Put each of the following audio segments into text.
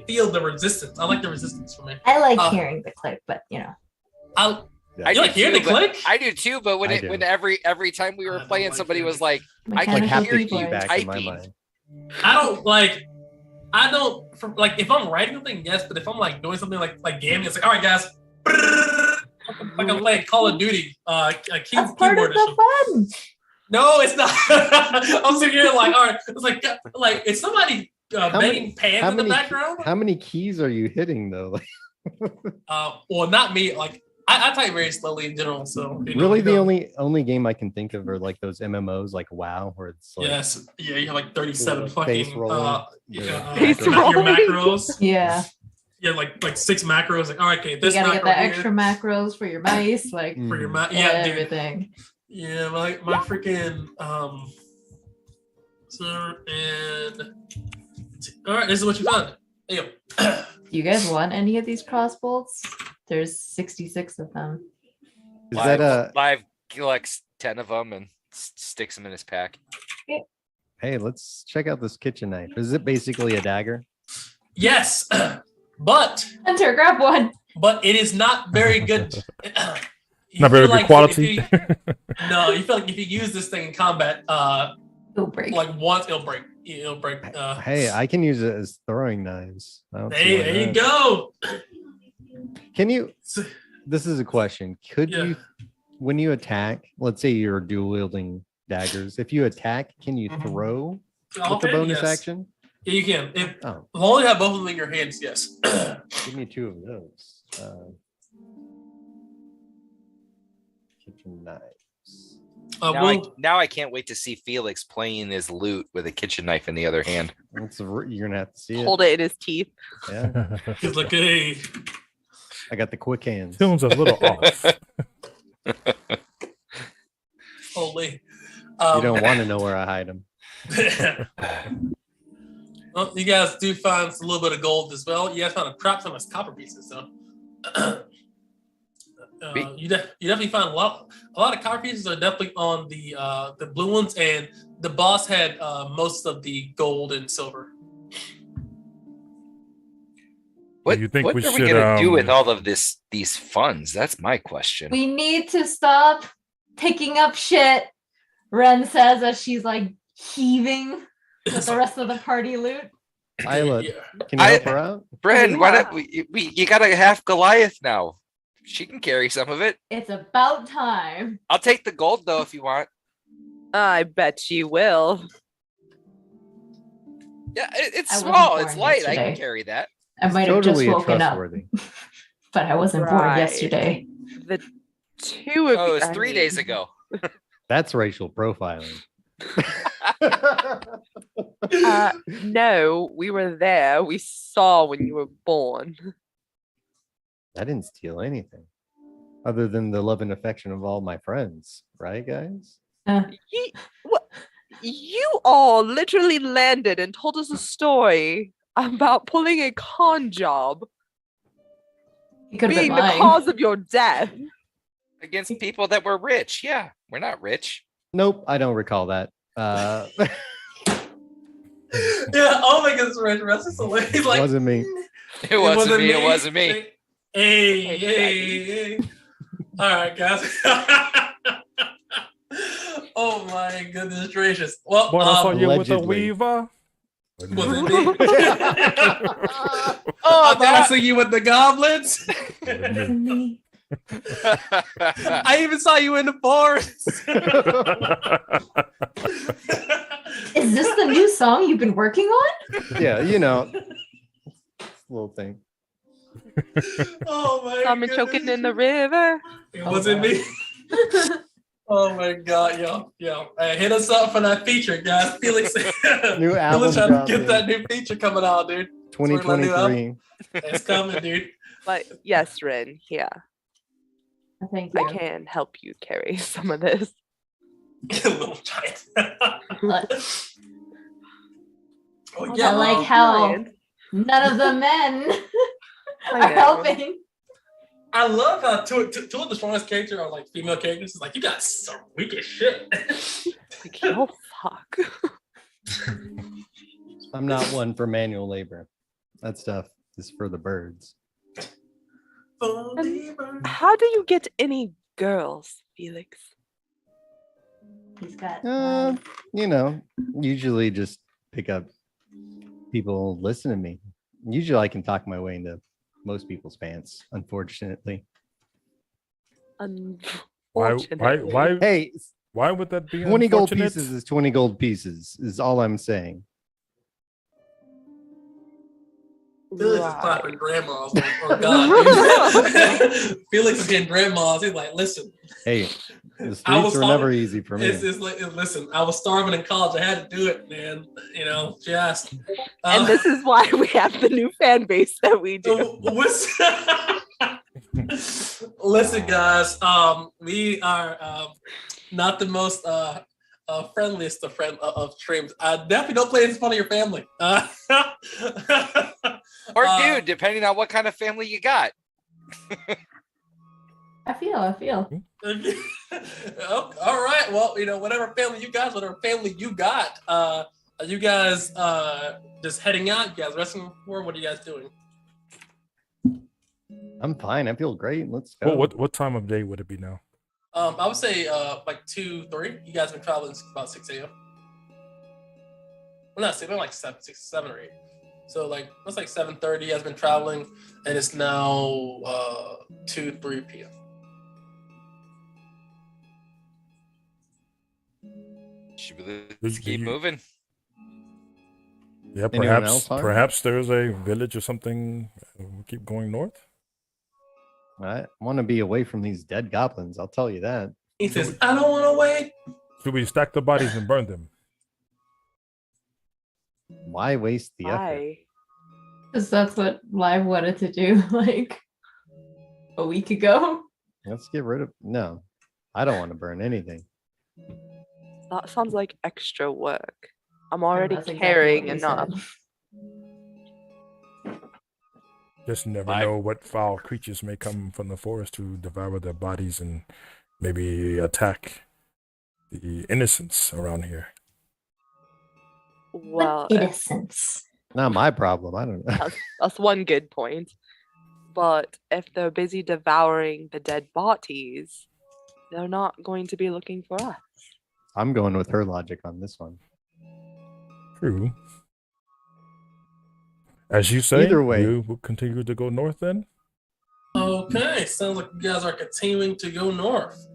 feel the resistance. I like the resistance for me. I like hearing the click, but you know. I you like hearing the click? I do too, but when every time we were playing, somebody was like, I can can hear hear you back in my typing. mind. I don't if I'm writing something, yes, but if I'm like doing something like gaming, it's like, all right, guys, like I'm playing Call of Duty, That's part of keyboard the fun. No, it's not. I'm sitting here like, all right, it's like it's somebody banging pans in the background. How many keys are you hitting though? Well, not me. Like I type very slowly in general. So really, the only game I can think of are like those MMOs, like WoW, where it's like you have like 37 fucking face rolling, your rolling. macros. Yeah. Yeah, like 6 macros. Like, all right, okay, this You gotta get the macro here extra macros for your mice, like for your dude. everything. Yeah, my freaking so and all right, this is what you found. Hey, yo. Do you guys want any of these crossbolts? There's 66 of them. Is that a Live collects 10 of them and sticks them in his pack. hey? Let's check out this kitchen knife. Is it basically a dagger? Yes, but Hunter, grab one. but it is not very good. You Not very feel good quality. No, you feel like if you use this thing in combat, It'll break. like once it'll break. It'll break. Hey, I can use it as throwing knives. I don't see Hey, why there you not. go. Can you? This is a question. Could Yeah. you, when you attack, let's say you're dual wielding daggers, if you attack, can you Mhm. throw with the Okay, bonus yes. action? Yeah, you can. If Oh, as long as you have both of them in your hands, yes. give me 2 of those. Kitchen knives. Now I can't wait to see Felix playing his loot with a kitchen knife in the other hand. You're gonna have to see it. Hold it in his teeth. Yeah, He's like, hey. I got the quick hands. Tune's a little off. Holy. You don't want to know where I hide them. Well, you guys do find a little bit of gold as well. You guys found a crap ton of copper pieces, so you definitely find a lot of copper pieces are definitely on the blue ones, and the boss had most of the gold and silver. What, you think what we are we should, gonna do with all of these funds? That's my question. We need to stop picking up shit, Ren says as she's like heaving with the rest of the party loot. Isla, Yeah. can you help her out? Bren, why don't you got a half Goliath now? She can carry some of it. It's about time. I'll take the gold though if you want. I bet you will. Yeah, it's I wasn't small. It's born light. I yesterday. can carry that. I might have Totally just woken up, trustworthy. but I wasn't born Right. yesterday. The two of Oh, you. it was I 3 mean, days ago. That's racial profiling. No, we were there. We saw when you were born. I didn't steal anything other than the love and affection of all my friends, right, guys? You all literally landed and told us a story about pulling a con job It could have being been the mine. cause of your death. Against people that were rich. Yeah, we're not rich. Nope, I don't recall that. Yeah, oh my goodness, Russ is hilarious. He's like, wasn't me. It wasn't me. It wasn't me. Hey. All right, guys. Oh my goodness gracious. Well, Boy, I saw you with a allegedly. weaver. was it me? Oh, I thought I saw you with the goblins. Wasn't me. I even saw you in the forest. Is this the new song you've been working on? Yeah, you know, little thing. Oh my Salmon goodness. choking in the river. It wasn't me. Oh my god, yo. Hey, hit us up for that feature, guys. Felix, New album Felix trying to dropping. get that new feature coming out, dude. 2023. It's coming, dude. But yes, Ren, yeah, Thank I you. can help you carry some of this. Little giant. Look, Oh I yeah, like how none of the men I are know. helping. I love how two of the strongest characters are like female characters. It's like you got some weak as shit. Like, oh fuck. I'm not one for manual labor. That stuff is for the birds. How do you get any girls, Felix? He's got. You know, usually just pick up people listen to me. Usually I can talk my way into most people's pants, unfortunately. Why? Unfortunately. Hey, Why would that be 20 gold unfortunate? pieces is 20 gold pieces, is all I'm saying. Felix is Right. clapping grandmas. Oh God, dude. Felix is getting grandmas. He's like, listen, Hey, the I was streets were never talking- easy for me. it's like, listen, I was starving in college. I had to do it, man. You know, just. And this is why we have the new fan base that we do. Listen, guys. We are not the most friendliest of streams. Definitely don't play this in front of your family. Or dude, depending on what kind of family you got. I feel. Oh, all right. Well, you know, whatever family you got. Are you guys just heading out? You guys resting for? What are you guys doing? I'm fine. I feel great. Let's go. Well, what time of day would it be now? I would say like 2, 3. You guys been traveling since about 6 a.m. Well, not 6, like 7 or 8. So like that's like 7:30. You guys been traveling, and it's now 2, 3 p.m. Should we Do let's keep you- moving? Yeah, Anyone else, Harm? perhaps there's a village or something. We'll keep going north. I want to be away from these dead goblins. I'll tell you that. He says, "I don't want to wait." Should we stack the bodies and burn them? Why waste the effort? Why? Because that's what Live wanted to do like a week ago. Let's get rid of. No, I don't want to burn anything. That sounds like extra work. I'm already That's exactly carrying what we enough. said. Just never I- know what foul creatures may come from the forest to devour their bodies and maybe attack the innocents around here. Well, Innocence. Not my problem. I don't know. that's one good point. But if they're busy devouring the dead bodies, they're not going to be looking for us. I'm going with her logic on this one. True. As you say, Either way. you will continue to go north then? Okay, sounds like you guys are continuing to go north.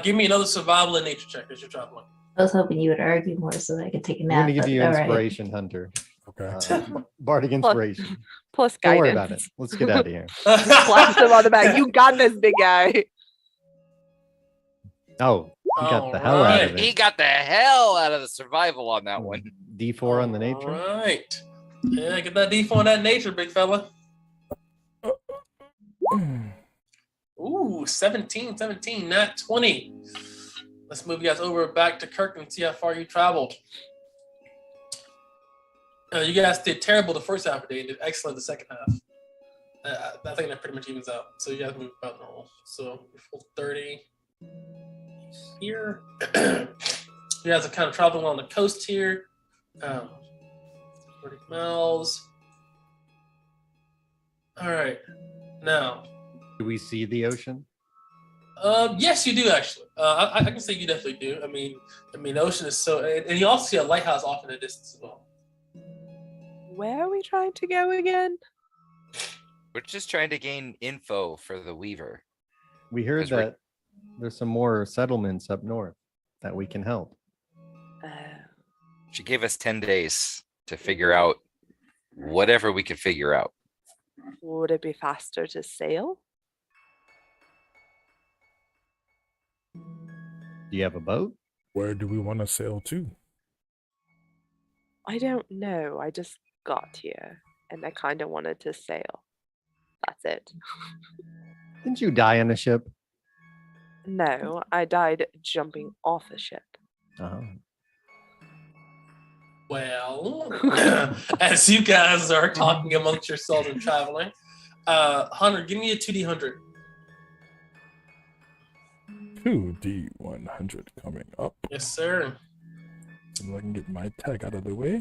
Give me another survival and nature check as you're traveling. I was hoping you would argue more so that I could take a I'm nap. going to give but you all right. inspiration, Hunter. Okay. Bardic inspiration. Plus Don't guidance. worry about it. Let's get out of here. Slaps him on the back. You got this, big guy. Oh, you got the hell out of Alright. He it. got the hell out of the survival on that one. D4 on the nature. All right. Yeah, get that D4 on that nature, big fella. Ooh, 17, not 20. Let's move you guys over back to Kirk and see how far you traveled. You guys did terrible the first half of the day and did excellent the second half. I think that pretty much evens out. So you guys move about normal. So full 30 here. You guys are kind of traveling along the coast here. 40 miles. All right. Now, Do we see the ocean? yes, you do actually. I can say you definitely do. I mean, the ocean is so, and you also see a lighthouse off in the distance as well. Where are we trying to go again? We're just trying to gain info for the Weaver. We heard 'Cause we're- that there's some more settlements up north that we can help. She gave us 10 days to figure out whatever we could figure out. Would it be faster to sail? Do you have a boat? Where do we want to sail to? I don't know. I just got here and I kind of wanted to sail. That's it. Didn't you die on a ship? No, I died jumping off a ship. Uh-huh. Well, as you guys are talking amongst yourselves and traveling, Hunter, give me a 2D100. 2D100 coming up. Yes, sir. So I can get my tag out of the way.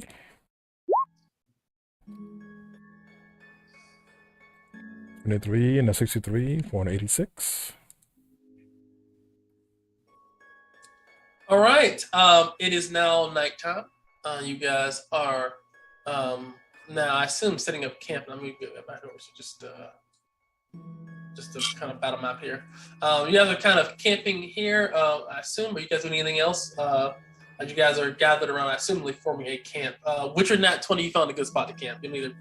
23 and a 63 for an 86. All right. It is now nighttime. You guys are now, I assume, setting up camp. Let me get that back over. So just to kind of battle map here. You guys are kind of camping here. I assume. Are you guys doing anything else? As you guys are gathered around, I assume, like forming a camp. Witcher Nat 20, you found a good spot to camp. Give me the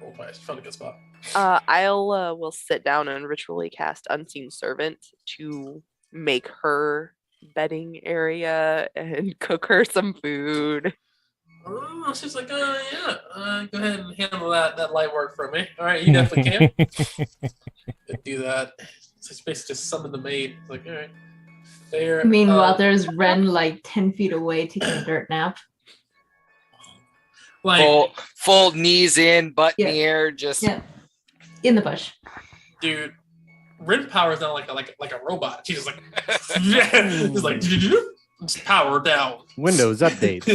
roll twice. You found a good spot. I'll will sit down and ritually cast Unseen Servant to make her bedding area and cook her some food. Oh, she's like, yeah. Go ahead and handle that light work for me. All right, you definitely can. Could do that. So it's basically just summon the maid. It's like, all right. Fair. Meanwhile, there's Ren like 10 feet away taking a dirt nap. Like, full knees in, butt in Yeah. the air, just Yeah. In the bush. dude, Rin Power is not like a robot. She's just like, just like, just power down. Windows updates.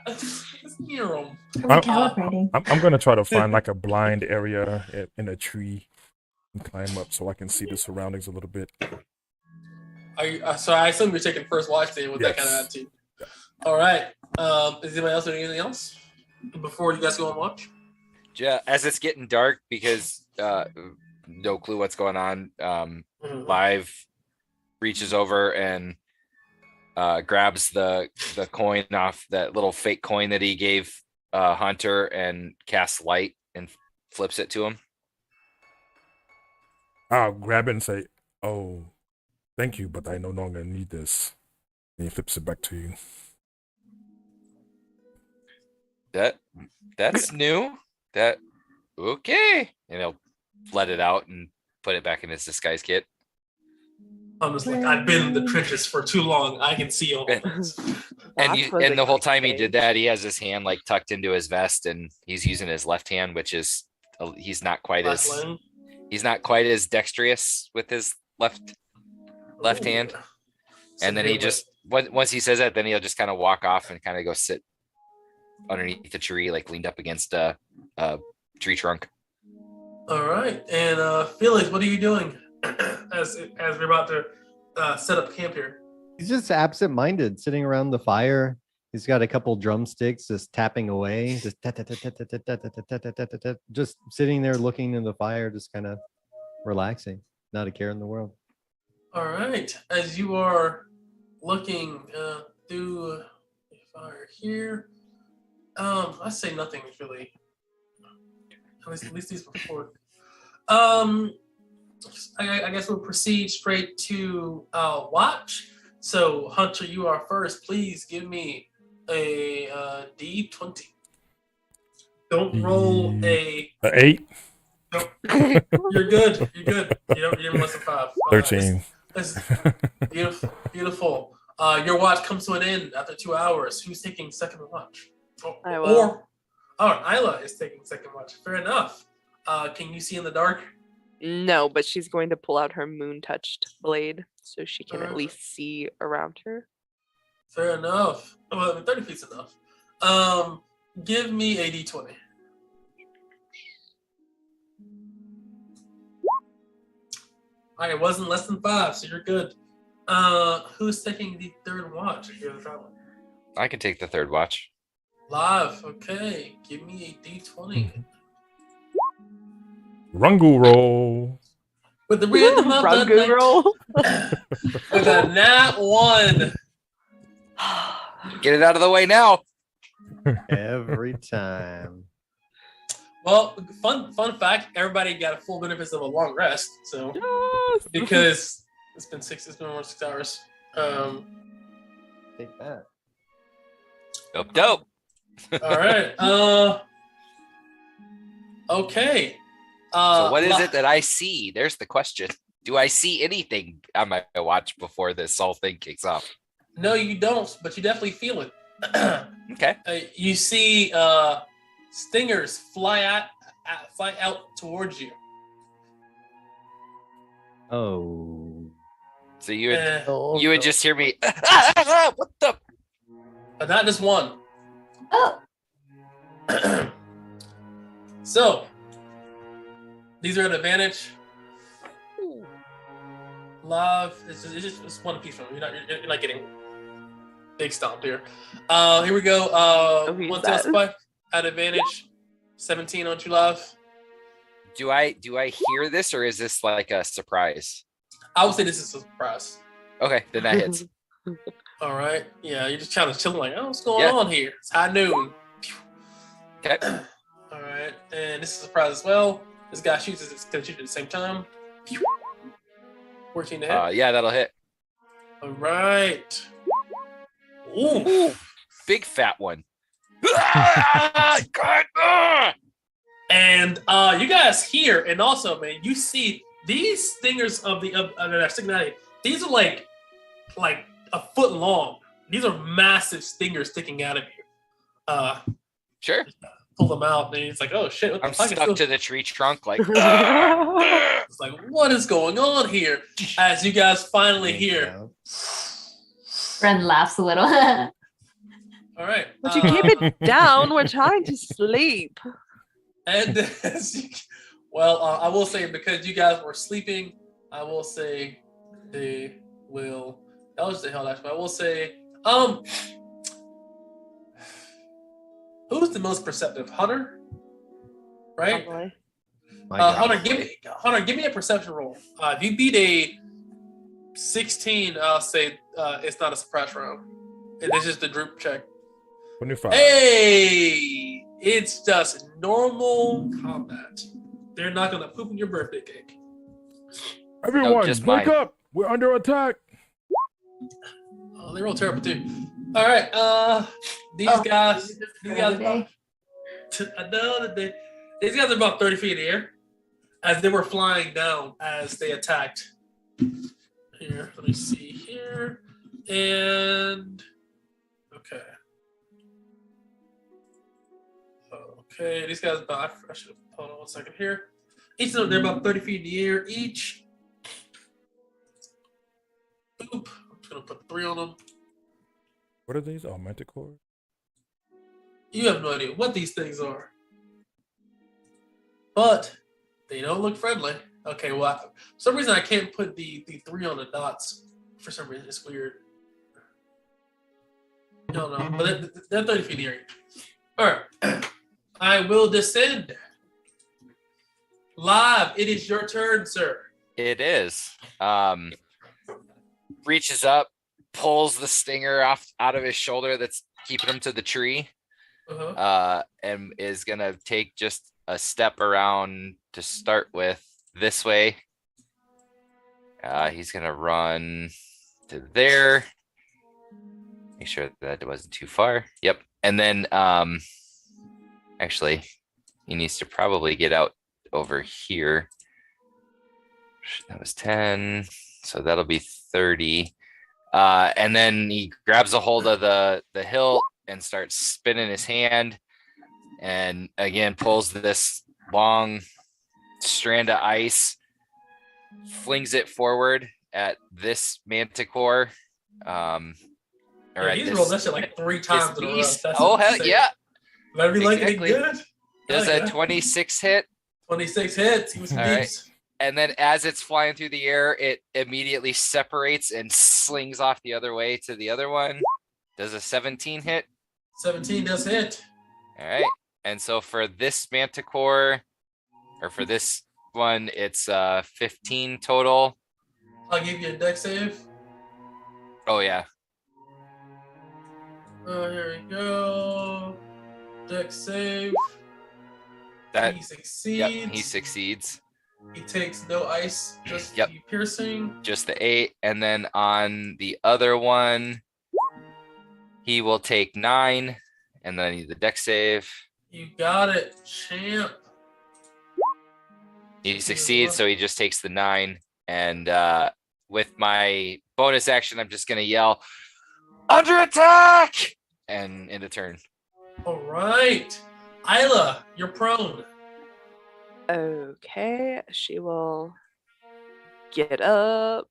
It's Nero. Recalibrating. I'm gonna try to find like a blind area in a tree and climb up so I can see the surroundings a little bit. Are you, so I assume you're taking first watch then with that kind of Yes. attitude. All right. Is anybody else doing anything else before you guys go on watch? yeah, as it's getting dark because no clue what's going on. Mhm. Live reaches over and grabs the coin off that little fake coin that he gave Hunter and casts light and flips it to him. I'll grab it and say, "Oh, thank you, but I no longer need this." And he flips it back to you. That's new. That okay. And he'll let it out and put it back in his disguise kit. I'm just like, I've been in the trenches for too long. I can see all this. And the whole time he did that, he has his hand like tucked into his vest, and he's using his left hand, which is he's not quite as dexterous with his left hand. And then he just once he says that, then he'll just kind of walk off and kind of go sit underneath the tree, like leaned up against a tree trunk. All right, and Felix, what are you doing as we're about to set up camp here? He's just absent-minded, sitting around the fire. He's got a couple drumsticks, just tapping away, just just sitting there looking in the fire, just kind of relaxing, not a care in the world. All right, as you are looking through the fire here, I say nothing is really. At least these before. I guess we'll proceed straight to watch. So Hunter, you are first. Please give me a D20. Don't roll a. 8, Nope. You're good. You're good. You're less than 5. 13. It's beautiful. Beautiful. Your watch comes to an end after 2 hours. Who's taking second watch? I will. Isla is taking second watch. Fair enough. Can you see in the dark? No, but she's going to pull out her moon-touched blade so she can at least see around her. Fair enough. Well, 30 feet's enough. Give me a D20. All right, it wasn't less than 5, so you're good. Who's taking the third watch if you're the traveler? I can take the third watch. Live. Okay, give me a D20. Rungu roll. With the random of the Rungu night- roll. with a nat 1. Get it out of the way now. Every time. Well, fun fact: everybody got a full benefits of a long rest. So Yes. because it's been more than 6 hours. Take that. Dope. All right. Okay. So what is it that I see? There's the question. Do I see anything on my watch before this whole thing kicks off? No, you don't, but you definitely feel it. Okay. You see stingers fly out towards you. Oh. So you would Eh, you would just hear me. What the? but not just one. Oh, So, These are at advantage. Live. It's one piece from. You're not getting big stomped here. Here we go. who's One tail that? spike at advantage. 17 on you, Live. Do I hear this, or is this like a surprise? I would say this is a surprise. Okay, then that hits. All right. Yeah, you're just kind of chilling, like, oh, what's going Yeah. on here? It's high noon. Okay. All right, and this is a surprise as well. This guy shoots it's gonna shoot at the same time. 14 to hit. Yeah, that'll hit. All right. Ooh. Big fat one. God, And you guys hear, and also, man, you see these stingers of the sticking out of you. These are like a foot long. These are massive stingers sticking out of you. Sure. Pull them out, and it's like, oh shit! What the I'm fuck is stuck this? to the tree trunk, like. It's like, what is going on here? As you guys finally hear. Ren laughs a little. All right. Would you keep it down? We're trying to sleep. And well, I will say, because you guys were sleeping, I will say they will. That was the hell actually. I will say, who's the most perceptive? Hunter, right? Probably. Hunter, give me a perception roll. If you beat a 16, I'll say it's not a surprise round. It's just a group check. 25. Hey, it's just normal combat. They're not gonna poop in your birthday cake. Everyone, just wake mine. up! We're under attack. Oh, they roll terrible too. All right, these guys about, these guys are about 30 feet in the air as they were flying down as they attacked. Here, let me see here, and okay. Okay, these guys about, I should have, hold on 1 second here. Each of them, they're about 30 feet in the air each. Boop. I'm just gonna put 3 on them. What are these? Oh, manticore. You have no idea what these things are. But they don't look friendly. Okay, well, for some reason I can't put the 3 on the dots. For some reason, it's weird. No, but they're 30 feet in the air. All right. I will descend. Live, it is your turn, sir. It is. Reaches up, pulls the stinger out of his shoulder that's keeping him to the tree, Uh-huh. and is gonna take just a step around to start with this way. He's gonna run to there. Make sure that it wasn't too far. Yep. And then actually he needs to probably get out over here. That was 10. So that'll be 30. And then he grabs a hold of the hilt and starts spinning his hand. And again, pulls this long strand of ice, flings it forward at this manticore. He's rolled that shit like 3 times in a row. beast. That's Oh, hell insane. yeah. Better be like Exactly. it good. Does Hell a yeah. 26 hit. 26 hits. He was All right. beats. And then as it's flying through the air, it immediately separates and slings off the other way to the other one. Does a 17 hit? 17 does hit. All right. And so for this manticore, or for this one, it's 15 total. I'll give you a deck save. Oh, yeah. Oh, here we go. Deck save. That, He succeeds. yep, he succeeds. He takes no ice, just Yep. the piercing. Just the 8. And then on the other one, he will take 9. And then I need the deck save. You got it, champ. He succeeds, so he just takes the 9. And with my bonus action, I'm just gonna yell, "Under attack!" and end a turn. All right. Isla, you're prone. Okay, she will get up.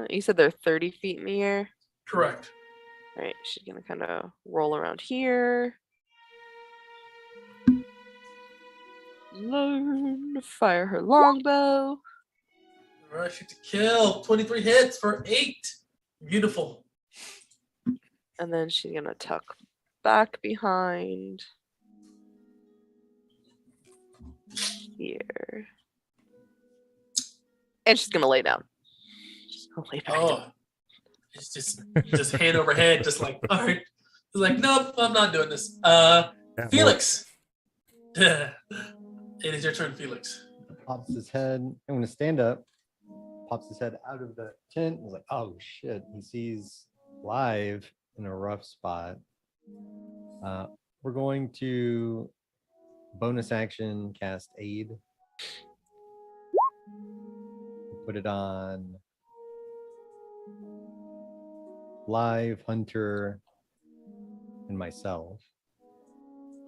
You said they're 30 feet in the air. Correct. All right, she's gonna kind of roll around here. alone. Fire her longbow. All right, shoot to kill. 23 hits for 8. Beautiful. And then she's gonna tuck back behind here. And she's gonna lay down. She's gonna lay back down. Oh, it's just hand over head, just like, all right. It's like, nope, I'm not doing this. Felix. It is your turn, Felix. Pops his head. I'm gonna stand up. Pops his head out of the tent. He's like, oh shit. He sees live in a rough spot. We're going to bonus action cast aid. Put it on live, Hunter, and myself.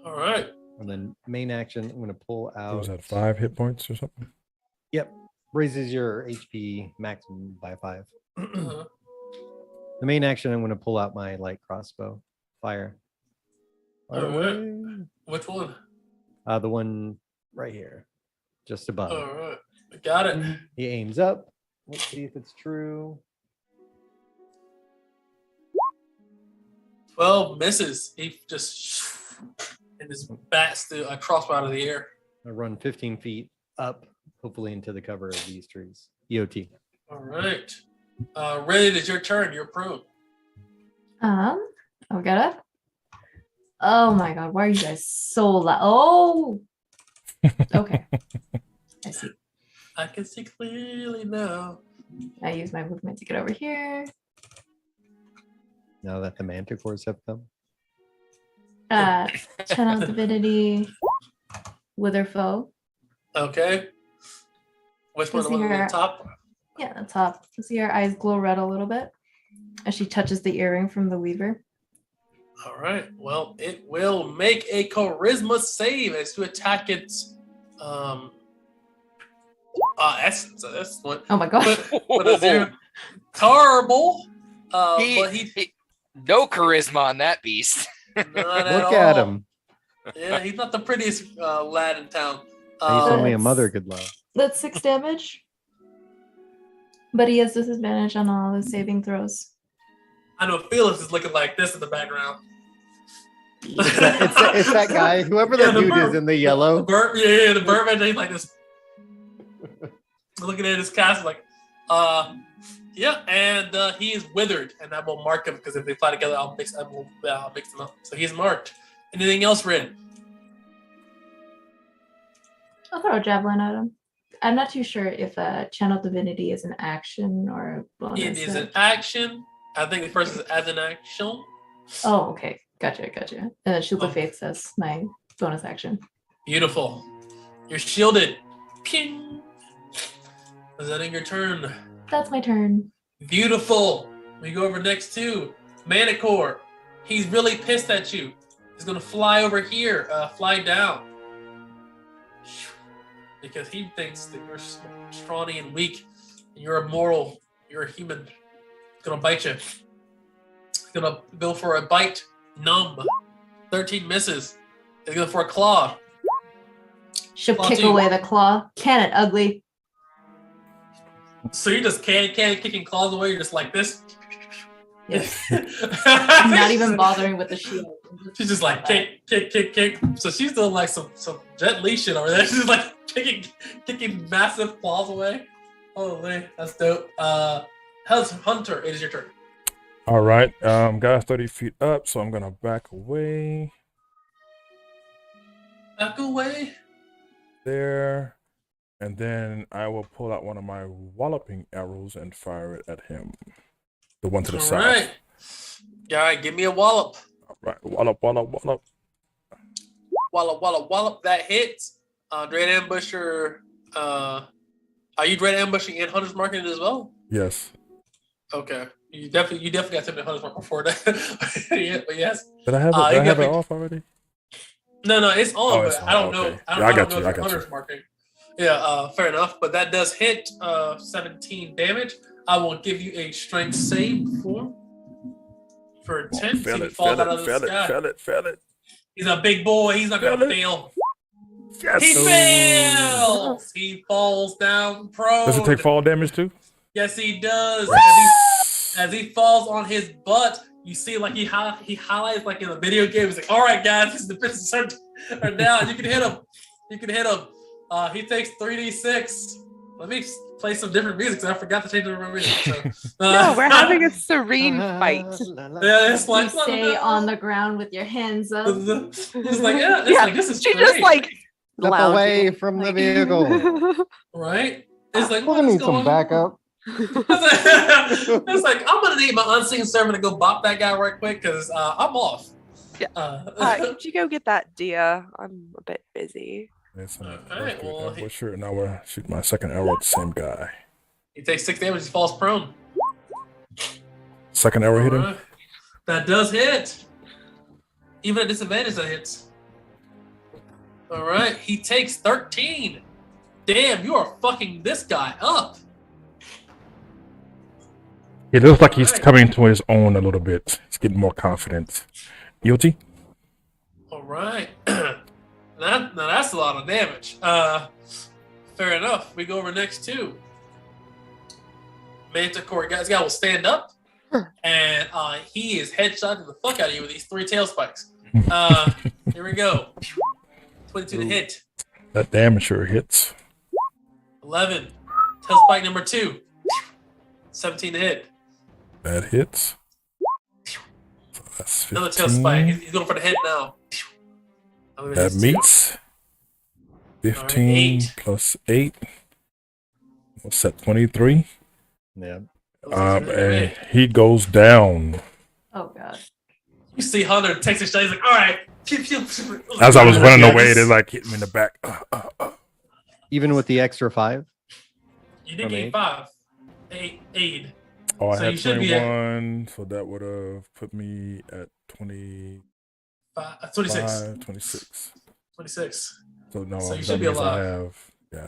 All right. And then main action, I'm going to pull out. Was that 5 hit points or something? Yep. Raises your HP maximum by 5. Uh-huh. The main action, I'm going to pull out my light crossbow. Fire. All right. Which one? The one right here, just above. All right. I got it. He aims up. Let's see if it's true. 12 misses. He just and just bats the crossbow out of the air. I run 15 feet up, hopefully into the cover of these trees. EOT. All right. Red, it is your turn. You're prone. I'll get it. Oh my god, why are you guys so loud? Oh, okay. I see. I can see clearly now. I use my movement to get over here. Now that the manticores have come. Channel Divinity, Wither Foe. Okay. Which one? The one on the top? Yeah, the top. You see her eyes glow red a little bit as she touches the earring from the weaver. All right. Well, it will make a charisma save as to attack its essence. That's one. Oh my god. But a 0. Terrible. But He- no charisma on that beast. not Look at at all. him. Yeah, he's not the prettiest lad in town. He's only a That's- mother could love. That's 6 damage. But he has disadvantage on all his saving throws. I know Felix is looking like this in the background. It's that guy, whoever that the dude bird- is in the yellow. The Birdman, he's like this. Looking at his cast, like, yeah, and he is withered, and that will mark him because if they fly together, I'll mix them up. So he's marked. Anything else, Rin? I'll throw a javelin at him. I'm not too sure if Channel Divinity is an action or a bonus. It is an action. I think the first is as an action. Oh, okay. Gotcha. And then Shield of Okay. Faith says my bonus action. Beautiful. You're shielded. Ping. Is that in your turn? That's my turn. Beautiful. We go over next to Manicore. He's really pissed at you. He's gonna fly over here, fly down. Because he thinks that you're scrawny and weak, and you're immoral, you're a human. He's gonna bite you. He's gonna go for a bite. Numb. 13 misses. He's going for a claw. She'll Claw kick two. away the claw. Can it, ugly? So you just can't kicking claws away. You're just like this. Yes. I'm not even bothering with the shield. She's just like kick. So she's doing like some Jet Li shit over there. She's like kicking massive claws away. Holy, that's dope. How's Hunter? It is your turn. All right. Guy's 30 feet up, so I'm gonna back away Back away. there, and then I will pull out one of my walloping arrows and fire it at him. The one to the All south. right. All right, give me a wallop. All right. Wallop. Wallop. That hits. Dread Ambusher. Are you Dread Ambushing and Hunter's Marking it as well? Yes. Okay. You definitely got something Hunter's Mark before that. Yeah, but yes. Did I have it? You Did I have got it me- off already? No, it's on, Oh, but it's I don't on, know. okay. I Yeah, I don't got know you, I if got Hunter's you. Marking. Yeah, fair enough. But that does hit 17 damage. I will give you a strength save for 10. Fail See if he it. falls Fail out of the sky. it. He's a big boy. He's not gonna Fail it. fail. Yes. He fails. He falls down prone. Does it take fall damage too? Yes, he does. As he falls on his butt, you see like he highlights like in a video game. He's like, all right, guys, his defenses are down. You can hit him. You can hit him. He takes 3d6. Let me play some different music because I forgot to change the music. So, No, we're having a serene fight. Yeah, it's You like stay on the ground with your hands up. It's like, yeah, it's Yeah, like this is She great. just like Step lounging. away from the vehicle. right. It's like I what is need some going backup. It's like I'm gonna need my unseen servant to go bop that guy right quick because I'm off. Yeah. Could you go get that, Dia? I'm a bit busy. Yes, Alright, well, for sure. Now we're shooting my second arrow at the same guy. He takes 6 damage. He falls prone. Second arrow hit him. Alright. That does hit. Even at disadvantage, that hits. All right. He takes 13. Damn, you are fucking this guy up. It looks like he's Alright. coming to his own a little bit. He's getting more confident. Guilty? All right. Now that's a lot of damage. Fair enough. We go over next to Manticore. This guy will stand up, and he is headshotting the fuck out of you with these 3 tail spikes. Here we go. 22 to hit. That damage sure hits. 11. Tail spike number 2. 17 to hit. That hits. So that's 15. Another tail spike. He's going for the head now. That meets. 15 8. plus 8. What's that, 23? Yeah. And he goes down. Oh god. You see Hunter takes a shot. He's like, all right. As I was running away, they like hit me in the back. Even with the extra 5. You did From gain eight? 5. Aid. Oh, I So you had should be at- 21, so that would have put me at 25, 26. 26. 26. So no, So you that should be means I alive. have, yeah.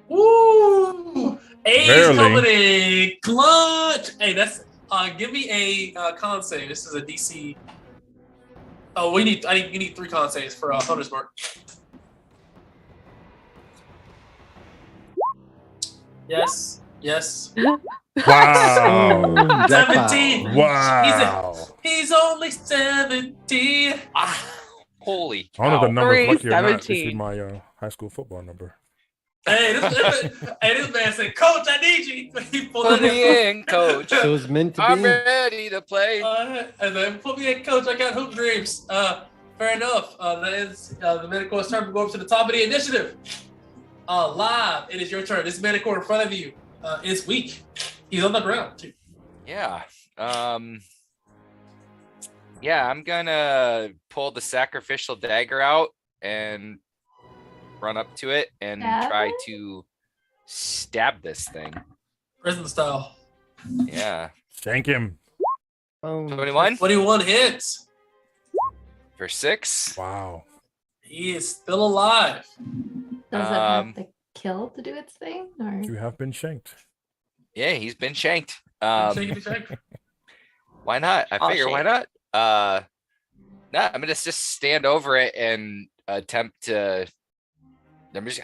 Woo! A's Barely. coming in clutch. Hey, that's give me a con save. This is a DC. Oh, you need 3 con saves for Hunter's mark. Yes. Wow. 17. Wow. He's only 17. Holy I don't know if the cow. number's lucky or not. This 17. is my high school football number. Hey, this man said, "Coach, I need you." He pulled Put it me in, coach. So it was meant to I'm be. ready to play. And then put me in, coach. I got hoop dreams. Fair enough. That is the Manicore's turn to go up to the top of the initiative. Live, it is your turn. This Manicore in front of you is weak. He's on the ground too. Yeah. Yeah, I'm gonna pull the sacrificial dagger out and run up to it and Stab try it? to stab this thing. Prison style. Yeah. Shank him. Oh, 21 21 hits. for 6. Wow. He is still alive. Does it have to kill to do its thing? Or You have been shanked. Yeah, he's been shanked. Shake. Why not? I I'll figure why shake. not? No, I'm gonna just stand over it and attempt to.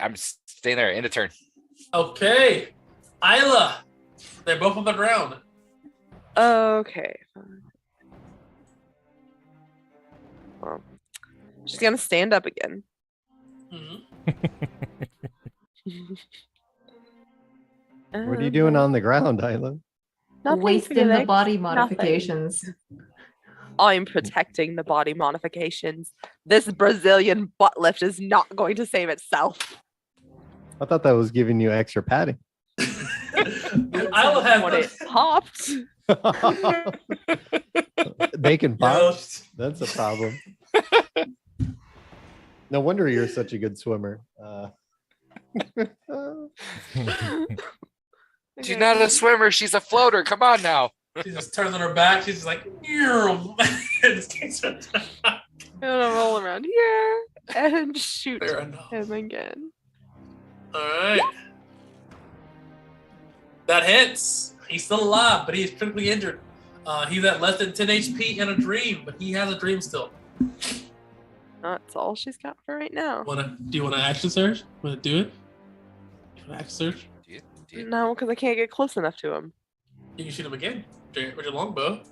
I'm staying there in a turn. Okay, Isla. They're both on the ground. Okay. Fine. Well, she's gonna stand up again. Mhm. What are you doing on the ground, Isla? Nothing, wasting the Felix. body Nothing. modifications. I'm protecting the body modifications. This Brazilian butt lift is not going to save itself. I thought that was giving you extra padding. Isla has When it popped. They can pop. Yo, That's a problem. No wonder you're such a good swimmer. She's not a swimmer. She's a floater. Come on now. she just turns on her back. She's just like, "Meow." And just takes her down. I'm gonna roll around here and shoot Fair enough. him again. All right. That hits. He's still alive, but he's critically injured. He's at less than 10 HP and a dream, but he has a dream still. That's all she's got for right now. Do you want to action search? Want to do it? You want to action search? Do you- No, because I can't get close enough to him. You can shoot him again with your longbow.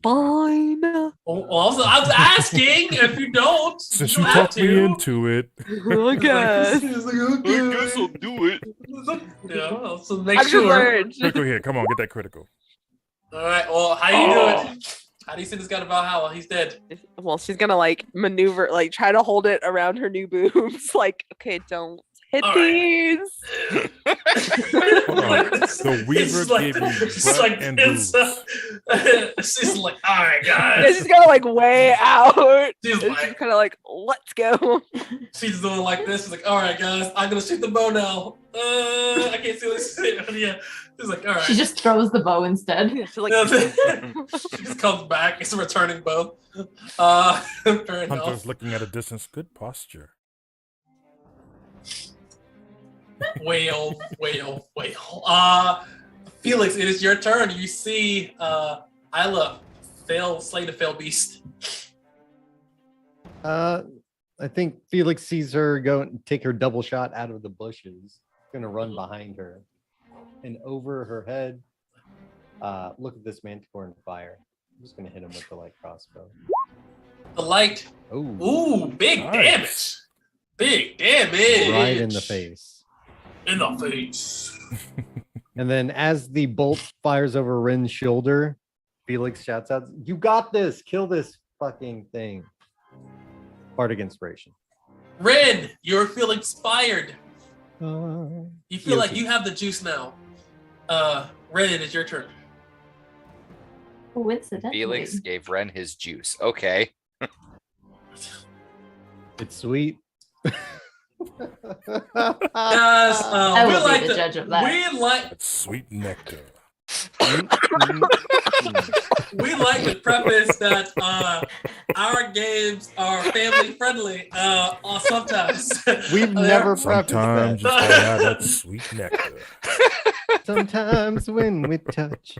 Fine. Also, I was asking if you don't. Since you you don't have talked me to. into it, I guess. He's like, okay. I'll do it. Yeah, so make Action sure. surge. critical hit. Come on, get that critical. All right. Well, how do you do it? How do you send this guy to Valhalla? He's dead. Well, she's gonna like maneuver, like try to hold it around her new boobs. Like, okay, don't hit All right. these. Hold on. The Weaver gave you she's butt like, and it's, she's like, all right, Yeah, guys. she's going like way out. She's And like, she's kind of like, let's go. she's doing like this. She's like, all right, guys, I'm gonna shoot the bow now. I can't see this. Yeah. She's like, all right. She just throws the bow instead. She's like, she just comes back. It's a returning bow. Fair enough. Hunter's looking at a distance. Good posture. Whale. Felix, it is your turn. You see Isla slay the fail beast. I think Felix sees her go and take her double shot out of the bushes. Gonna run behind her and over her head. Look at this manticore and fire. I'm just gonna hit him with the light crossbow. The light. Oh, Ooh, big Nice. damage. Big damage. right in the face. In the face. And then as the bolt fires over Ren's shoulder, Felix shouts out, "You got this! Kill this fucking thing!" Bardic inspiration. Ren, you're feeling inspired. You feel like Guilty. you have the juice now. Ren, it is your turn. Coincidentally. Felix gave Ren his juice. Okay. It's sweet. Guys, I we will like be the judge of that. we like That's sweet nectar. we like to preface that our games are family friendly. Sometimes We've never prefaced Sometimes you that. gotta have that sweet nectar. Sometimes when we touch.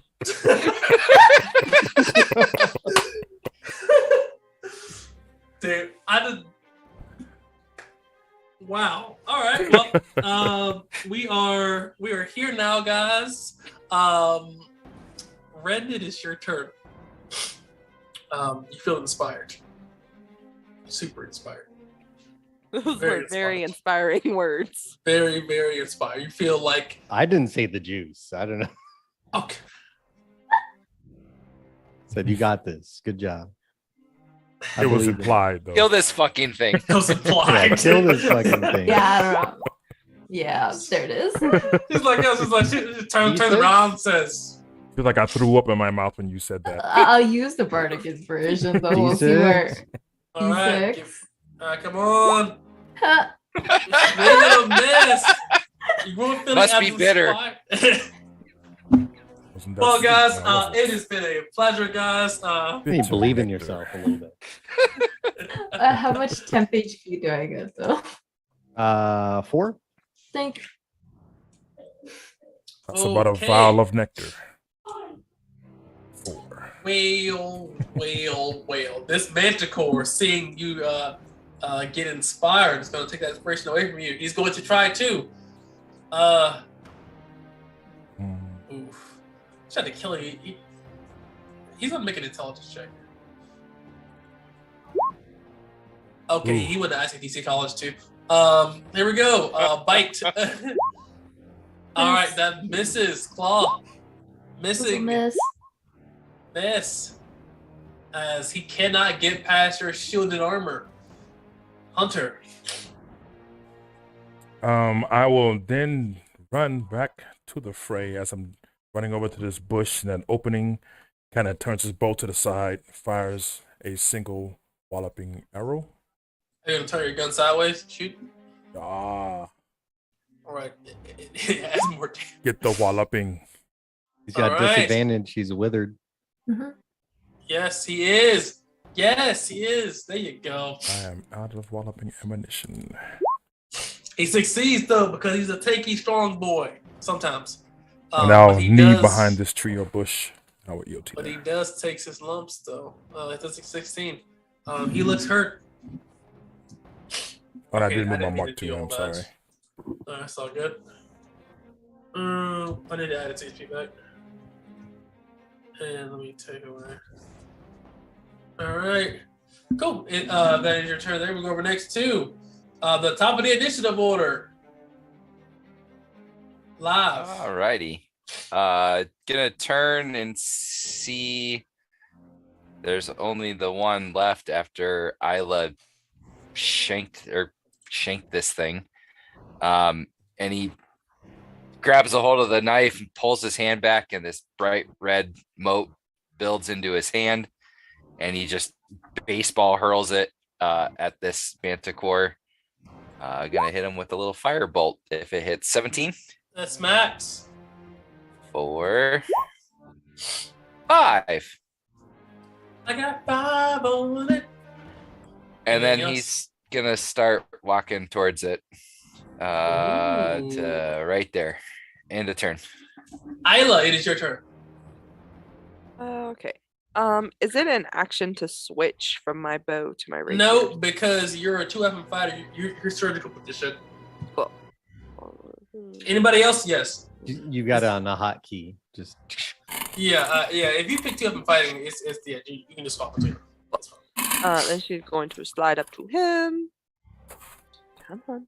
Dude, I did. Wow. All right. Well, we are here now, guys. Ren, it is your turn. You feel inspired. Super inspired. those Very were very inspired. inspiring words. Very, very inspired. You feel like I didn't say the juice. I don't know. okay. Said you got this. Good job. I It was believe implied though. Kill this fucking thing. It was Yeah, implied. kill this fucking thing. Yeah, I don't know. Yeah, there it is. She's like, yes, it's like she turns said- around and says, Feel like I threw up in my mouth when you said that. I'll use the bardic inspiration, though. We'll see D6. where. all right, D6. come on. Huh. You're gonna miss. You won't feel Must like be I'm bitter. inspired. Wasn't that Well, sweet? guys, No, it wasn't. it has been a pleasure, guys. You need to believe in yourself a little bit. How much temp HP do I get, though? 4. Think. That's about a Okay. vial of nectar. 4. Whale. This manticore, seeing you get inspired, is going to take that inspiration away from you. He's going to try too. Oof. Trying to kill you. He's going to make an intelligence check. Okay, Ooh. he went to ICDC college too. Here we go. Bite. All right, that misses. Claw. Missing. Miss. Miss. As he cannot get past your shielded armor. Hunter. I will then run back to the fray as I'm running over to this bush and that opening kind of turns his bow to the side, fires a single walloping arrow. Are you gonna turn your gun sideways? Shoot. Ah, All right. It has more damage. get the walloping. He's got All right. disadvantage. He's withered. Mhm. Yes, he is. Yes, he is. There you go. I am out of walloping ammunition. He succeeds though because he's a tanky, strong boy. Sometimes. And but I'll he knee does- behind this tree or bush. I will yield to But that. he does take his lumps though. It does 16. He looks hurt. Oh, I Okay, did I move my didn't mean mark to too. do all I'm that. sorry. That's all good. I need to add its HP back. And let me take away. Alright. Cool. That is your turn there. We go over next to the top of the initiative order. Live. Alrighty. Gonna turn and see. There's only the one left after Isla shanked this thing. And he grabs a hold of the knife and pulls his hand back, and this bright red mote builds into his hand, and he just baseball hurls it at this manticore. Gonna hit him with a little firebolt if it hits 17. That's max. 4, 5. I got 5 on it. And then Anything he's gonna start walking towards it. To right there. End of turn. Isla, it is your turn. Okay. Is it an action to switch from my bow to my rapier? No, because you're a 2-weapon fighter. You're surgical position. Cool. Anybody else? Yes. You got it on the hotkey. Just Yeah. If you pick 2-weapon fighting, it's the you can just swap between them. That's fine. Then she's going to slide up to him. Come on.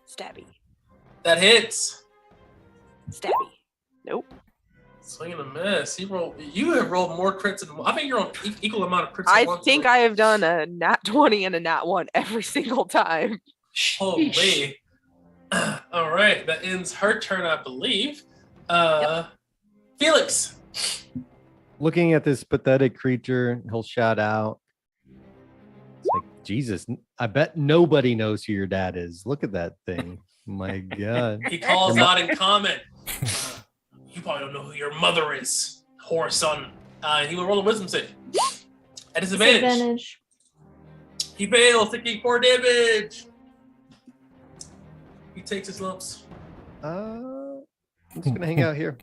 Stabby. That hits. Stabby. Nope. Swing and a miss. You have rolled more crits than I think you're on equal amount of crits. I think I have done a nat 20 and a nat 1 every single time. Holy. All right, that ends her turn, I believe. Felix. looking at this pathetic creature, he'll shout out. It's like, Jesus, I bet nobody knows who your dad is. Look at that thing. My God. He calls out in comment. You probably don't know who your mother is, whore son. And he will roll a wisdom save. At disadvantage. Disadvantage. He fails, taking 4 damage. He takes his lumps. I'm just gonna hang out here.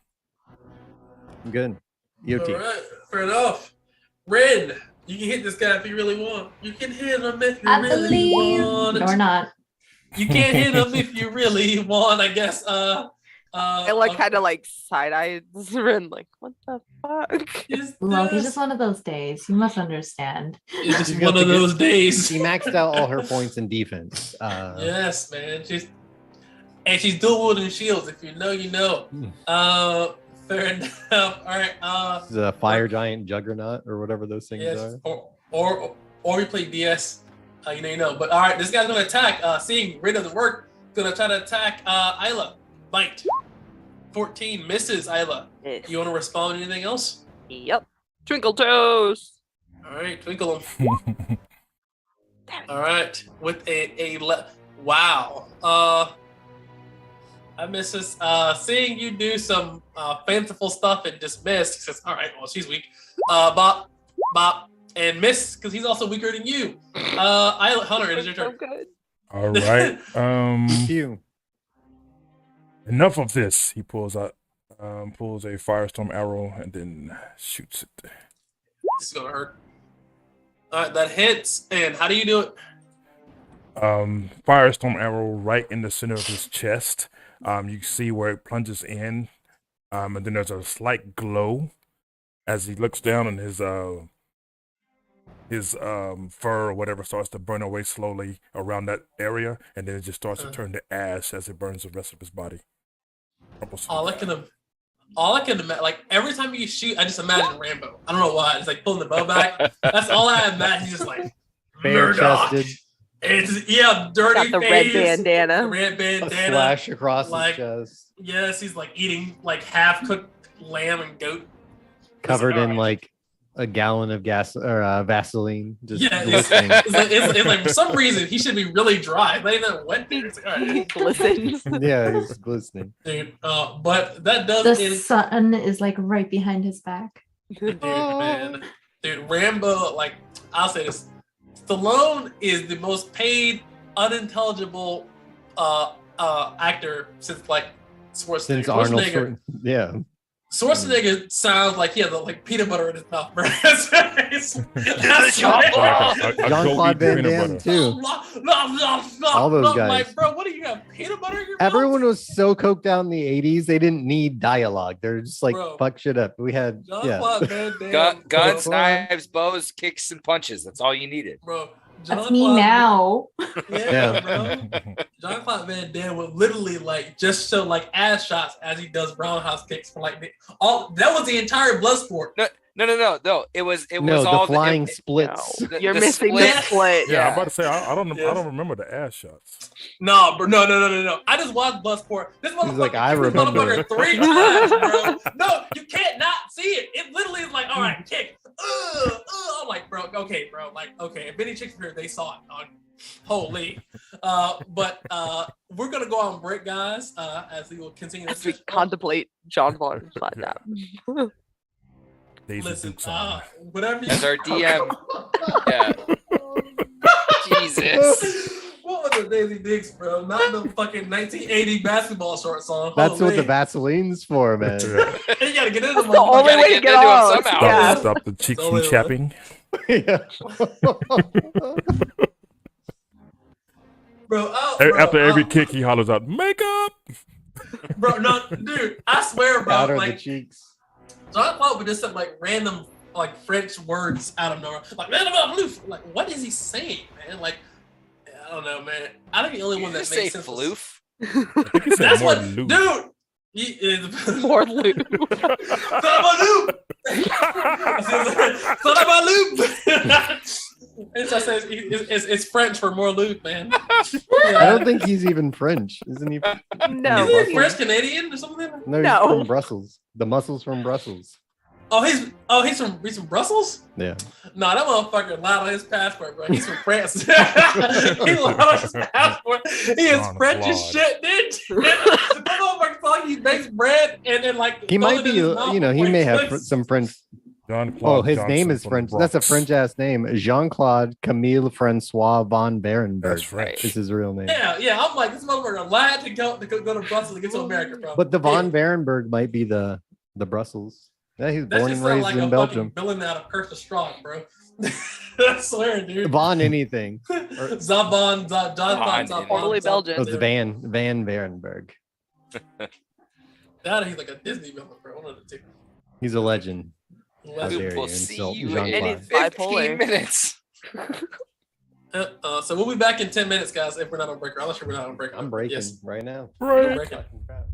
I'm good. EOT. All right, fair enough. Red, you can hit this guy if you really want. You can hit him if you I really believe. want. Or not. You can't hit him if you really want, I guess. I like kind of like side eyes Ren, like, what the fuck? Look, it's just one of those days. You must understand. It's just She's got one of the good- those days. She maxed out all her points in defense. Yes, man. She's dual wielding shields. If you know, you know. Fair enough. All right. The fire giant juggernaut or whatever those things Yes. are. Or we play DS. You know. But all right, this guy's gonna attack. Seeing Red doesn't work, gonna try to attack Isla. Bite. 14 misses Isla. You want to respond to anything else? Yep. Twinkle toes. All right, twinkle him. All right, with wow. I miss this. Seeing you do some fanciful stuff and dismiss, he says, all right, well, she's weak. Bop, and miss, because he's also weaker than you. Hunter, it is your So turn. good. All right. Phew. Enough of this. He pulls out, pulls a firestorm arrow and then shoots it. This is gonna hurt. All right, that hits. And how do you do it? Firestorm arrow right in the center of his chest. You can see where it plunges in, and then there's a slight glow as he looks down, and his fur or whatever starts to burn away slowly around that area, and then it just starts to turn to ash as it burns the rest of his body. All I can imagine, like every time you shoot, I just imagine Rambo. I don't know why. It's like pulling the bow back. That's all I imagine. He's just like Murdoch. Bare-chested, It's dirty Got the face, red bandana. the red a bandana. slash across like, his chest, Yes, he's like eating like half cooked lamb and goat. covered in Alright. like a gallon of gas or Vaseline. Just Yeah, glistening. it's like for some reason he should be really dry. Not even wet there. It's like, all He right, glistens. Yeah, he's glistening. dude. But that does The sun is like right behind his back. dude, man. Dude, Rambo, like, I'll say this. Stallone is the most paid, unintelligible actor since, like, Schwarzenegger. Since Arnold Schwarzenegger, yeah. Schwarzenegger sounds like he has like peanut butter in his mouth, bro. That's Jean-Claude Van Damme too. All those guys. Like, bro, what do you have? Peanut butter in your Everyone mouth? was so coked out in the 80s, they didn't need dialogue. They're just like, Bro. fuck shit up. We had, Jean-Claude Van Damme. Guns, bro. knives, bows, kicks, and punches. That's all you needed. Bro. That's me now. Yeah, bro. Jean-Claude Van Damme would literally like just show like ass shots as he does roundhouse kicks for like all. That was the entire Bloodsport. No. It was no, all the flying splits. the- You're the missing split. the split. Yeah, I'm about to say I don't Yes. remember the ass shots. No, bro, no. I just watched Bloodsport. This motherfucker, like, I kicked this remember. motherfucker 3 times, bro. No, you can't not see it. It literally is like, all right, kick. I'm like, bro, okay, bro. Like, okay, if any chicks were here, they saw it, dog. Holy. But we're gonna go on break, guys, as we will continue As this. we contemplate John Von Platinum. Daisy Listen, Dukes on. whatever you As our DM. Yeah. Jesus. What was the Daisy Dukes, bro? Not the fucking 1980 basketball short song. That's what the Holy. Vaseline's for, man. You gotta get into That's the only gotta way to get get into 'em off. somehow. Yeah. Stop the cheeks from Only way. chapping. Yeah. Bro, After every kick, he hollers out, "Makeup!" bro, no, dude, I swear, bro, Powder the like cheeks. Jean-Claude would just say like random like French words out of nowhere, like man, like what is he saying, man? Like I don't know, man. I think the only one You that just makes say sense. was- floof. I think he said That's more what, than Lou. dude. He is More loot. son of a loop. Son of a loop. It's just says it's French for more loot, man. I don't think he's even French, isn't he? No. Is he French Canadian or something? No, he's No. from Brussels. The muscles from Brussels. He's from Brussels. Yeah. No, that motherfucker lied on his passport, bro. He's from France. He lied on his passport. He is Jean French as Claude. shit, dude. That motherfucker thought he bakes bread and then like He throws might it be, in his mouth he before may have cooks. some French. Jean-Claude Oh, his name Johnson is from French. the That's a Bronx. French ass name. Jean-Claude Camille Francois von Berenberg. That's French. Is his real name. Yeah. I'm like, this motherfucker lied to go to Brussels to get to America, bro. But the von Yeah. Berenberg might be the Brussels. Yeah, he's That born just and sounds raised like in a Belgium. fucking villain out of Curse of Strahd, bro. I swear, dude. Von anything. Zabon, John Von, Totally Belgian. Oh, it's Van Berenberg. That he's like a Disney villain, bro. One of the two. He's a legend. How Legend. dare We will you see insult you Jean-Claude. in It's 15 bipolar. minutes. So we'll be back in 10 minutes, guys, if we're not on break. I'm not sure we're not on break. I'm breaking Yes. right now. We're breaking. Fucking crap.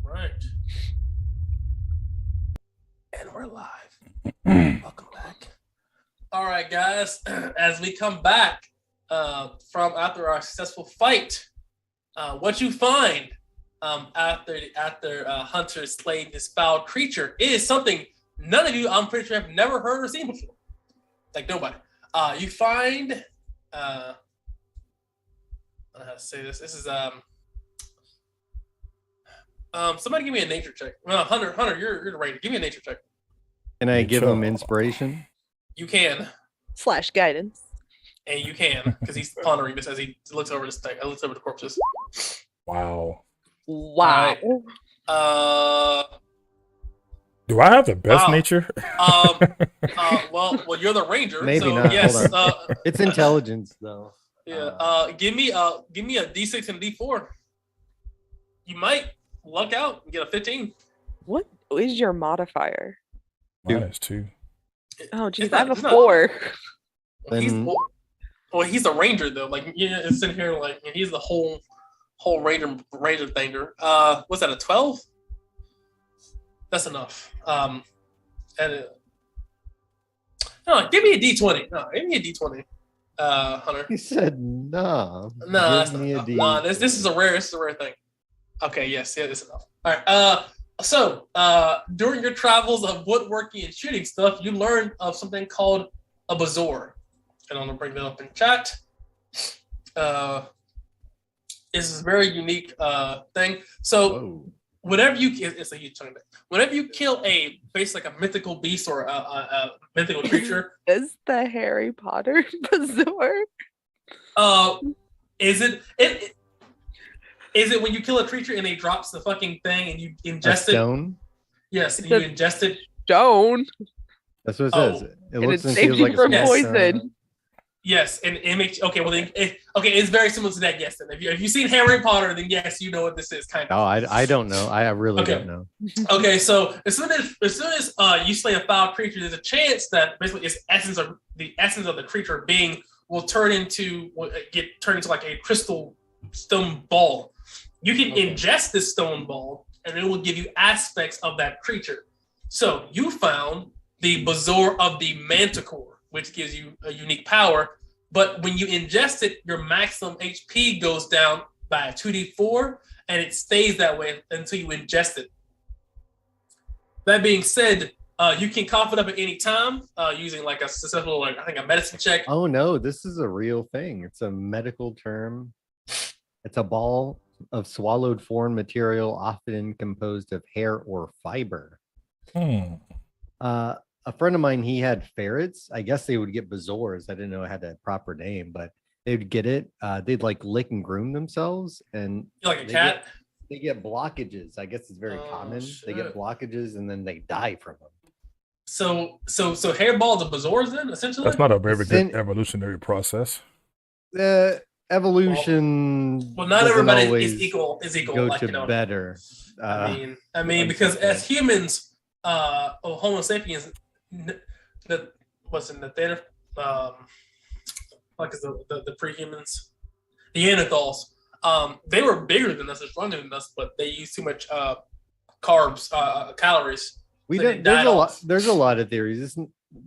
All right. And we're live. Welcome back. All right, guys. As we come back from after our successful fight, what you find after Hunter slayed this foul creature is something none of you, I'm pretty sure, have never heard or seen before. Like nobody. You find I don't know how to say this. This is somebody give me a nature check. Well, Hunter, you're the ranger. Give me a nature check. Can I give him inspiration? You can, / guidance. and you can, because he's pondering this as he looks over this thing. Looks over the corpses. Wow. Wow. Do I have the best Wow. nature? Well, you're the ranger. Maybe so not. Yes. Hold It's intelligence, though. Yeah. Give me a D6 and a D4. You might luck out and get a 15. What is your modifier? Minus 2. Oh, geez, It's I have not- a it's not- 4. Then- He's the ranger though. Like it's in here. Like he's the whole ranger thanger. What's that? A 12? That's enough. And no, give me a D20. No, give me a D20. Hunter. He said, "No." No, that's Give me a not. D. Nah, this is a rare thing. Okay, yes, yeah, that's enough. All right. So during your travels of woodworking and shooting stuff, you learn of something called a bazoar, and I'm gonna bring that up in chat. It's a very unique thing. So Whoa. whenever it's a huge chunk. Whenever you kill basically like a mythical beast or a mythical creature, Is the Harry Potter bazaar? is it when you kill a creature and it drops the fucking thing and you A ingest it? stone? Yes, and It's you a- ingest it. Stone. That's what it Oh. says. It And looks it and saves feels you like a from Yes. small poison. stone. Yes, and it makes okay. Well, then, it's very similar to that. Yes, then if you've seen Harry Potter, then yes, you know what this is kind Oh, of. I don't know. I really Okay. don't know. Okay, so as soon as you slay a foul creature, there's a chance that basically the essence of the creature being will get turned into like a crystal stone ball. You can Okay. ingest this stone ball, and it will give you aspects of that creature. So you found the Bazaar of the Manticore, which gives you a unique power. But when you ingest it, your maximum HP goes down by 2d4, and it stays that way until you ingest it. That being said, you can cough it up at any time using like a successful, I think a medicine check. Oh no, this is a real thing. It's a medical term. It's a ball of swallowed foreign material, often composed of hair or fiber. A friend of mine, he had ferrets. I guess they would get bazoars. I didn't know it had a proper name, but they'd get it. They'd like lick and groom themselves, and You're like a they cat. they get blockages. I guess it's very Oh, common. They get shit. blockages and then they die from them. So hairballs and bazaars then essentially. That's not a very Sin- good evolutionary process. The evolution. Well, not doesn't everybody always is equal. Go Like, to better. I mean, because as humans, Homo sapiens, the theta, like is the pre-humans, the Neanderthals, they were bigger than us, stronger than us, but they used too much carbs, calories. We So don't. they There's died a lot. off. There's a lot of theories.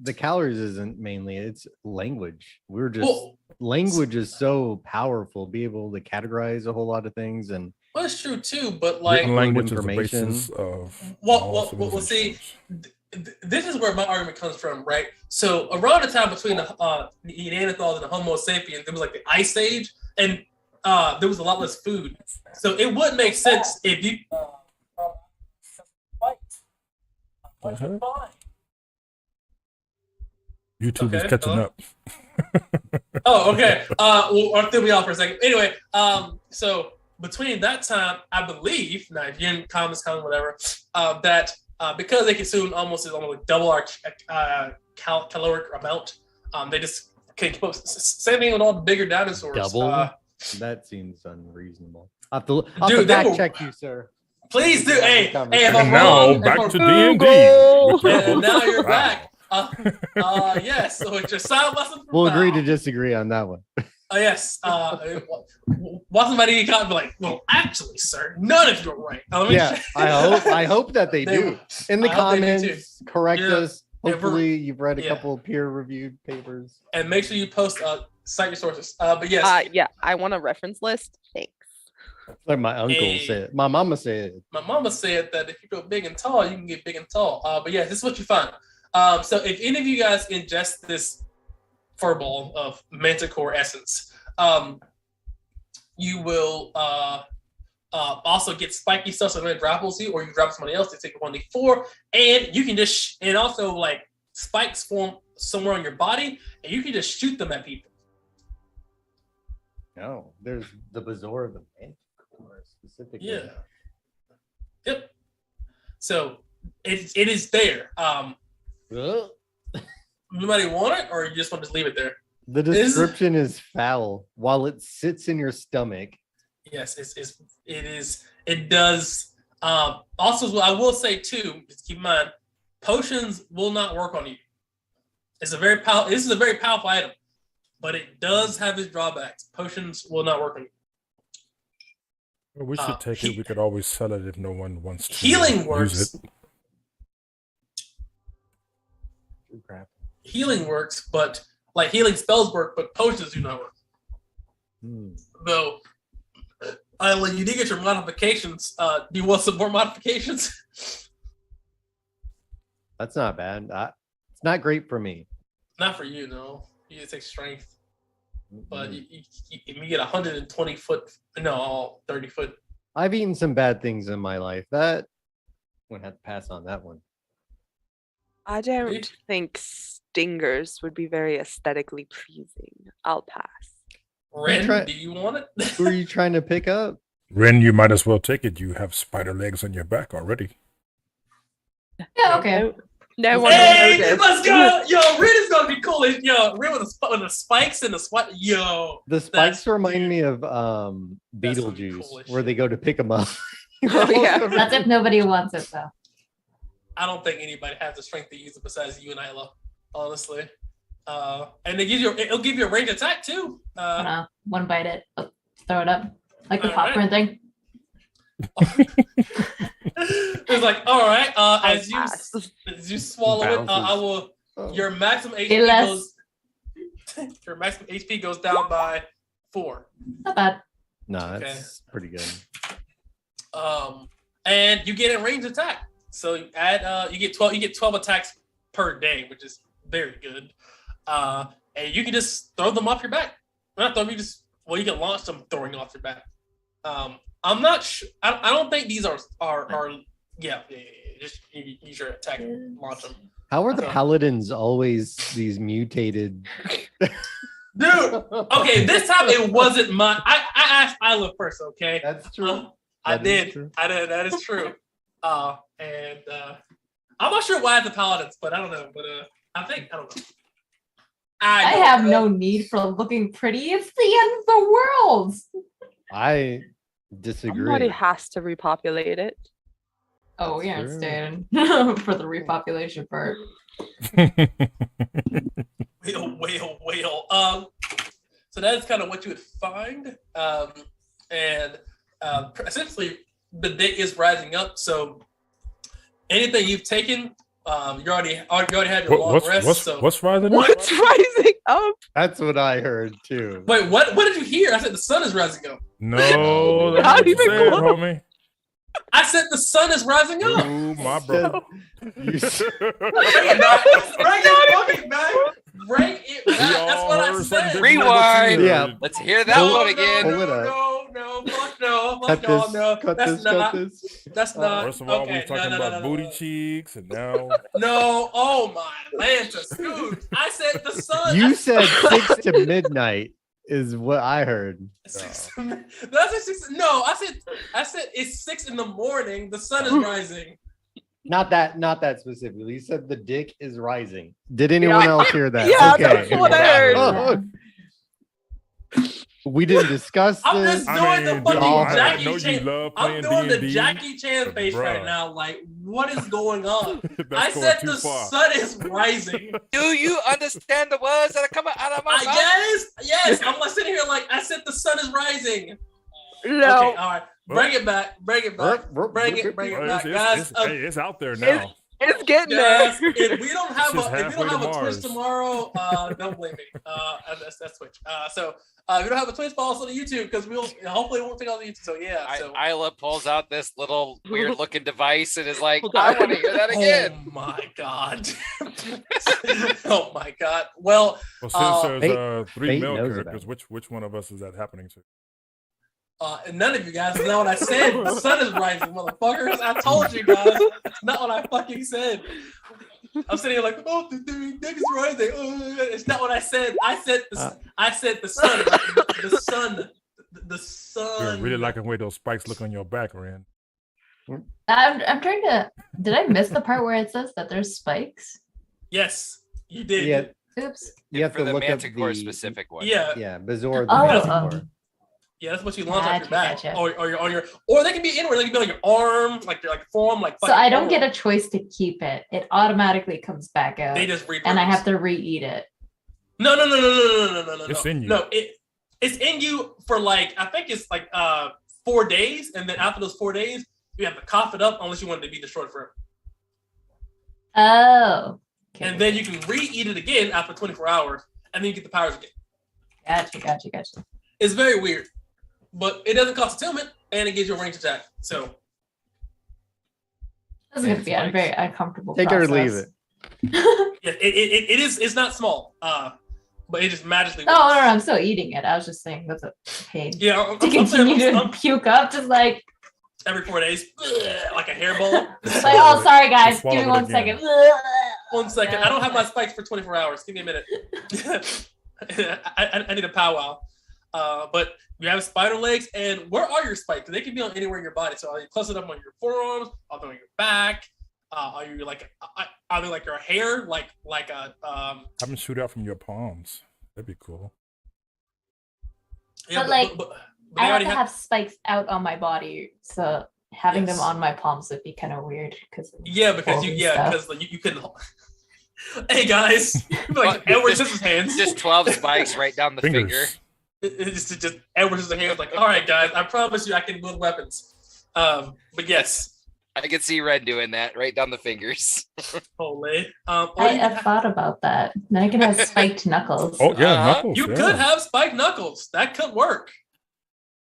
The calories isn't mainly. It's language. We're just Well, language is so powerful. Be able to categorize a whole lot of things and well, it's true too, but like, Written language is the information. basis of Well, all well, see, civilizations. this is where my argument comes from, right? So around the time between the Neanderthals and the Homo sapiens, there was like the Ice Age, and there was a lot less food. So it would make sense if you. YouTube is Okay, catching hello? up. Oh, okay. Or threw me off for a second. Anyway, so between that time, I believe, now if you're in comments, whatever, that because they consume almost like double our caloric amount, they just can keep up. Same thing with all the bigger dinosaurs. double. That seems unreasonable. I'll have to Dude, they fact were- check you, sir. Please do. Hey, if And I'm now wrong, back if I'm to wrong- D&D. And now you're Wow. back. Yes. So it's your sound lesson. We'll agree to disagree on that one. Yes. Watch somebody get caught and be like, well, actually, sir, none of you are right. Yeah, I hope that they do. In the I hope they do, comments, correct Yeah. us. Yeah, we're- Hopefully, you've read a yeah. couple of peer-reviewed papers. And make sure you post cite your sources. But yes, Yeah, I want a reference list. Thanks. Like my uncle Hey. said, my mama said. my mama said that if you go big and tall, you can get big and tall. But yeah, this is what you find. So if any of you guys ingest this furball of Manticore essence, you will also get spiky stuff so when it grapples you, or you drop somebody else, they take a 1d4, and you can just and also like spikes form somewhere on your body, and you can just shoot them at people. No, there's the Bazaar of the Manticore specifically. Yeah. Yep. So it is there. Ugh. Anybody want it, or you just want to leave it there? The description is foul. While it sits in your stomach, Yes, it does. Also, I will say too, just keep in mind, potions will not work on you. This is a very powerful item, but it does have its drawbacks. Potions will not work on you. Well, we should take it. We could always sell it if no one wants to Healing use works. it. crap. Healing works, but like healing spells work, but potions do not work. Though, Isla, you did get your modifications. Do you want some more modifications? That's not bad. It's not great for me. Not for you, no. You just take strength. But you get 120 foot, no, 30 foot. I've eaten some bad things in my life. That I'm gonna have to pass on that one. I don't think stingers would be very aesthetically pleasing. I'll pass. Ren, try- do you want it? Who are you trying to pick up? Ren, you might as well take it. You have spider legs on your back already. Yeah, okay. No one Hey, will notice. let's go! Yo, Ren is gonna be cool. Yo, Ren with the spikes and the SWAT. Yo, The spikes remind me of Beetlejuice, cool as where they shit. go to pick them up. Oh, yeah. That's if nobody wants it though. I don't think anybody has the strength to use it besides you and Isla, honestly. And it'll give you a range attack too. One bite it, throw it up like the Alright. popcorn thing. It's like, all right. I'll As pass. you swallow it, I Bounces. will. Oh. Your maximum Say HP less. goes. Your maximum HP goes down by 4. Not bad. No, that's pretty good. And you get a range attack. So you add you get 12 attacks per day, which is very good. And you can just throw them off your back. Not throw them, you can launch them throwing off your back. I'm not sure. I don't think these are yeah. Just use your attack and launch them. How are the Okay. paladins always these mutated? Dude, okay, this time it wasn't my. I asked Isla first, okay? That's true. I That is did. true. I did. That is true. And I'm not sure why it's the paladins, but I don't know. But I don't know. I don't have know. no need for looking pretty. It's the end of the world. I disagree. Somebody has to repopulate it. Oh, we aren't True. staying for the repopulation part. Whale. So that's kind of what you would find. And essentially, the day is rising up. So anything you've taken, you already had your long rest. What's rising up? What's rising up? That's what I heard too. Wait, what did you hear? I said the sun is rising up. No, that's Not what you even said, close. homie. I said the sun is rising up. Ooh, my bro. You said- Bring it back. Bring it back. That's what I said. Rewind. Yeah. Let's hear that Pull- one again. pull it up. No, fuck no. Cut Fuck no, this. no. Cut That's this. not. Cut this. That's not. First of all, okay. we were talking about booty cheeks, and now No, oh my Lanta, dude. I said the sun. You said 6 to midnight is what I heard. That's a six. No, I said it's 6 in the morning. The sun is rising. Not that specifically. You said the dick is rising. Did anyone Yeah. else hear that? Yeah, okay. that's what I heard. Oh, We didn't discuss I'm this. just doing the dude, fucking I Jackie know you Chan. love I'm playing doing the D&D. Jackie Chan face right Bruh. now. Like, what is going on? That's I going said too the far. sun is rising. Do you understand the words that are coming out of my mouth? Yes. I'm like sitting here like I said the sun is rising. No. Okay, all right. Bring it back. Bring it back. Bring it Well, back, guys. hey, it's out there now. It's getting Guys, there. if we don't have It's just a if we don't halfway have to a Twitch Mars. tomorrow, don't blame me. That's Twitch. If you don't have a Twitch, follow us on the YouTube because hopefully it won't take on the YouTube. So yeah. Isla pulls out this little weird looking device and is like, Hold I on. want to hear that again. Oh my god. Oh my god. Well, Well, since there's Fate 3 male knows about characters, which one of us is that happening to? and none of you guys know what I said. The sun is rising, motherfuckers. I told you guys. It's not what I fucking said. I'm sitting here like, oh, the dick is rising. It's not what I said. I said the sun. The sun. The sun. You're really liking the way those spikes look on your back, Ren. I'm trying to. Did I miss the part where it says that there's spikes? Yes, you did. Yeah, Oops. you have For to the look up Manticore the specific one. Yeah. Yeah, Bazoar the Oh, Manticore. Yeah, that's what you launch off your back, Gotcha. or you're on your, or they can be anywhere. They can be on your arm, like your forearm, like. So I don't get a choice to keep it. It automatically comes back out, They just reproduce. and I have to re-eat it. No. It's in you. No, it's in you for like I think it's like 4 days, and then after those 4 days, you have to cough it up unless you want it to be destroyed forever. Oh. Okay. And then you can re-eat it again after 24 hours, and then you get the powers again. Gotcha. It's very weird, but it doesn't cost attunement, and it gives you a range attack. So This is gonna be a very uncomfortable. Take it or leave process. it. yeah, it is. It's not small, but it just magically. No, works. I'm still eating it. I was just saying that's a pain. Yeah, To continue to puke up, just like every 4 days, like a hairball. like, oh, sorry guys, Swallow give me it 1 again. second. 1 second. I don't have my spikes for 24 hours. Give me a minute. I need a powwow. But you have spider legs, and where are your spikes? They can be on anywhere in your body. So are you clustered up on your forearms? Are they on your back? Are you like? Are they like your hair? Like a Have them shoot out from your palms. That'd be cool. Yeah, But, like, they I have already to have spikes out on my body, so having them on my palms would be kind of weird because Yeah, because you couldn't. Hey guys, like Edward Scissorhands. Just 12 spikes right down the finger. Fingers. It's just Edward Scissorhands. Like, all right, guys, I promise you, I can build weapons. But yes, I could see Red doing that right down the fingers. holy. I thought about that. Then I can have spiked knuckles. Oh yeah, Uh-huh. knuckles. You yeah. could have spiked knuckles. That could work.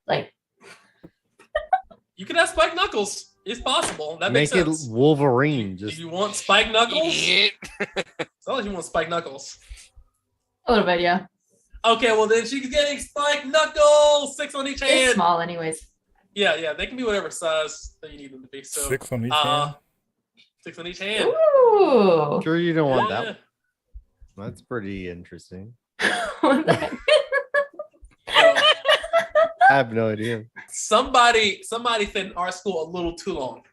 Like, You could have spiked knuckles. It's possible. That Make makes sense. it Wolverine. Do Just you want spiked knuckles? Yeah. It's not like you want spiked knuckles. a little bit, yeah. Okay, well then she's getting spiked knuckles. 6 on each It's hand. small, anyways. Yeah, they can be whatever size that you need them to be. So 6 on each hand. 6 on each hand. Ooh. sure you don't want Yeah. that. That's pretty interesting. What the heck? I have no idea. Somebody said in our school a little too long.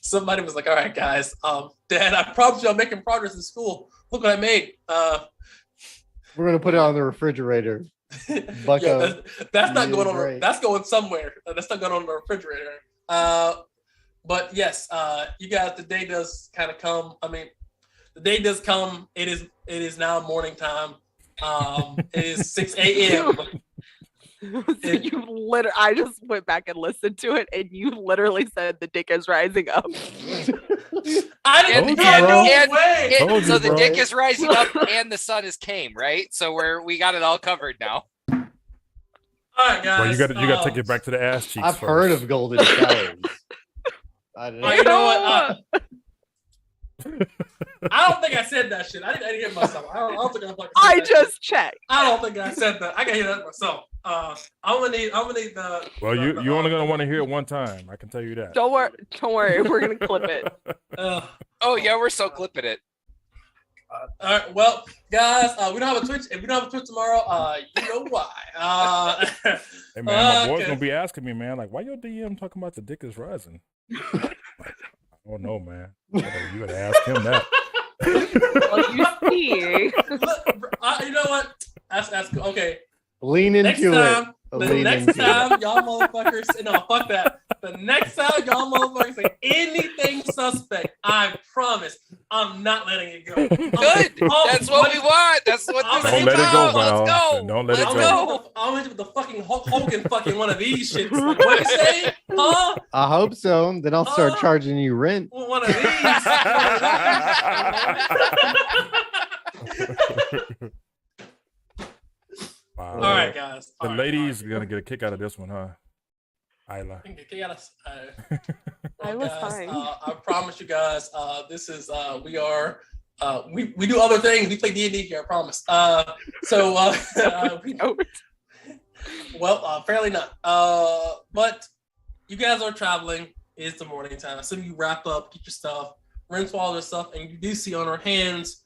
Somebody was like, all right, guys, Dad, I promise you I'm making progress in school. Look what I made. We're gonna put it on the refrigerator. Bucko. That's not You going did on. great. That's going somewhere. That's not going on the refrigerator. But yes, you guys, the day does kind of come. I mean, the day does come. It is now morning time. It is 6 a.m. So you literally, I just went back and listened to it, and you literally said the dick is rising up. I didn't. Told you, Yeah, bro. no And- way. Told so you, the bro. dick is rising up and the sun is came, right? So we got it all covered now. All right, guys. Well, you got to take it back to the ass cheeks. I've heard first. of golden showers. I don't Oh, know. you know what? I don't think I said that shit. I didn't hear myself. I don't think I fucking said I that just checked. shit. I don't think I said that. I can hear that myself. I'm gonna need the. Well, the- you're only gonna want to hear it one time. I can tell you that. Don't worry, we're gonna clip it. Oh yeah, we're so clipping it. All right, well, guys, we don't have a Twitch. If we don't have a Twitch tomorrow, you know why. Hey man, my boy's okay. gonna be asking me, man, like, why your DM talking about the dick is rising? Like, I don't know, man. You gotta ask him that. Well, you see. Look, you know what? That's good. Okay. Lean Next into time, it. the Lean next into it. time y'all motherfuckers, no, fuck that. The next time y'all motherfuckers say anything suspect, I promise I'm not letting it go. Good. That's what we want. That's what I'm this gonna is Don't let it go, about. Let's Val. go. Don't let it Let's go. I'll hit you with the fucking Hulk Hogan fucking one of these shits. Like, what you say? Huh? I hope so. Then I'll start Oh. charging you rent. One of these. Wow. All right, guys. The All right, ladies all are right. gonna get a kick out of this one, huh? Isla. Okay, guys, I was guys, fine. I promise you guys, this is we are we do other things. We play D&D here, I promise. Fairly not. But you guys are traveling. It's the morning time. So you wrap up, get your stuff, rinse all this stuff, and you do see on her hands,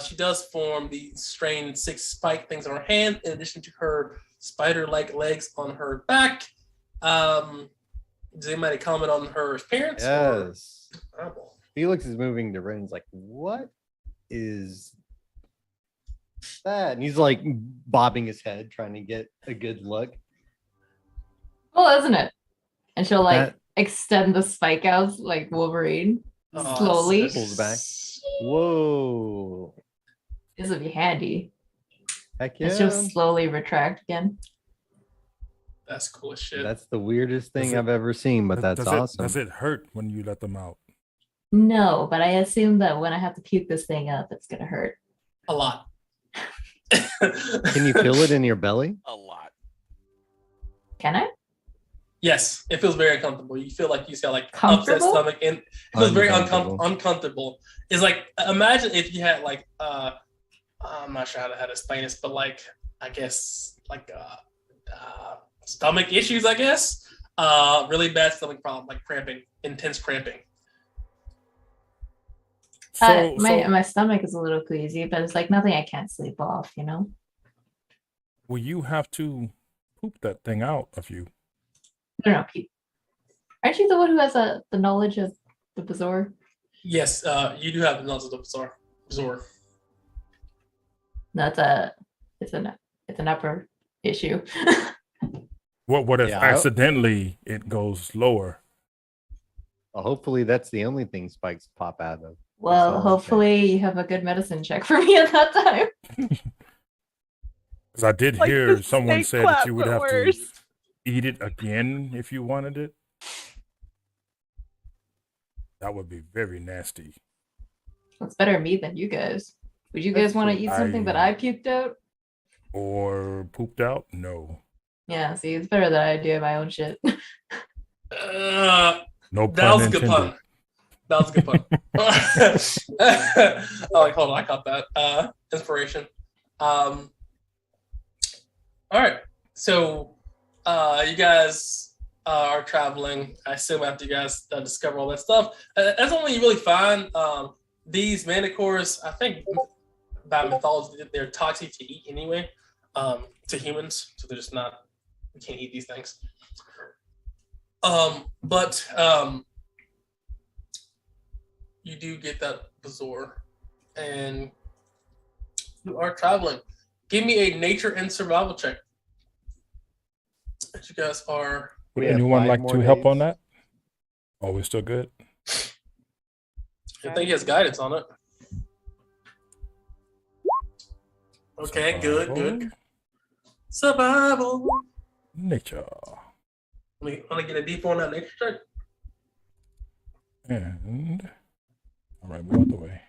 she does form these strange 6 spike things on her hand, in addition to her spider-like legs on her back. Does anybody comment on her appearance? Yes. Or... Felix is moving to Ren's like, what is that? And he's like bobbing his head, trying to get a good look. Cool, isn't it? And she'll like That- extend the spike out like Wolverine Oh, slowly. that's- Pulls back. Whoa. This would be handy. Heck And yeah. she'll slowly retract again. That's cool as shit. That's the weirdest thing Does it- I've ever seen, but that's does awesome. Does it hurt when you let them out? No, but I assume that when I have to puke this thing up, it's gonna hurt. A lot. Can you feel it in your belly? A lot. Can I? Yes, it feels very uncomfortable. You feel like you got like upset Comfortable? stomach, and it feels very Uncomfortable. uncomfortable. It's like, imagine if you had like I'm not sure how to explain this, but like I guess like stomach issues. I guess really bad stomach problem, like cramping, intense cramping. So, my stomach is a little queasy, but it's like nothing I can't sleep off, you know? will you have to poop that thing out of you? No, Pete. Aren't you the one who has the knowledge of the Bazaar? Yes, you do have the knowledge of the Zor. No, it's an upper issue. What if Yeah, accidentally it goes lower? Well, hopefully that's the only thing spikes pop out of. Well, all I'm hopefully you have a good medicine check for me at that time. Because I did Like hear the someone snake say that clap, you would but have worse. to eat it again if you wanted it. That would be very nasty. It's better me than you guys. Would you That's guys want to true. eat something that I puked out? Or pooped out? No. Yeah, see, it's better that I do my own shit. No That pun was a good intended. pun. That was a good pun. Hold on, I caught that. Inspiration. All right. So you guys are traveling. I assume after you guys discover all that stuff. That's only you really find. These manticores, I think by mythology, they're toxic to eat anyway, to humans. So they're just not, you can't eat these things. But you do get that Bazaar, and you are traveling. Give me a nature and survival check. You guys are. Would We have anyone 5 like more to help on days. that? Oh, we're still good. I think he has guidance on it. Okay, good. Survival. Nature. Let me get a D4 on that nature check. And all right, move out the way.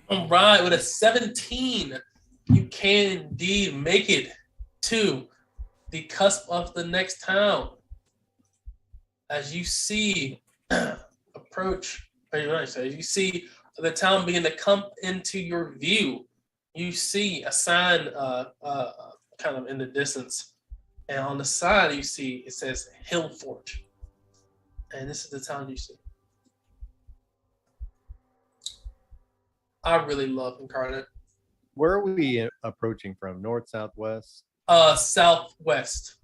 All right, with a 17, you can indeed make it to the cusp of the next town. As you see approach, as you see the town begin to come into your view, you see a sign kind of in the distance. And on the side, you see it says Hillfort. And this is the town you see. I really love Incarnate. Where are we approaching from? North, southwest? Southwest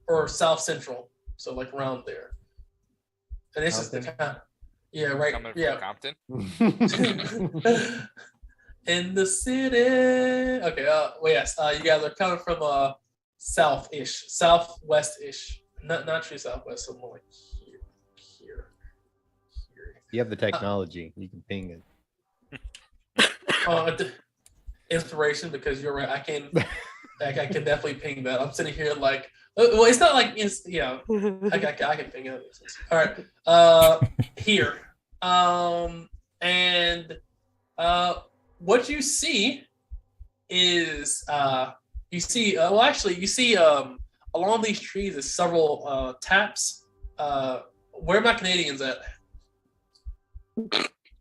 or south central. So like around there. And this is the Compton? kind. Yeah, right. Coming Yeah. from Compton. in the city. Okay. Well, yes. You guys are coming from south-ish, southwest-ish. Not true southwest. So more like here. You have the technology. You can ping it. Inspiration, because you're right. I can definitely ping that. I'm sitting here like, well, it's not like it's I can ping it. All right. Here. And what you see is you see along these trees is several taps. Where are my Canadians at?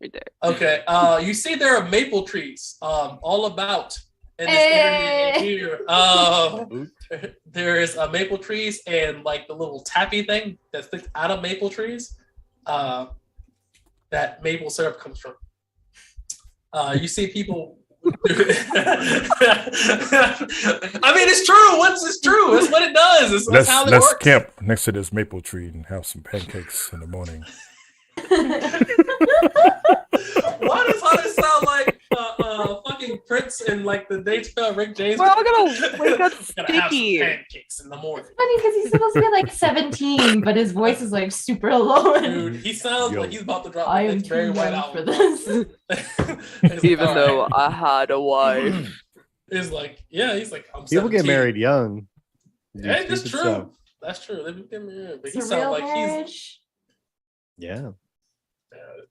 Right there. Okay. You see there are maple trees all about in this area here. There's maple trees and like the little tappy thing that sticks out of maple trees. That maple syrup comes from. You see people. I mean, it's true. It's true. It's what it does. That's how it let's works. camp next to this maple tree and have some pancakes in the morning. Why does Hunter sound like fucking Prince and like the Dave Chappelle, Rick James? We're all gonna wake up Gotta have some sticky. pancakes in the morning. Funny because he's supposed to be like 17, but his voice is like super low. Dude, he sounds Yo. like he's about to drop I the am next too Barry White young for album. this. He's like, Even all though right. I had a wife. He's like, yeah, he's like, I'm People 17. get married young. Do Hey, that's stupid true. stuff. That's true. They get married, but It's he a sounds real like marriage. Yeah.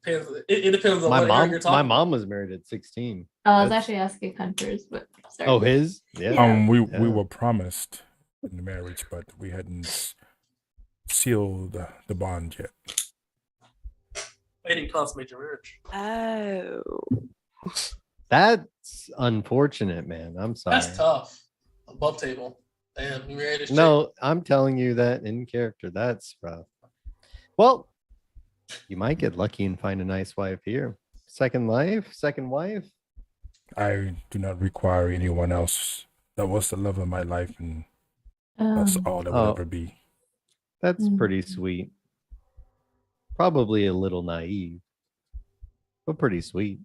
it depends on My what era you're mom. talking. My mom was married at 16. I was That's- actually asking Hunter's, but sorry. Oh, his? Yeah. Yeah. We Yeah. were promised in the marriage, but we hadn't sealed the bond yet. They didn't consummate your marriage. Oh. That's unfortunate, man. I'm sorry. That's tough. Above table. Damn, you married this chick. No, I'm telling you that in character. That's rough. Well, you might get lucky and find a nice wife here. Second wife? I do not require anyone else. That was the love of my life, and that's all that will Oh. ever be. That's pretty Mm. sweet. Probably a little naive, but pretty sweet.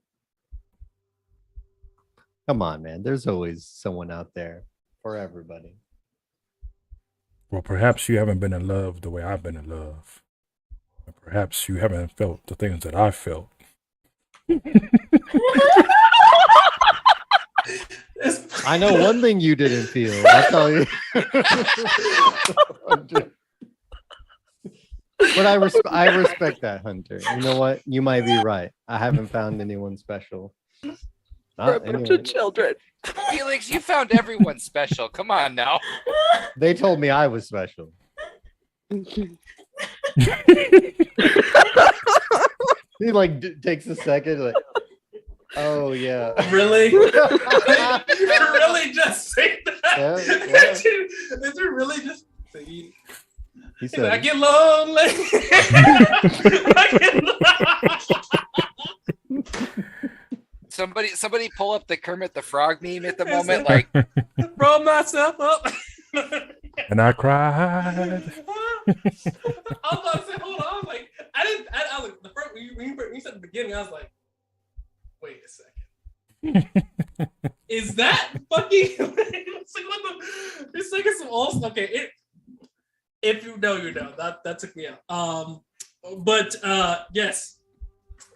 Come on, man. There's always someone out there for everybody. Well, perhaps you haven't been in love the way I've been in love. Or perhaps you haven't felt the things that I felt. I know one thing you didn't feel. I'll tell you. But I respect that, Hunter. You know what? You might be right. I haven't found anyone special. For a Not bunch anyone. of children. Felix, you found everyone special. Come on now. They told me I was special. He like takes a second, like, oh yeah. Really? Did you really just say that? Yeah, Did you really just say He I said, get lonely? I get Somebody pull up the Kermit the Frog meme at the moment. Like, roll myself up. And I cried. I was about to say, hold on. Like, I was like, the first, when you said the beginning, I was like, wait a second. Is that fucking? It's like, what the? It's like some awesome. Okay, if you know, you know. That took me out. But yes,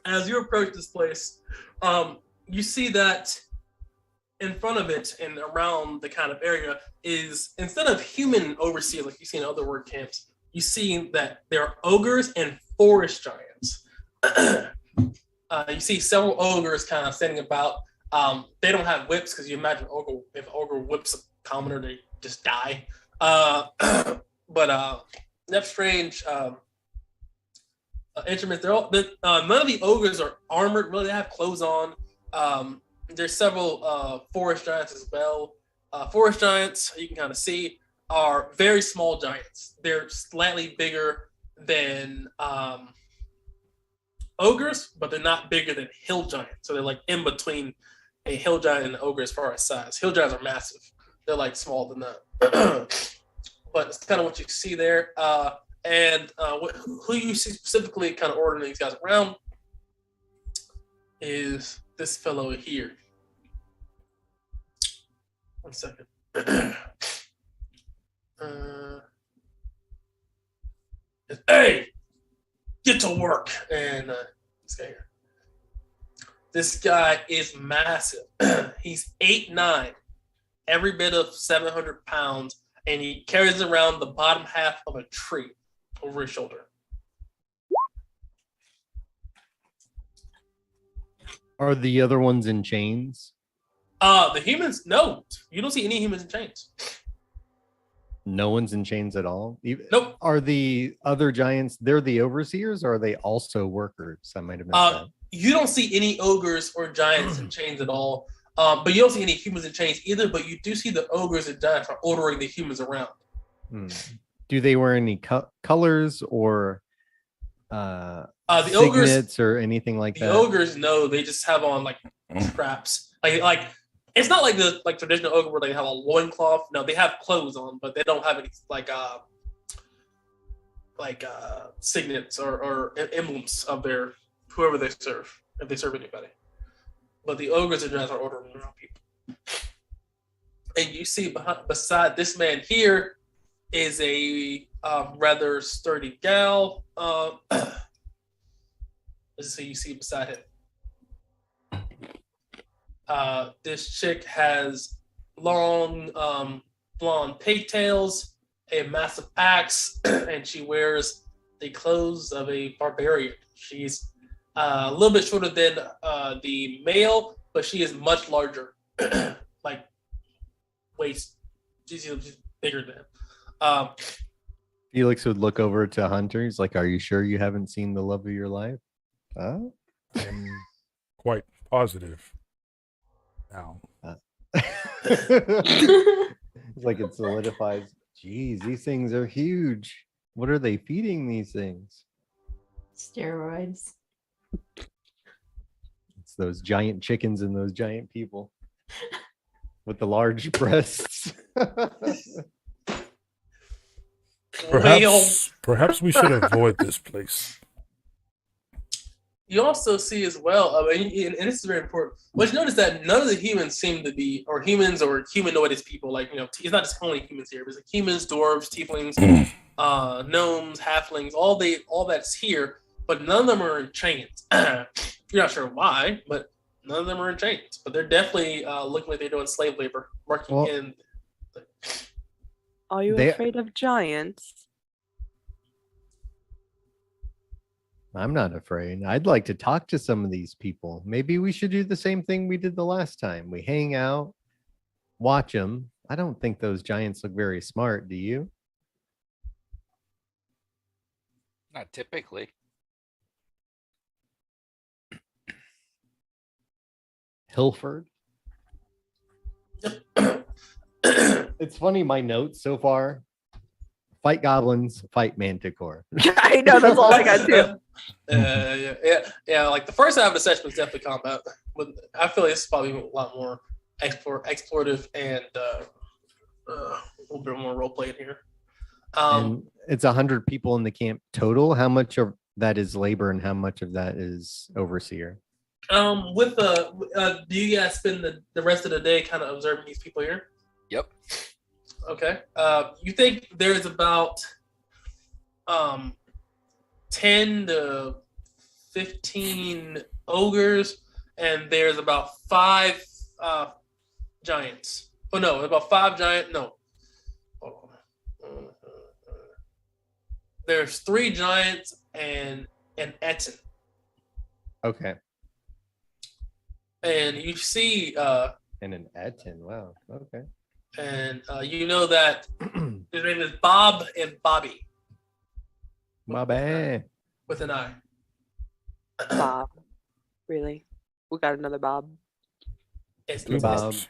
as you approach this place, you see that in front of it and around the kind of area is, instead of human overseers like you see in other work camps, you see that there are ogres and forest giants. You see several ogres kind of standing about. They don't have whips because you imagine if ogre whips a commoner, they just die. But Nep Strange instruments. None of the ogres are armored. Really, they have clothes on. There's several forest giants as well. Forest giants, you can kind of see, are very small giants. They're slightly bigger than ogres, but they're not bigger than hill giants. So they're like in between a hill giant and an ogre as far as size. Hill giants are massive. They're like smaller than that. But it's kind of what you see there. And who you see specifically kind of ordering these guys around is this fellow here. 1 second. Hey, get to work. And this guy here. This guy is massive. He's 8'9", every bit of 700 pounds, and he carries around the bottom half of a tree over his shoulder. Are the other ones in chains? The humans, no. You don't see any humans in chains. No one's in chains at all. Nope. Are the other giants? They're the overseers, or are they also workers? I might have missed that. You don't see any ogres or giants in chains at all. But you don't see any humans in chains either. But you do see the ogres and giants are ordering the humans around. Do they wear any colors or the signets ogres or anything like that? The ogres, no, they just have on like straps. Like it's not like the traditional ogre where they have a loincloth. No, they have clothes on, but they don't have any signets or emblems of their whoever they serve, if they serve anybody. But the ogres and giants are ordering around people. And you see beside this man here is a rather sturdy gal. So you see beside him. This chick has long blonde pigtails, a massive axe, and she wears the clothes of a barbarian. She's a little bit shorter than the male, but she is much larger, like waist. She's bigger than him. Felix would look over to Hunter. He's like, "Are you sure you haven't seen the love of your life?" I'm quite positive. Now, It's like it solidifies. Geez, these things are huge. What are they feeding these things? Steroids. It's those giant chickens and those giant people with the large breasts. Perhaps we should avoid this place. You also see as well, and this is very important. What you notice that none of the humans seem to be, or humans or humanoid people. Like it's not just only humans here. There's like humans, dwarves, tieflings, gnomes, halflings. All that's here, but none of them are in chains. You're not sure why, but none of them are in chains. But they're definitely looking like they're doing slave labor, working in. Are you afraid of giants? I'm not afraid. I'd like to talk to some of these people. Maybe we should do the same thing we did the last time. We hang out, watch them. I don't think those giants look very smart. Do you? Not typically. Hilford. It's funny, my notes so far: fight goblins, fight manticore. I know, that's all I got too. Yeah. Like the first half of the session was definitely combat, but I feel like it's probably a lot more explorative and a little bit more role playing here. And it's 100 people in the camp total. How much of that is labor and how much of that is overseer? Do you guys spend the rest of the day kind of observing these people here? Yep. Okay. You think there's about 10 to 15 ogres, and there's about 5 giants. Oh no, about 5 giant. No. Hold on. There's 3 giants and an Etten. Okay. And you see And an Etten. Wow. Okay. and you know that his name is Bob and Bobby My bad. with an I. Bob. Really? We got another Bob. It's Two Bob. Bobs.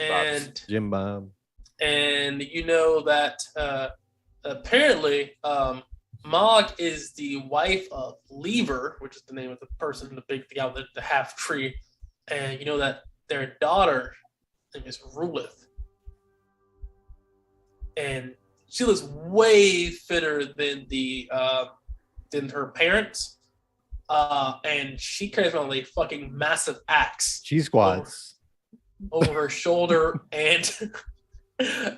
and Jim Bob. and you know that apparently Mog is the wife of Lever, which is the name of the person, the guy with the half tree, and you know that their daughter name is Rulith, and she looks way fitter than her parents, and she carries around a fucking massive axe. She squats. over her shoulder, and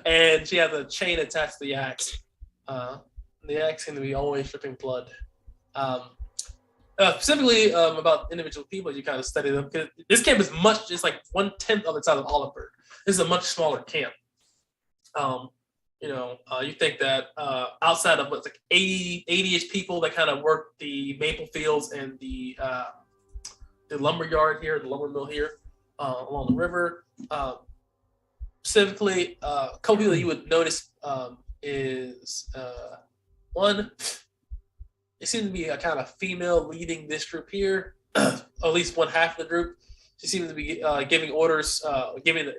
and she has a chain attached to the axe. The axe seems to be always dripping blood. Specifically about individual people, you kind of study them because this camp is much. It's like 1/10 of the size of Oliver. This is a much smaller camp. You think that outside of what's like 80-ish people that kind of work the maple fields and the lumber yard here, the lumber mill here along the river. Specifically, a couple people that you would notice is one. It seems to be a kind of female leading this group here, at least one half of the group. She seems to be giving orders, giving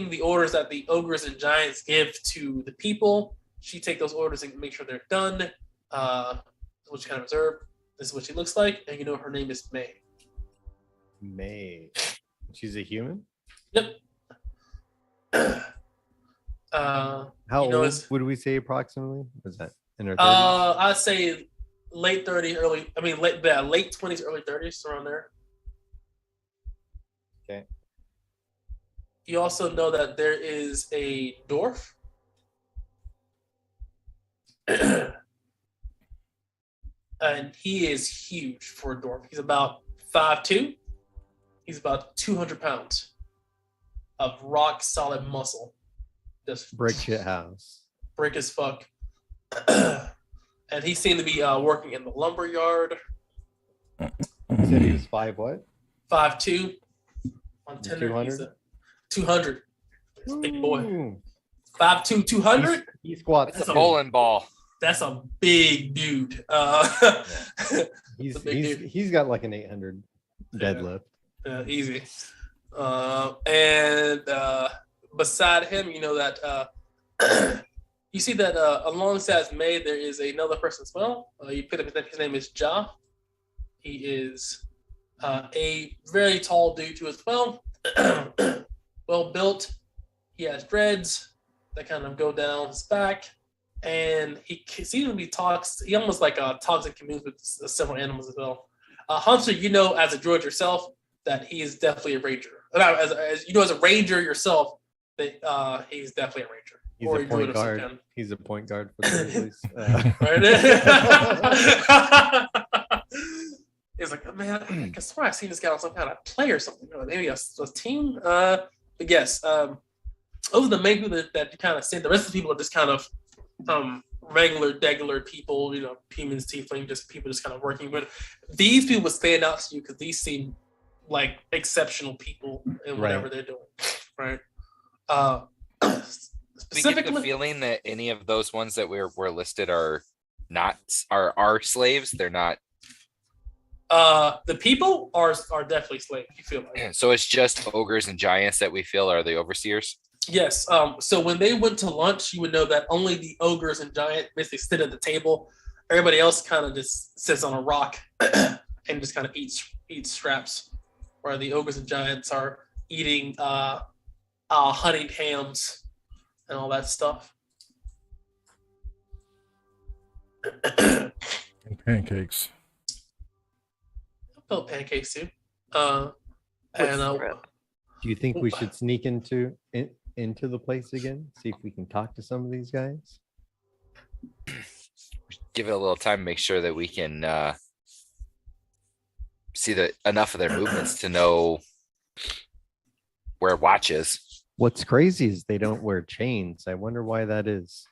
the orders that the ogres and giants give to the people. She take those orders and make sure they're done. What she kind of observed. This is what she looks like, and her name is May. May. She's a human? Yep. How old would we say approximately? Was that in her 30s? I'd say late 30s, late 20s, early 30s, around there. Okay. You also know that there is a dwarf. And he is huge for a dwarf. He's about 5'2". He's about 200 pounds of rock solid muscle. Just brick shit house. Brick as fuck. And he seemed to be working in the lumber yard. You said he was 5 what? 5'2". On 200? 200. Big boy. 5'2", 200? He squats. That's a bowling ball. That's a big dude. He's got like an 800 deadlift. Easy. And beside him, you know that you see that alongside May there is another person as well. You pick up his name is Ja. He is a very tall dude too as well. Well built. He has dreads that kind of go down his back. And he seems to be he almost like talks and communes with several animals as well. Hunter, as a druid yourself, that he is definitely a ranger. As a ranger yourself, that he's definitely a ranger. He's a point guard. He's a point guard for the Right. He's like, oh, man, I swear I've seen this guy on some kind of play or something. Maybe a team. But yes, those are the main people that you kind of see. The rest of the people are just kind of regular people, humans, tiefling, just people just kind of working. But these people would stand out to you because these seem like exceptional people in whatever they're doing, right? Specifically, we get the feeling that any of those ones that were listed are slaves. They're not. The people are definitely slaves. You feel like. So it's just ogres and giants that we feel are the overseers. Yes. So when they went to lunch, you would know that only the ogres and giant basically sit at the table. Everybody else kind of just sits on a rock and just kind of eats scraps, where the ogres and giants are eating honeyed hams and all that stuff. And pancakes. I felt pancakes too. Do you think we should sneak into the place again? See if we can talk to some of these guys. Give it a little time, make sure that we can see enough of their movements to know where watch is. What's crazy is they don't wear chains. I wonder why that is.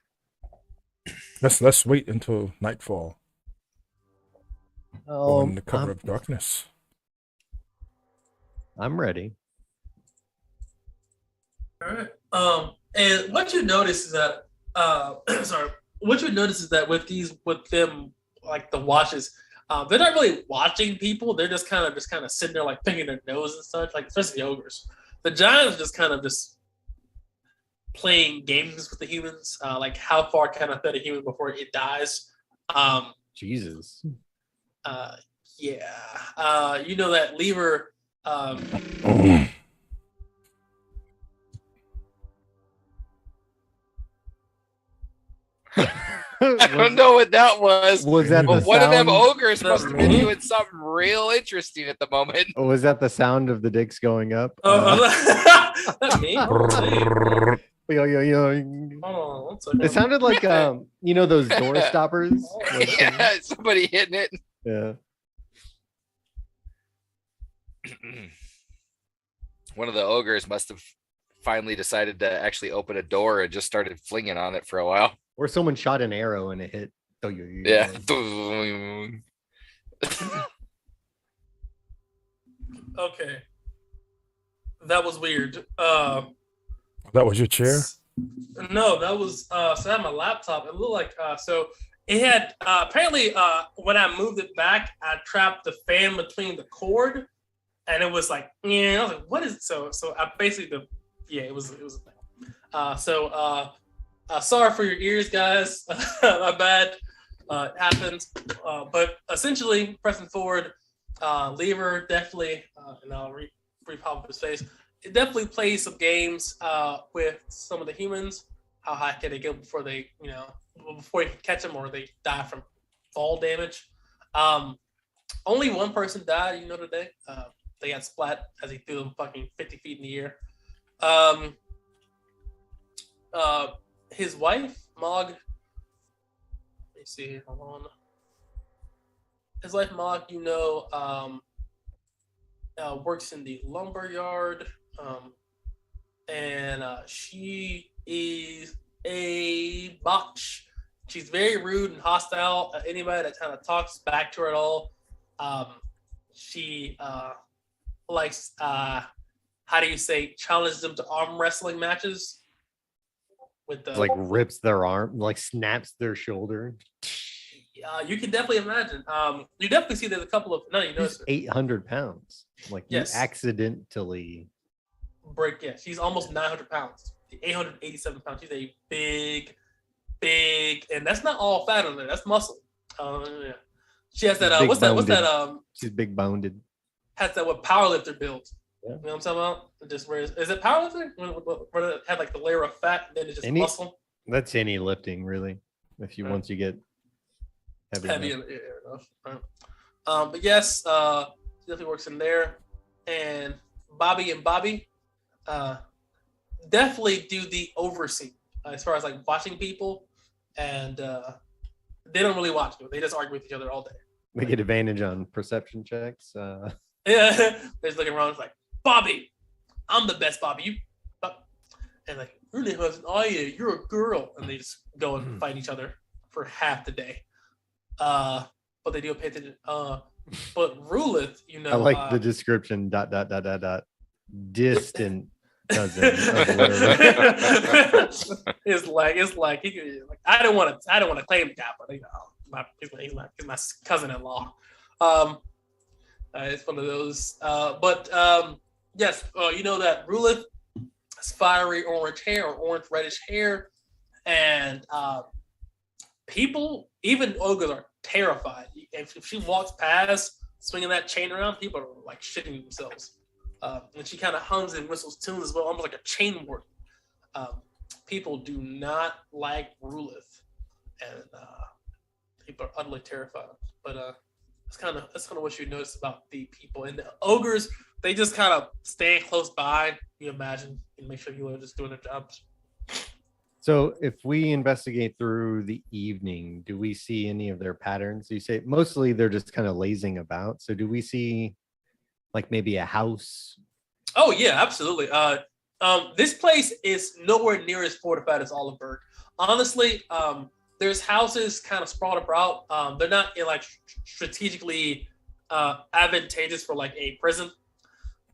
Let's wait until nightfall. Oh, in the cover of darkness. I'm ready. All right. And what you notice is that with them like the watches, they're not really watching people. They're just kind of sitting there like picking their nose and such, like especially the ogres. The giants just kind of just playing games with the humans, like how far can I fit a human before it dies. Jesus. Yeah. You know that Lever. I don't know what that was. Was that But the one of them sound? ogres must have been doing something real interesting at the moment. Or was that the sound of the dicks going up? That me? Yo, yo, yo. Hold on, one second. It sounded like you know those door stoppers. Like, Yeah, somebody hitting it. yeah. One of the ogres must have finally decided to actually open a door and just started flinging on it for a while. Or someone shot an arrow and it hit. Yo, yo, yo, Yeah. yo. Okay. That was weird. That was your chair? No, that was so I had my laptop. It looked like so it had apparently when I moved it back, I trapped the fan between the cord, and it was like, yeah, I was like, what is it? So I basically it was a thing. Sorry for your ears, guys. My bad. It happens. But essentially, pressing forward, Lever definitely, and I'll repop his face. It definitely plays some games with some of the humans. How high can they go before they, before you can catch them or they die from fall damage? Only one person died, today. They got splat as he threw them fucking 50 feet in the air. His wife, Mog. Let me see here. Hold on. His wife, Mog, works in the lumber yard. And she is a botch. She's very rude and hostile. Anybody that kind of talks back to her at all. She likes, how do you say, challenges them to arm wrestling matches. With the Like rips their arm, like snaps their shoulder. You can definitely imagine. You definitely see there's a couple of She's 800 pounds. Like Yes. you accidentally break. Yeah, she's almost 900 pounds. 887 pounds. She's a big, and that's not all fat on there. That's muscle. Yeah. She has that. Big What's that? boned. She's big boned. Has that what powerlifter build? Yeah. You know what I'm talking about? Just where is it powerlifting? Where it had like the layer of fat and then it's just muscle. That's any lifting, really. If you Right. once you get heavy enough. enough. Right. But yes, she definitely works in there. And Bobby definitely do the oversee as far as like watching people, and they don't really watch people. They just argue with each other all day. They get advantage on perception checks. Yeah, they're just looking around. It's like, Bobby, I'm the best, Bobby. You, and like, your name wasn't. Oh yeah, you're a girl, and they just go and fight each other for half the day. But they do pay attention. But Rulith, I like the description. ... Distant cousin. Of it's like he could, like I don't want to claim the guy, but he's my cousin-in-law. It's one of those. But yes, that Rulith has fiery orange hair or orange reddish hair, and people, even ogres, are terrified. If she walks past swinging that chain around, people are like shitting themselves. And she kind of hums and whistles tunes as well, almost like a chain warden. People do not like Rulith, and people are utterly terrified. But that's kind of what you notice about the people. And the ogres, they just kind of stand close by. You imagine and make sure people are just doing their jobs. So if we investigate through the evening, do we see any of their patterns? You say mostly they're just kind of lazing about. So do we see like maybe a house? Oh yeah, absolutely. This place is nowhere near as fortified as Oliveburg. Honestly, there's houses kind of sprawled about. They're not like strategically advantageous for like a prison.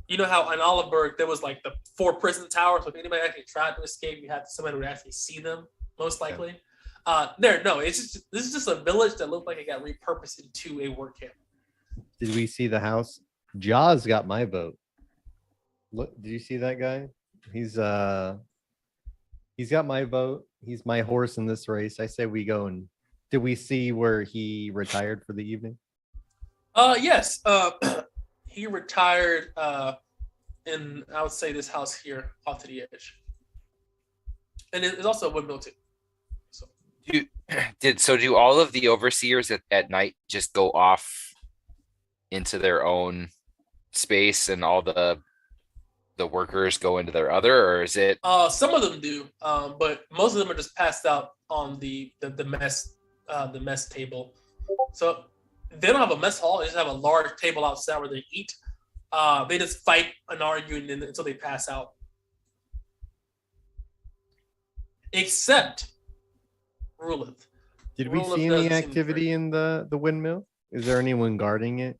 You know how in Oliveburg there was like the 4 prison towers. So if anybody actually tried to escape, you had somebody who would actually see them, most likely. This is just a village that looked like it got repurposed into a work camp. Did we see the house? Jaws got my vote. Look, did you see that guy? He's got my vote. He's my horse in this race. I say we go. And did we see where he retired for the evening? Yes. He retired in, I would say, this house here off to the edge. And it's also a windmill too. So Do all of the overseers at night just go off into their own space and all the workers go into their other, or is it Some of them do, but most of them are just passed out on the mess table. So they don't have a mess hall; they just have a large table outside where they eat. They just fight and argue until they pass out. Except Rulith. Did we see any activity in the windmill? Is there anyone guarding it?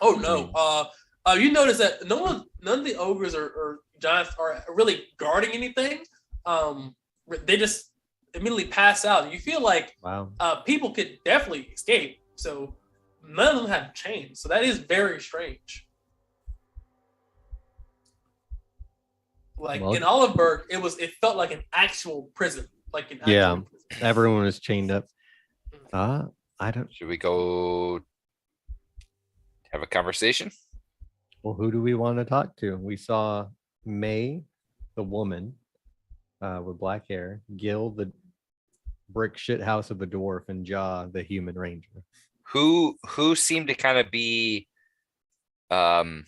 Oh no. You notice that none of the ogres or giants are really guarding anything. They just immediately pass out. You feel like Wow. People could definitely escape. So none of them have chains. So that is very strange. Like Well- in Oliveberg, it felt like an actual prison. Like an actual Yeah. prison. Everyone was chained up. I don't. should we go have a conversation? Well, who do we want to talk to? We saw May, the woman, with black hair, Gil, the brick shit house of a dwarf, and Jaw, the human ranger. Who seemed to kind of be the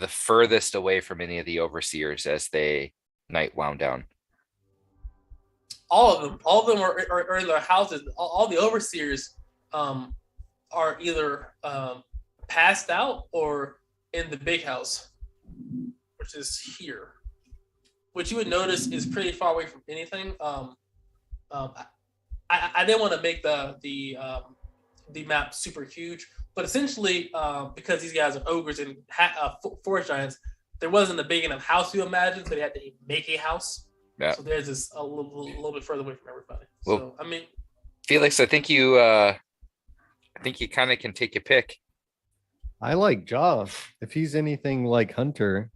furthest away from any of the overseers as they night wound down? All of them are in their houses. All the overseers are either passed out or in the big house, which is here. Which you would notice is pretty far away from anything. I didn't want to make the map super huge, but essentially because these guys are ogres and forest giants, there wasn't a big enough house you imagine, so they had to make a house. Yeah. So there's this a little bit further away from everybody. Well, So I mean, Felix, I think you kind of can take a pick. I like Jaw. If he's anything like Hunter,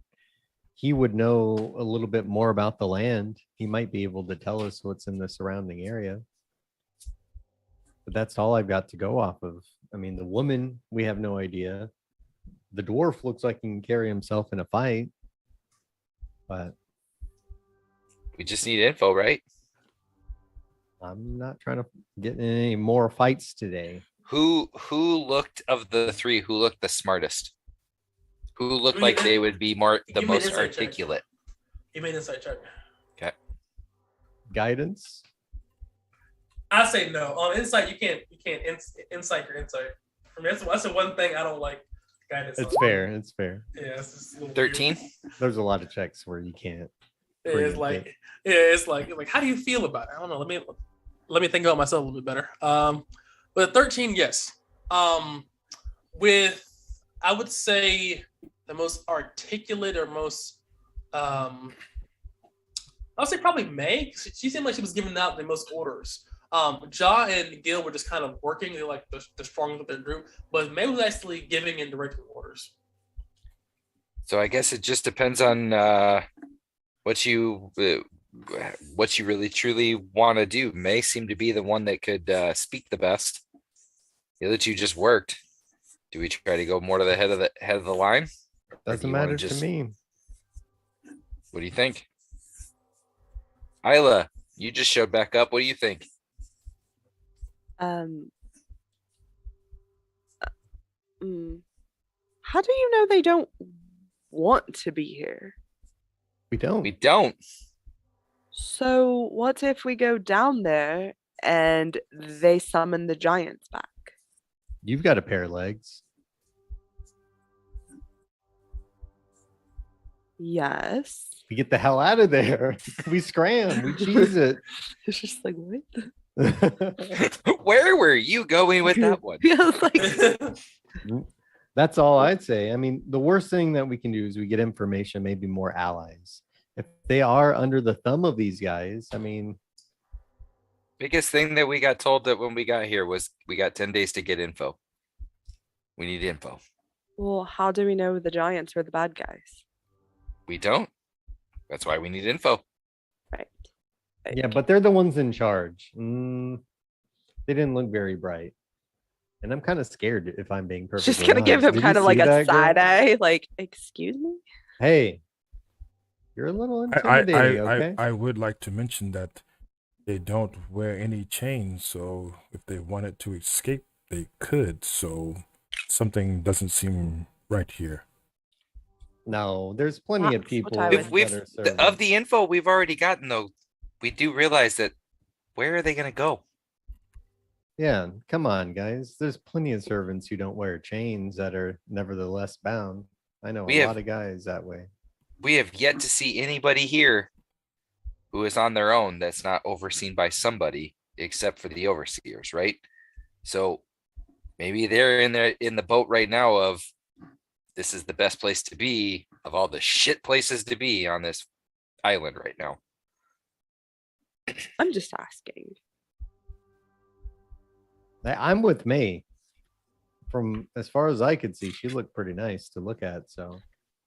he would know a little bit more about the land. He might be able to tell us what's in the surrounding area. But that's all I've got to go off of. I mean, the woman, we have no idea. The dwarf looks like he can carry himself in a fight. But We just need info, right? I'm not trying to get in any more fights today. Who looked of the three? Who looked the smartest? Who looked like they would be the Give me an most insight check. articulate? you made insight check. Guidance? I say no. On insight, you can't insight your insight. For me, that's the one thing I don't like. Guidance. It's on. fair. It's fair. Yeah, it's just a little weird. 13. There's a lot of checks where you can't. Yeah, Bring it's it, like it's like how do you feel about it? I don't know. Let me think about myself a little bit better. But 13, yes. With I would say the most articulate or most I'll say probably May. 'Cause she seemed like she was giving out the most orders. Ja and Gil were just kind of working. They're like the strongest of their group, but May was actually giving and directing orders. So I guess it just depends on what you really truly want to do. May seemed to be the one that could speak the best. The other two just worked. Do we try to go more to the head of the line? Or do Doesn't you wanna matter just- to me. What do you think? Isla, you just showed back up. What do you think? How do you know they don't want to be here? We don't. We don't. So what if we go down there and they summon the giants back? You've got a pair of legs. Yes. We get the hell out of there. We scram. We cheese it. It's just like what? Where were you going with that one? Yeah, it's like That's all I'd say. I mean, the worst thing that we can do is we get information, maybe more allies. If they are under the thumb of these guys, I mean, Biggest thing that we got told that when we got here was we got 10 days to get info. We need info. well, how do we know the giants are the bad guys? We don't. That's why we need info. Right. yeah, but they're the ones in charge. They didn't look very bright. And I'm kind of scared if I'm being perfectly Just gonna give honest. him Did you kind of like see a that, girl? side eye, like, excuse me? Hey, you're a little I intimidating, okay? would like to mention that They don't wear any chains, so if they wanted to escape, they could. So something doesn't seem right here. No, there's plenty of That's what people I We've, would- that are of servants. the info we've already gotten though, we do realize that where are they gonna go? Yeah, come on, guys. There's plenty of servants who don't wear chains that are nevertheless bound. I know We a have- lot of guys that way. We have yet to see anybody here who is on their own that's not overseen by somebody except for the overseers, right? So maybe they're in the boat right now of this is the best place to be of all the shit places to be on this island right now. I'm just asking. I'm with May. From as far as I could see, she looked pretty nice to look at. So,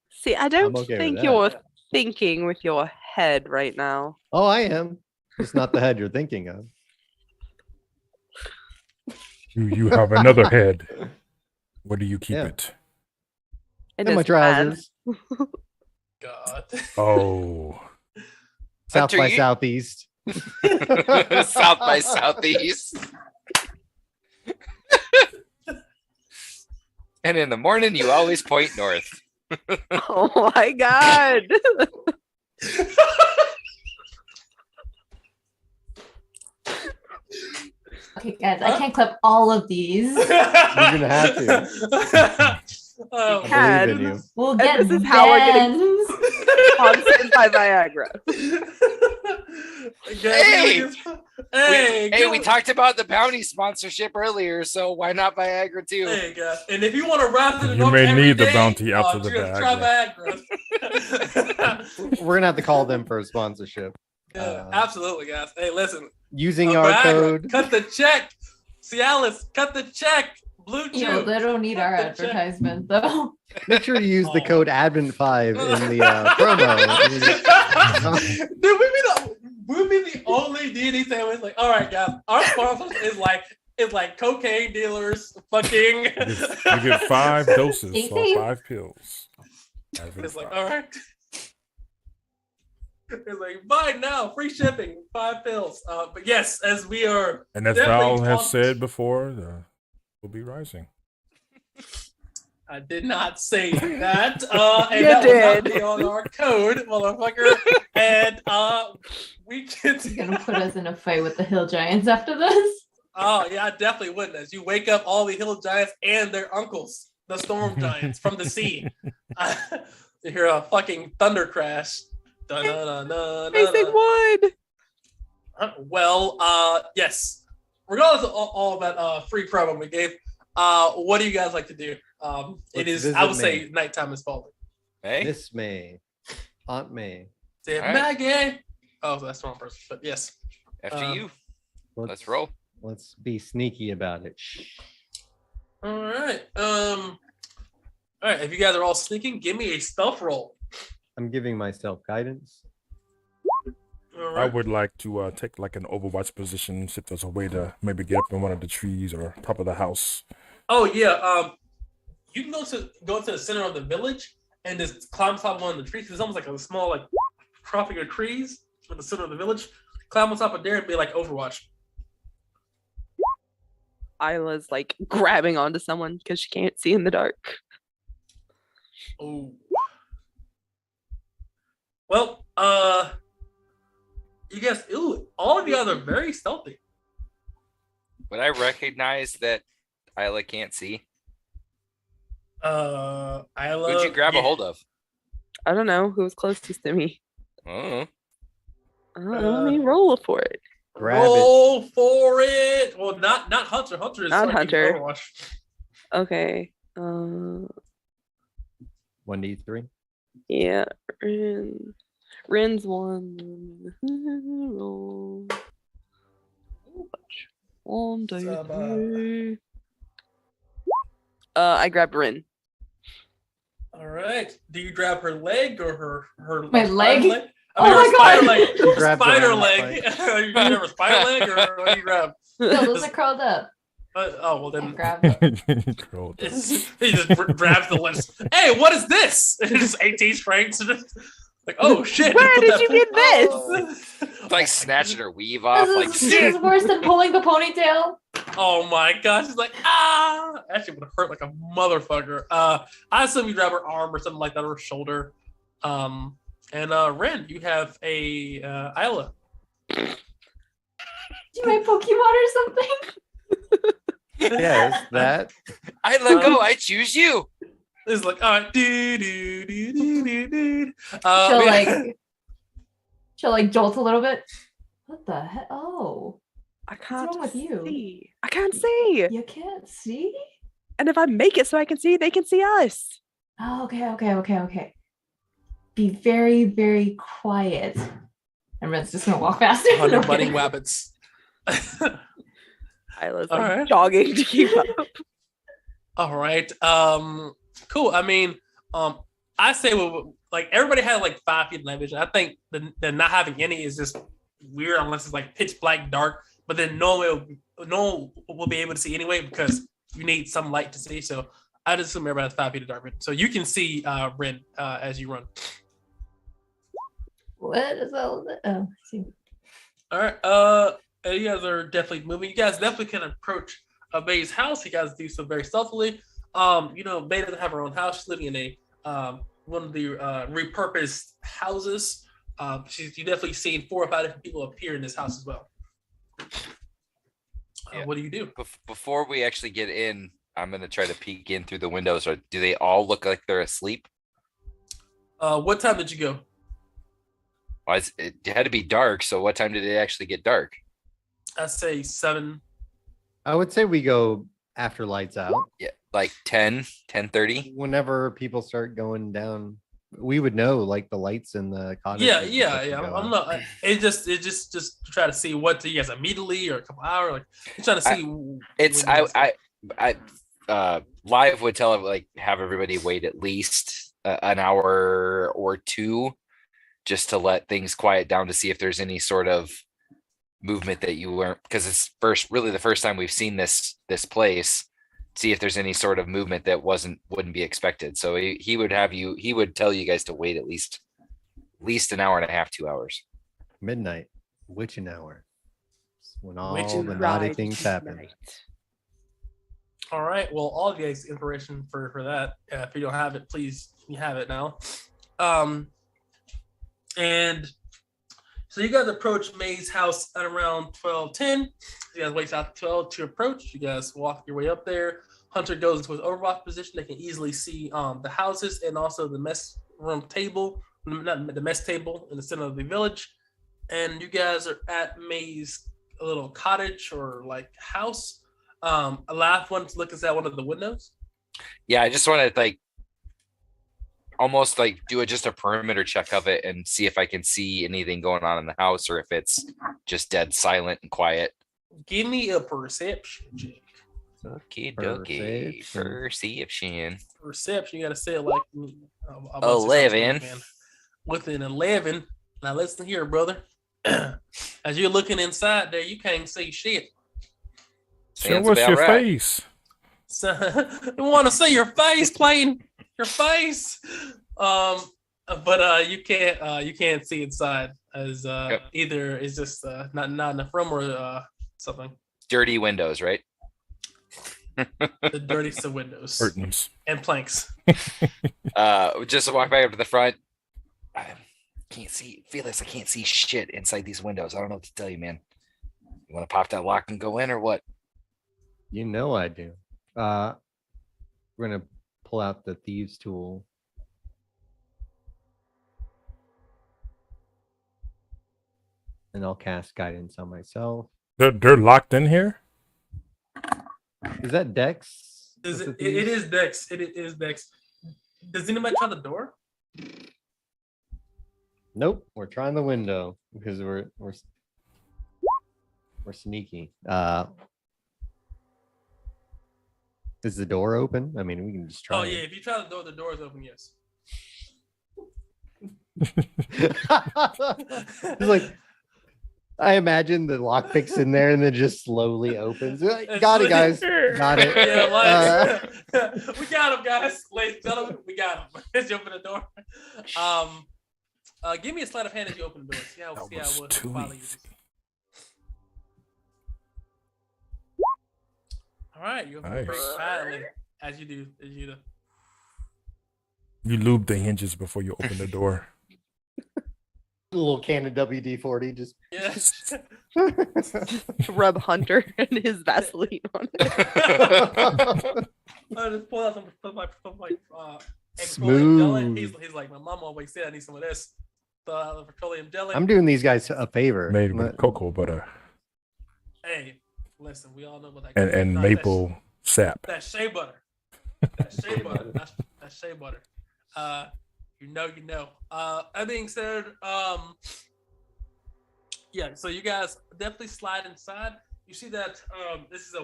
See, I don't okay with think that. you're thinking with your head right now. oh, I am. It's not the head you're thinking of. You have another head. Where do you keep Yeah. it? In In my his pants. trousers, God. Oh, south Hunter, by you- southeast. South by Southeast. And in the morning, you always point north. Oh my god. Okay, guys, I can't clip all of these. You're gonna have to. Oh, You I can. believe in you. We'll And get this is how we're getting- bans. Sponsored by Viagra. Hey! Hey, Hey, we go- talked about the bounty sponsorship earlier, so why not Viagra too? Hey, guys. And if you want to wrap it You up may every need the day, bounty after the you're gonna try Viagra. We're gonna have to call them for a sponsorship. Yeah, absolutely, guys. Hey, listen. Using a our Viagra, code. Cut the check. Cialis, cut the check. Blue Yo, Chew. they don't need our Check. advertisement though. Make sure you use the Oh. code admin5 in the promo. Dude, we'd be the only D&D sandwich. Like, all right, guys, our sponsor is like cocaine dealers, fucking. you get 5 doses or Easy. 5 pills. It's like, all right. It's like, buy now, free shipping, 5 pills. But yes, as we are, And as definitely Val has on- said before, will be rising. I did not say that. And You that will not did. be on our code, motherfucker. And we can. You're gonna put us in a fight with the hill giants after this. Oh yeah, I definitely wouldn't. As you wake up all the hill giants and their uncles, the storm giants from the sea. You hear a fucking thunder crash. Facing wood. Well, yes. Regardless of all that free promo we gave, what do you guys like to do? It Let's is, visit I would say, May. nighttime is falling. Hey, Miss May, Aunt May. Say, All right. Maggie. Oh, that's the wrong person. But yes. after you, Let's let's roll. Let's be sneaky about it. Shh. All right. All right. If you guys are all sneaking, give me a stealth roll. I'm giving myself guidance. All I right. would like to take like an overwatch position, see if there's a way to maybe get up in one of the trees or top of the house. Oh yeah. You can go to the center of the village and just climb top of one of the trees. It's almost like a small like cropping of trees in the center of the village. Climb on top of there and be like Overwatch. Isla's like grabbing onto someone because she can't see in the dark. Oh. Well, you guys, all of you guys are very stealthy. Would I recognize that Isla can't see? Isla, Who'd you grab a hold of? I don't know who was closest to me. Oh, Let me roll for it. Grab it. Roll for it. Well, not Hunter. Hunter is Not fucking Hunter. Overwatch. Okay. 1d3. Yeah. Rin's one. Roll. One, two, Saba. three. I grabbed Rin. All right. Do you grab her leg or her My spider leg? I mean, Oh her my spider God. leg. You Her grabbed spider around the leg. You grab her spider leg or what do you grab? No, those are curled up. Oh well I then. grabbed them. Cool. He just grabs the lips. Hey, what is this? It's just 18 strengths. Like, oh shit! Where put did that- you get this? It's like snatching her weave off. Like, This is worse than pulling the ponytail. Oh my gosh, she's like, ah! Actually, would have hurt like a motherfucker. I assume you grab her arm or something like that, or her shoulder. And Ren, you have a Isla. Do you my Pokemon or something? Yes, that. I let go. I choose you. It's like, all right, do. She'll like jolt a little bit. What the heck? Oh, I can't wrong with you? see. I can't see. you can't see? And if I make it so I can see, they can see us. Oh, okay. Be very, very quiet. And Red's just gonna walk faster. 100 Okay. bunny wabbits. Isla's All like right. jogging to keep up. All right. Cool. I mean, I say like everybody had like 5 feet of night vision. I think the not having any is just weird unless it's like pitch black dark. But then no one will be able to see anyway because you need some light to see. So I just assume everybody has 5 feet of dark vision. So you can see Ren as you run. What is all of that? Oh, I see. All right. You guys are definitely moving. You guys definitely can approach May's house. You guys do so very stealthily. May doesn't have her own house. She's living in a one of the repurposed houses. You definitely seen 4 or 5 different people appear in this house as well. Yeah. What do you do? Before we actually get in, I'm gonna try to peek in through the windows. Or do they all look like they're asleep? What time did you go? Well, it had to be dark. So what time did it actually get dark? I'd say 7. I would say we go after lights out. Yeah, like 10:30. Whenever people start going down, we would know like the lights in the cottage. Yeah. go I'm out. not. It just try to see what do you guys immediately or a couple hours. Like you're trying to see. It's when you I live would tell like have everybody wait at least an hour or 2 just to let things quiet down to see if there's any sort of movement that you weren't, because it's the first time we've seen this place, see if there's any sort of movement that wouldn't be expected. So he would tell you guys to wait at least an hour and a half, 2 hours. Midnight, witching hour. It's when all Witching the naughty Ride things happen. night. All right. Well, all of you guys inspiration for that. If you don't have it, please you have it now. And so you guys approach May's house at around 12:10. You guys wait out 12 to approach. You guys walk your way up there. Hunter goes into his overwatch position. They can easily see the houses and also the mess room table, not the mess table in the center of the village. And you guys are at May's little cottage or like house. Alaf wants to look at one of the windows. Yeah, I just want to like almost like do just a perimeter check of it and see if I can see anything going on in the house or if it's just dead silent and quiet. Give me a perception check. Okay, dokie. Perception. Perception, you gotta say it like me. 11. With an 11. Now listen here, brother. As you're looking inside there, you can't see shit. Show Sounds us about your right. face. So you want to see your face, plain your face. But you can't see inside as Yep. either it's just not enough room or something. Dirty windows, right? The dirtiest of windows Curtains. and planks. Just walk back up to the front. I can't see, Felix. I can't see shit inside these windows. I don't know what to tell you, man. You want to pop that lock and go in, or what? You know I do. We're gonna pull out the thieves' tool. And I'll cast guidance on myself. They're locked in here. Is that Dex? Is with it, the it thieves? is Dex. It is Dex. Does anybody try the door? Nope. We're trying the window because we're sneaky. Is the door open? I mean, we can just try. Oh yeah, if you try the door is open. Yes. It's like I imagine the lockpick's in there and then just slowly opens. Like, got it, guys. Got it. Yeah, like we got him, guys. Ladies and gentlemen, we got him. Let's jump in the door. Give me a sleight of hand as you open the door. See how That see how was what too quality easy. is. All right, you open the door Nice. quietly as you do. You lube the hinges before you open the door. A little can of WD-40, just. Yes. Rub Hunter and his Vaseline on it. I just pull out some petroleum Smooth. jelly. He's like, my mom always said I need some of this. The petroleum jelly. I'm doing these guys a favor. Made with cocoa butter Hey, listen, we all know what that and no, maple sap. That's shea butter. That's shea butter. That's shea butter. You know. That being said, yeah. So you guys definitely slide inside. You see that this is a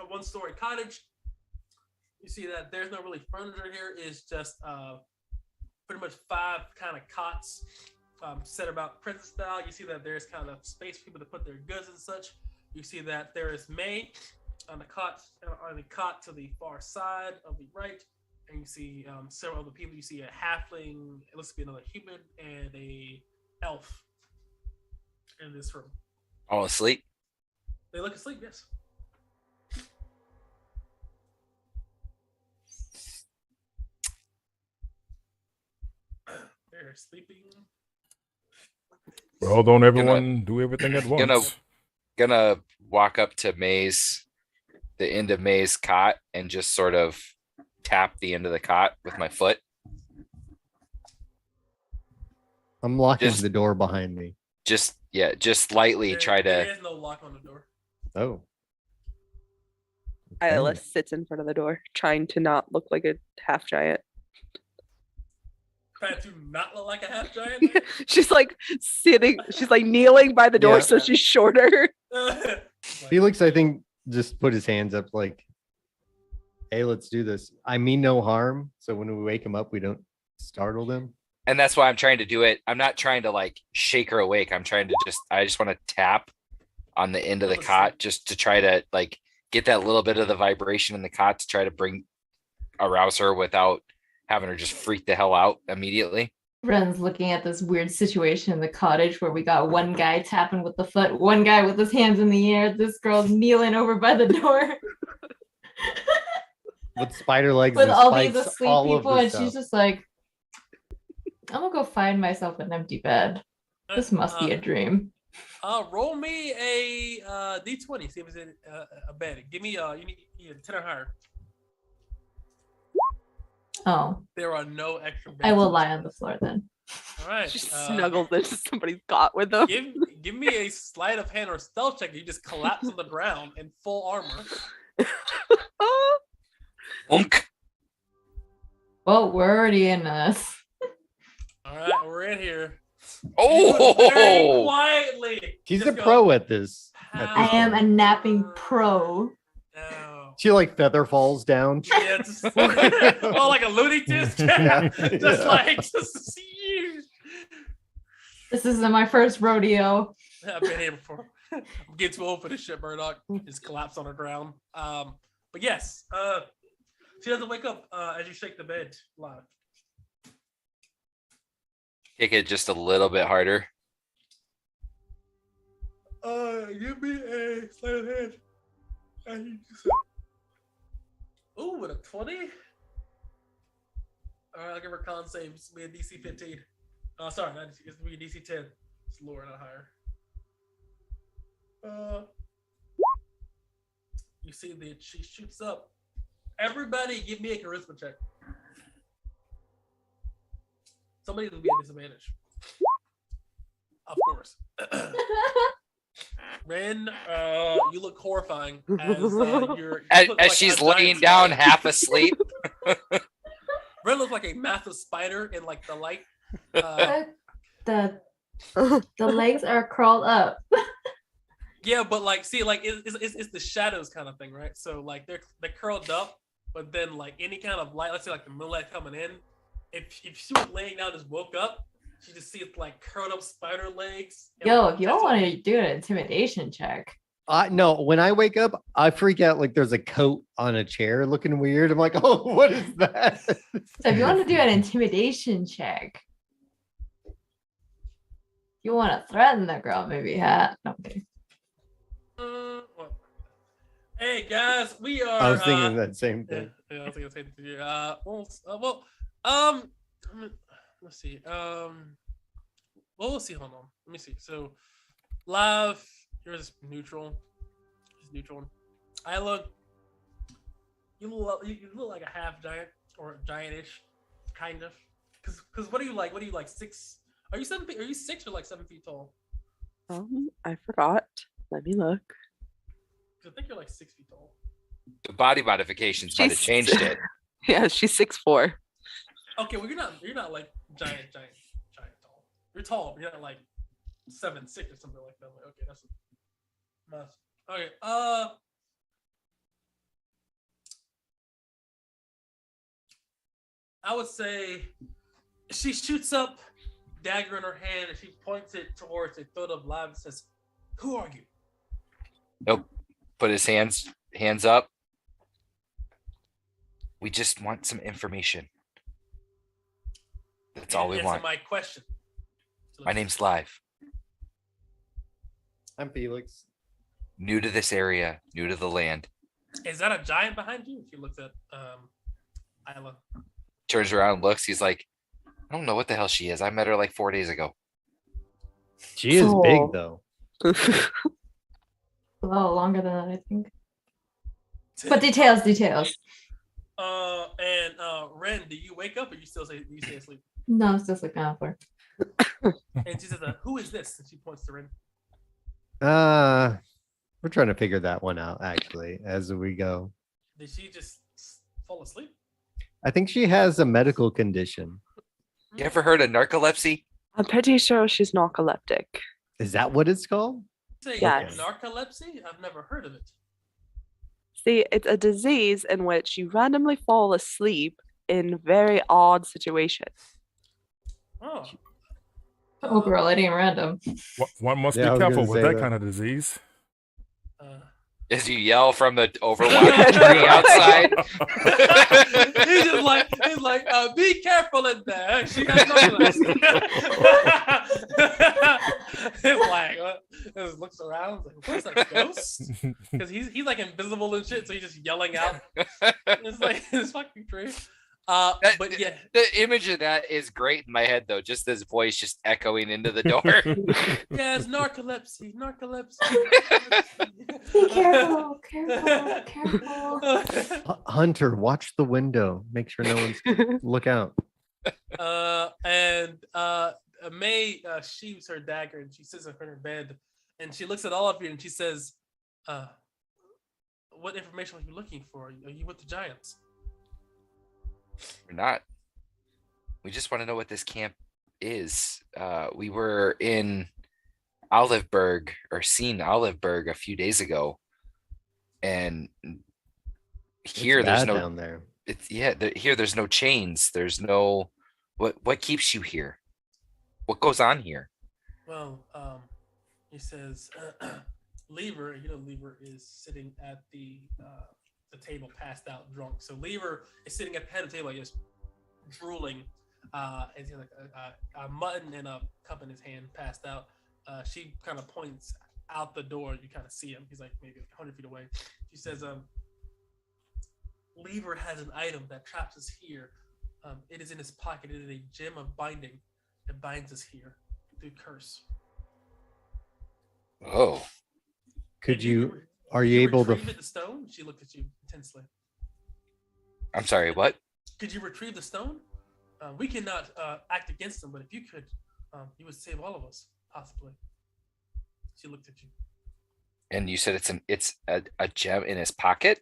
one-story cottage. You see that there's no really furniture here. It's just pretty much 5 kind of cots set about princess style. You see that there's kind of space for people to put their goods and such. You see that there is May on the cot to the far side of the right, and you see several other people. You see a halfling, it looks to be another human, and a elf in this room. All asleep. They look asleep, yes. They're sleeping. Well, don't everyone do everything at once. Gonna walk up to the end of May's cot, and just sort of tap the end of the cot with my foot. I'm locking Just- the door behind me. Just lightly try There to. is no lock on the door. Oh. Isla Okay. sits in front of the door, trying to not look like a half giant. Trying to not look like a half giant. She's like sitting, she's like kneeling by the door, Yeah. so she's shorter. Felix, I think, just put his hands up like, hey, let's do this. I mean no harm. So when we wake him up, we don't startle them. And that's why I'm trying to do it. I'm not trying to like shake her awake. I just want to tap on the end of the Let's cot, see. just to try to like get that little bit of the vibration in the cot to try to arouse her without having her just freak the hell out immediately. Ren's looking at this weird situation in the cottage where we got one guy tapping with the foot, one guy with his hands in the air, this girl's kneeling over by the door With spider legs with and all these spikes asleep all people, over and stuff. she's just like, I'm gonna go find myself an empty bed. This must be a dream. Roll me a d20. See if it's in a bed. Give me you need 10 or higher. Oh, There are no extra beds. I will in lie this on the place. floor then. All right. She snuggles into somebody's cot with them. Give me a sleight of hand or stealth check. You just collapse on the ground in full armor. Unk. Well, we're already in this. All right, we're in here. Very Oh, quietly. She's a Just go, pro at this. I am a napping pro. No. She like feather falls down. Yeah, just, oh, like a Looney Tunes. Yeah. Just Yeah. like just see you. This isn't my first rodeo. I've been here before. I'm getting too old for this shit, Murdoch. Just collapse on the ground. But yes, she doesn't wake up as you shake the bed loud. kick it just a little bit harder. Give me a sleight of hand. Ooh, with a 20. All right, I'll give her con save. It's gonna be a DC 15. Sorry, not DC, it's gonna be a DC 10. It's lower, not higher. You see that she shoots up. Everybody, give me a charisma check. Somebody's gonna be at disadvantage. Of course. Ren, you look horrifying as you look As like she's a giant laying down spider. half asleep. Ren looks like a massive spider in like the light. the legs are crawled up. Yeah, but like, see, like it's the shadows kind of thing, right? So like they're curled up, but then like any kind of light, let's say like the moonlight coming in, if she was laying down, just woke up, she just sees like curled up spider legs. and, Yo, like, if you don't want to do an intimidation check. No, when I wake up, I freak out like there's a coat on a chair looking weird. I'm like, oh, what is that? So if you want to do an intimidation check, you want to threaten the girl, maybe hat. Okay. Well, hey guys, we are. I was thinking that same Yeah, thing. I was thinking the same thing. Let's see. Well, we'll see. Hold on. Let me see. So, live. Yours is neutral. It's neutral. Isla, you look like a half giant or giantish, kind of. Cause what are you like? What are you like? 6? Are you 7 feet? Are you 6 or like 7 feet tall? I forgot. Let me look. 'Cause I think you're like 6 feet tall. The body modifications might have She's- changed it. Yeah, she's 6'4". Okay, well you're not like giant tall. You're tall, but you're not like 7'6" or something like that. Like, okay, that's nice. Okay, I would say she shoots up, dagger in her hand, and she points it towards a throat of live and says, "Who are you?" Put his hands up. We just want some information. That's all we Answer want. my question. My name's Live. I'm Felix. New to this area, new to the land. Is that a giant behind you? She looks at Isla. Turns around, looks. He's like, I don't know what the hell she is. I met her like 4 days ago. She is Cool. big though. A little longer than that, I think. But details. And Ren, do you wake up or you stay asleep? No, it's just like on the floor. And she says, "Who is this?" And she points to Ren. We're trying to figure that one out actually as we go. Did she just fall asleep? I think she has a medical condition. You ever heard of narcolepsy? I'm pretty sure she's narcoleptic. Is that what it's called? Say Yes. narcolepsy? I've never heard of it. See, it's a disease in which you randomly fall asleep in very odd situations. Oh. Oh, girl, it ain't random. One must Yeah, I be was careful gonna with say that that. kind of disease. As you yell from the Overwatch tree outside. he's like, be careful in there. She got narcolepsy. It's like, what? Just looks around, like, what's that ghost? Because he's like invisible and shit, so he's just yelling out. It's like it's fucking true. But yeah, The image of that is great in my head, though. Just this voice just echoing into the door. yeah, it's narcolepsy. Be careful, careful. Hunter, watch the window. Make sure no one's look out. And May sheaves her dagger and she sits in front of her bed and she looks at all of you and she says, "What information are you looking for? Are you with the Giants?" We're not. We just want to know what this camp is. We were in Oliveberg or seen Oliveberg a few days ago, and here It's there's bad no. down there. It's here. There's no chains. There's no. What keeps you here? What goes on here? Well, he says, Lever, Lever is sitting at the table, passed out, drunk. So Lever is sitting at the head of the table, just drooling, and he's like a mutton and a cup in his hand, passed out. She kind of points out the door. You kind of see him. He's like maybe 100 feet away. She says, Lever has an item that traps us here. It is in his pocket. It is a gem of binding that binds us here through curse. Oh, Could Did you are you able to retrieve the stone? She looked at you intensely. I'm sorry. What? Could you retrieve the stone? We cannot act against them, but if you could, you would save all of us, possibly. She looked at you. And you said it's a gem in his pocket.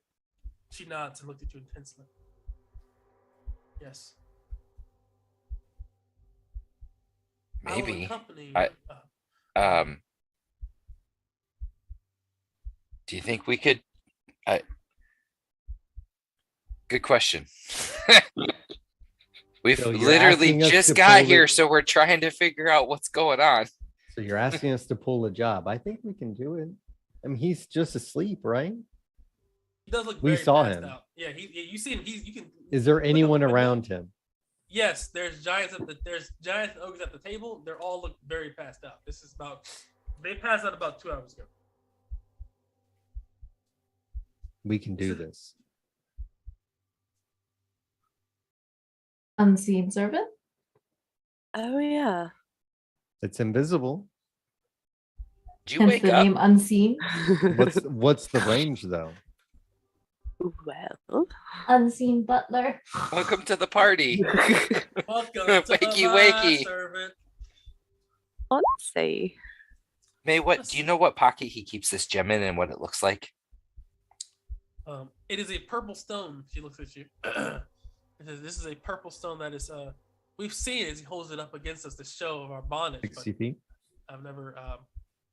She nods and looked at you intensely. Yes. I will Maybe. accompany I- you, Do you think we could? Good question. We've So you're literally asking us just to got pull here, it- so we're trying to figure out what's going on. so you're asking us to pull a job. I think we can do it. I mean, he's just asleep, right? He does look We very saw passed him. out. Yeah, you see him. You can. Is there look out the anyone window. around him? Yes, there's giants and ogres at the table. They're all look very passed out. This is about they passed out about 2 hours ago. We can do this. Unseen servant? Oh yeah. It's invisible. Did you Hence wake the up? name Unseen. What's the range though? Well. Unseen butler. Welcome to the party. Welcome to Wakey, my wakey. servant. Let's see. May, what do you know what pocket he keeps this gem in and what it looks like? It is a purple stone. She looks at you. It says, "This is a purple stone that is. We've seen it as he holds it up against us to show of our bondage. 60 But feet. I've never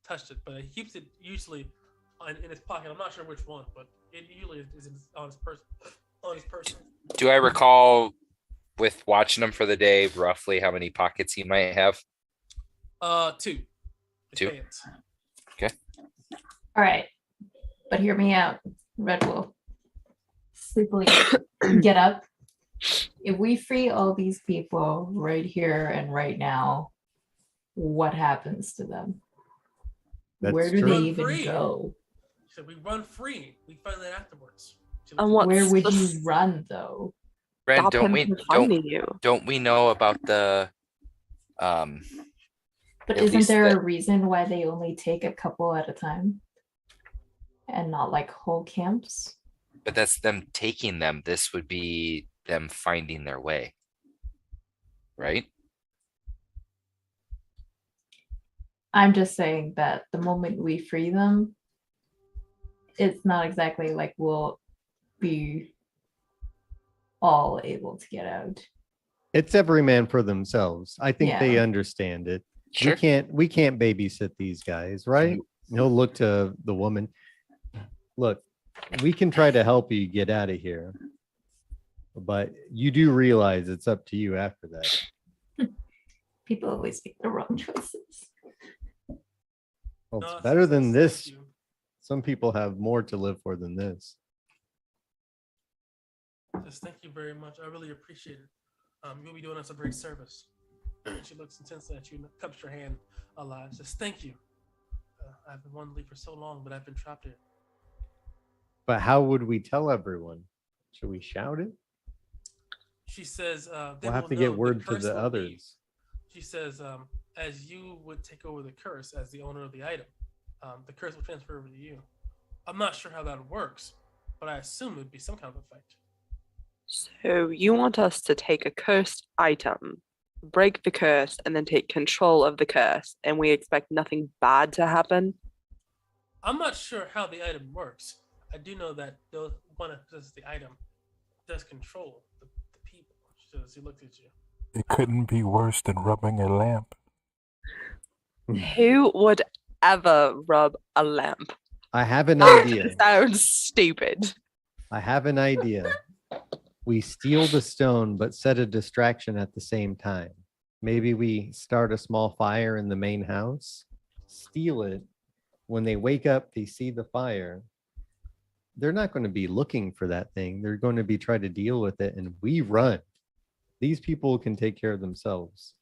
touched it. But he keeps it usually in his pocket. I'm not sure which one, but it usually is on his person. On his person. Do I recall with watching him for the day roughly how many pockets he might have? 2. I Two? can't. All right. But hear me out, Red Wolf. Sleepily get up. If we free all these people right here and right now, what happens to them? That's Where do true. they Run even free. go? So we run free. We find that afterwards. She And looks at what- Where would the you run though? Ren, Stop don't him we from finding you. don't we know about the But At isn't least there that- a reason why they only take a couple at a time? And not like whole camps? but that's them taking them. This would be them finding their way. Right? I'm just saying that the moment we free them, it's not exactly like we'll be all able to get out. It's every man for themselves. I think they Yeah. understand it. Sure. We can't babysit these guys, right? He'll look to the woman. Look, we can try to help you get out of here. But you do realize it's up to you after that. People always make the wrong choices. Well, No, it's better than thank this. you. Some people have more to live for than this. Just thank you very much. I really appreciate it. You'll be doing us a great service. She looks intensely at you and cups your hand a lot. Says, "Thank you. I've been wanting to leave for so long, but I've been trapped here." But how would we tell everyone? Should we shout it? She says, "They We'll have will to know get word to curse the will be." others. She says, "As you would take over the curse as the owner of the item, the curse will transfer over to you. I'm not sure how that works, but I assume it'd be some kind of effect." So you want us to take a cursed item, break the curse, and then take control of the curse, and we expect nothing bad to happen? I'm not sure how the item works. I do know that the one that possesses the item does control the people. She looks at you. It couldn't be worse than rubbing a lamp. Who would ever rub a lamp? I have an That idea. sounds stupid. I have an idea. We steal the stone, but set a distraction at the same time. Maybe we start a small fire in the main house, steal it. When they wake up, they see the fire. They're not going to be looking for that thing. They're going to be trying to deal with it, and we run. These people can take care of themselves.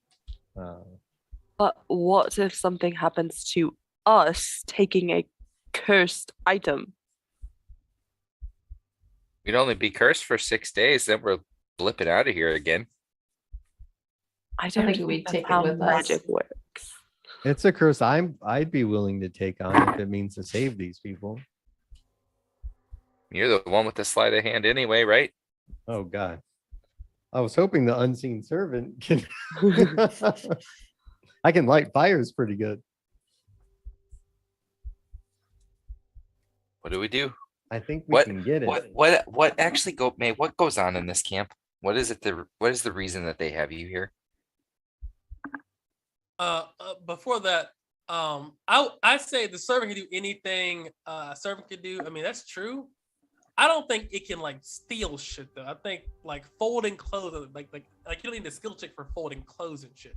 But what if something happens to us taking a cursed item? We'd only be cursed for 6 days, then we're blipping out of here again. I don't think think we'd that's take it how with us. magic works. It's a curse I'd be willing to take on if it means to save these people. You're the one with the sleight of hand anyway, right? Oh God. I was hoping the unseen servant can I can light fires pretty good. What do we do? I think we What- can get it. What actually what goes on in this camp? What is the reason that they have you here? Before that, I say the servant can do anything a servant can do. I mean, that's true. I don't think it can like steal shit though. I think like folding clothes, like you don't need a skill check for folding clothes and shit.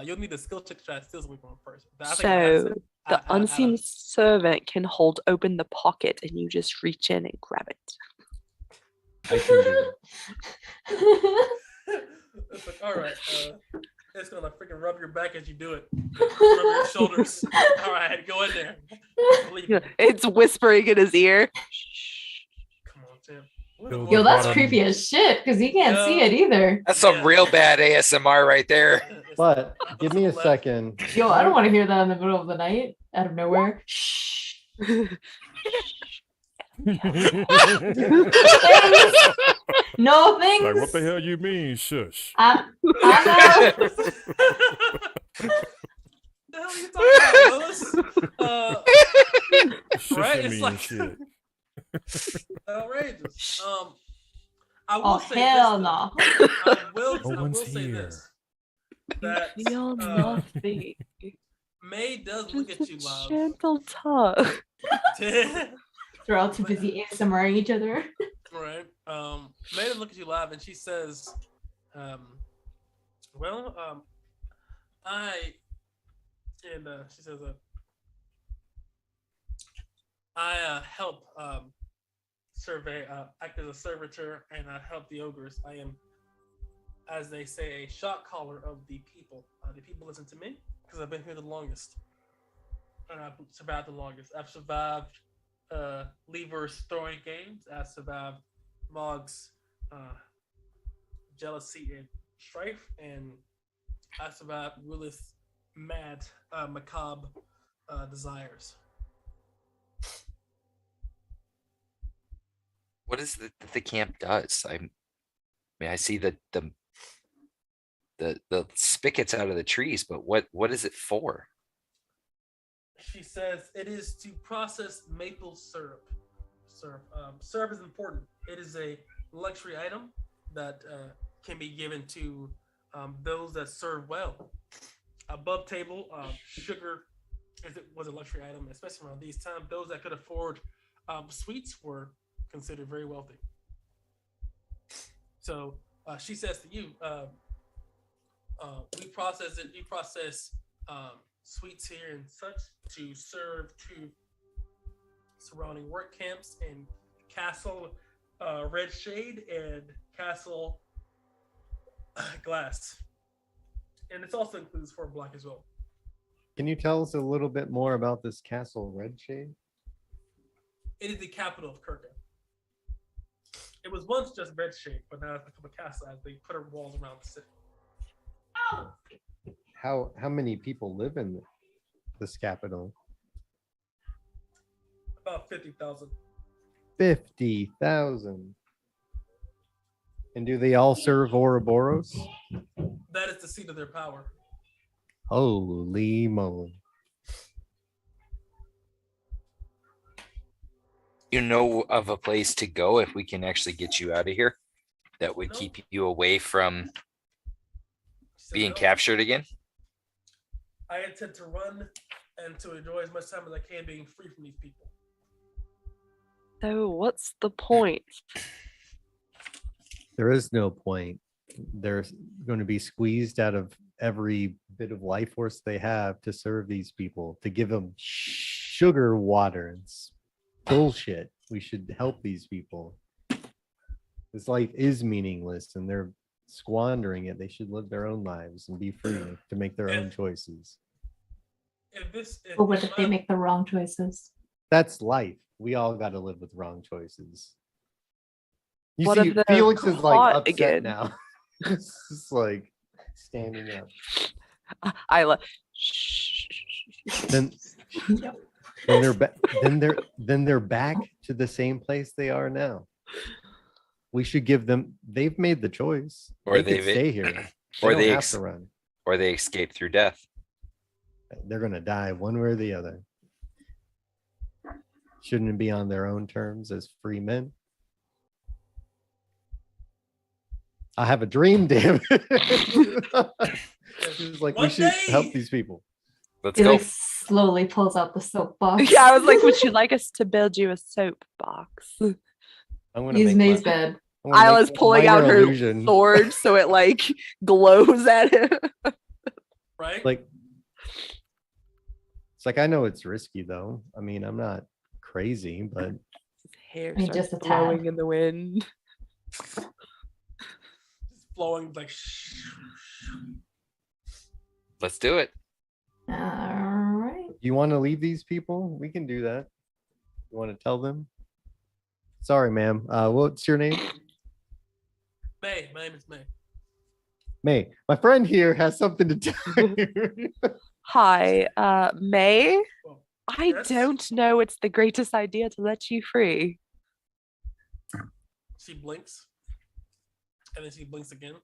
You'll need a skill check to try to steal something from a person. I think that's So it. The unseen servant can hold open the pocket and you just reach in and grab it. I can do it. It's like, all right, it's gonna freaking rub your back as you do it. Rub your shoulders. All right, go in there. Believe me. It's whispering in his ear. Come on, Tim. Yo, that's creepy as shit because he can't see it either. That's some real bad ASMR right there. But give me a second. Yo, I don't want to hear that in the middle of the night out of nowhere. Shh. No things. Like, what the hell you mean, shush? I know. The hell are you talking about, Willis? Shush Right, at it's me like- and shit. Outrageous. I will Oh say hell this, no. though. I will one's say here. this. That Feel nothing. May does look at you, Just a love. gentle tug. They're all too busy ASMRing each other. Right. May does look at you live, and she says, she says, I help survey, act as a servitor, and I help the ogres. I am, as they say, a shot caller of the people. The people listen to me because I've been here the longest, and I've survived the longest. I've survived Lever's throwing games. I've survived Mog's jealousy and strife, and I survived Willis' mad, macabre desires. What is it that the camp does? I mean, I see the spigots out of the trees, but what is it for? She says it is to process maple syrup. Syrup is important. It is a luxury item that can be given to those that serve well. Above table, sugar was a luxury item, especially around these times. Those that could afford sweets were considered very wealthy. So she says to you, we process it. We process sweets here and such to serve to surrounding work camps in Castle Red Shade and Castle Glass, and it also includes Fort Black as well. Can you tell us a little bit more about this Castle Redshade? It is the capital of Kirka. It was once just Red Shade, but now it's become a castle as they put up walls around the city. How many people live in this capital? About 50,000. 50,000. And do they all serve Ouroboros? That is the seat of their power. Holy moly. You know of a place to go if we can actually get you out of here that would No. keep you away from She said, being "No, captured again? I intend to run and to enjoy as much time as I can being free from these people. So what's the point? There is no point. They're going to be squeezed out of every bit of life force they have to serve these people, to give them sugar water. It's bullshit. We should help these people. This life is meaningless and they're squandering it. They should live their own lives and be free to make their own choices. But what if they make the wrong choices? That's life. We all got to live with wrong choices. You What see, if they're Felix is like caught upset again? now. It's just like standing up. Isla. Then then they're back. Then they're back to the same place they are now. We should give them. They've made the choice. Or they could they've- stay here. or don't they have ex- to run. Or they escape through death. They're gonna die one way or the other. Shouldn't it be on their own terms as free men? I have a dream, damn it. It's like we One should help day. these people. Let's He go. like slowly pulls out the soapbox. Yeah, I was like, would you like us to build you a soapbox? I'm gonna Use make May's my- bed. I'm gonna Isla's make pulling out minor her illusion. sword so it like glows at him. Right? Like, It's like I know it's risky though. I mean, I'm not crazy, but His hair I mean, starts just a tad. blowing in the wind. Just flowing like. Let's do it. All right. you want to leave these people? We can do that. You want to tell them? Sorry, ma'am. What's your name? May. My name is May. May. My friend here has something to tell you. Hi, May. Well, I yes? don't know it's the greatest idea to let you free. She blinks, and then she blinks again.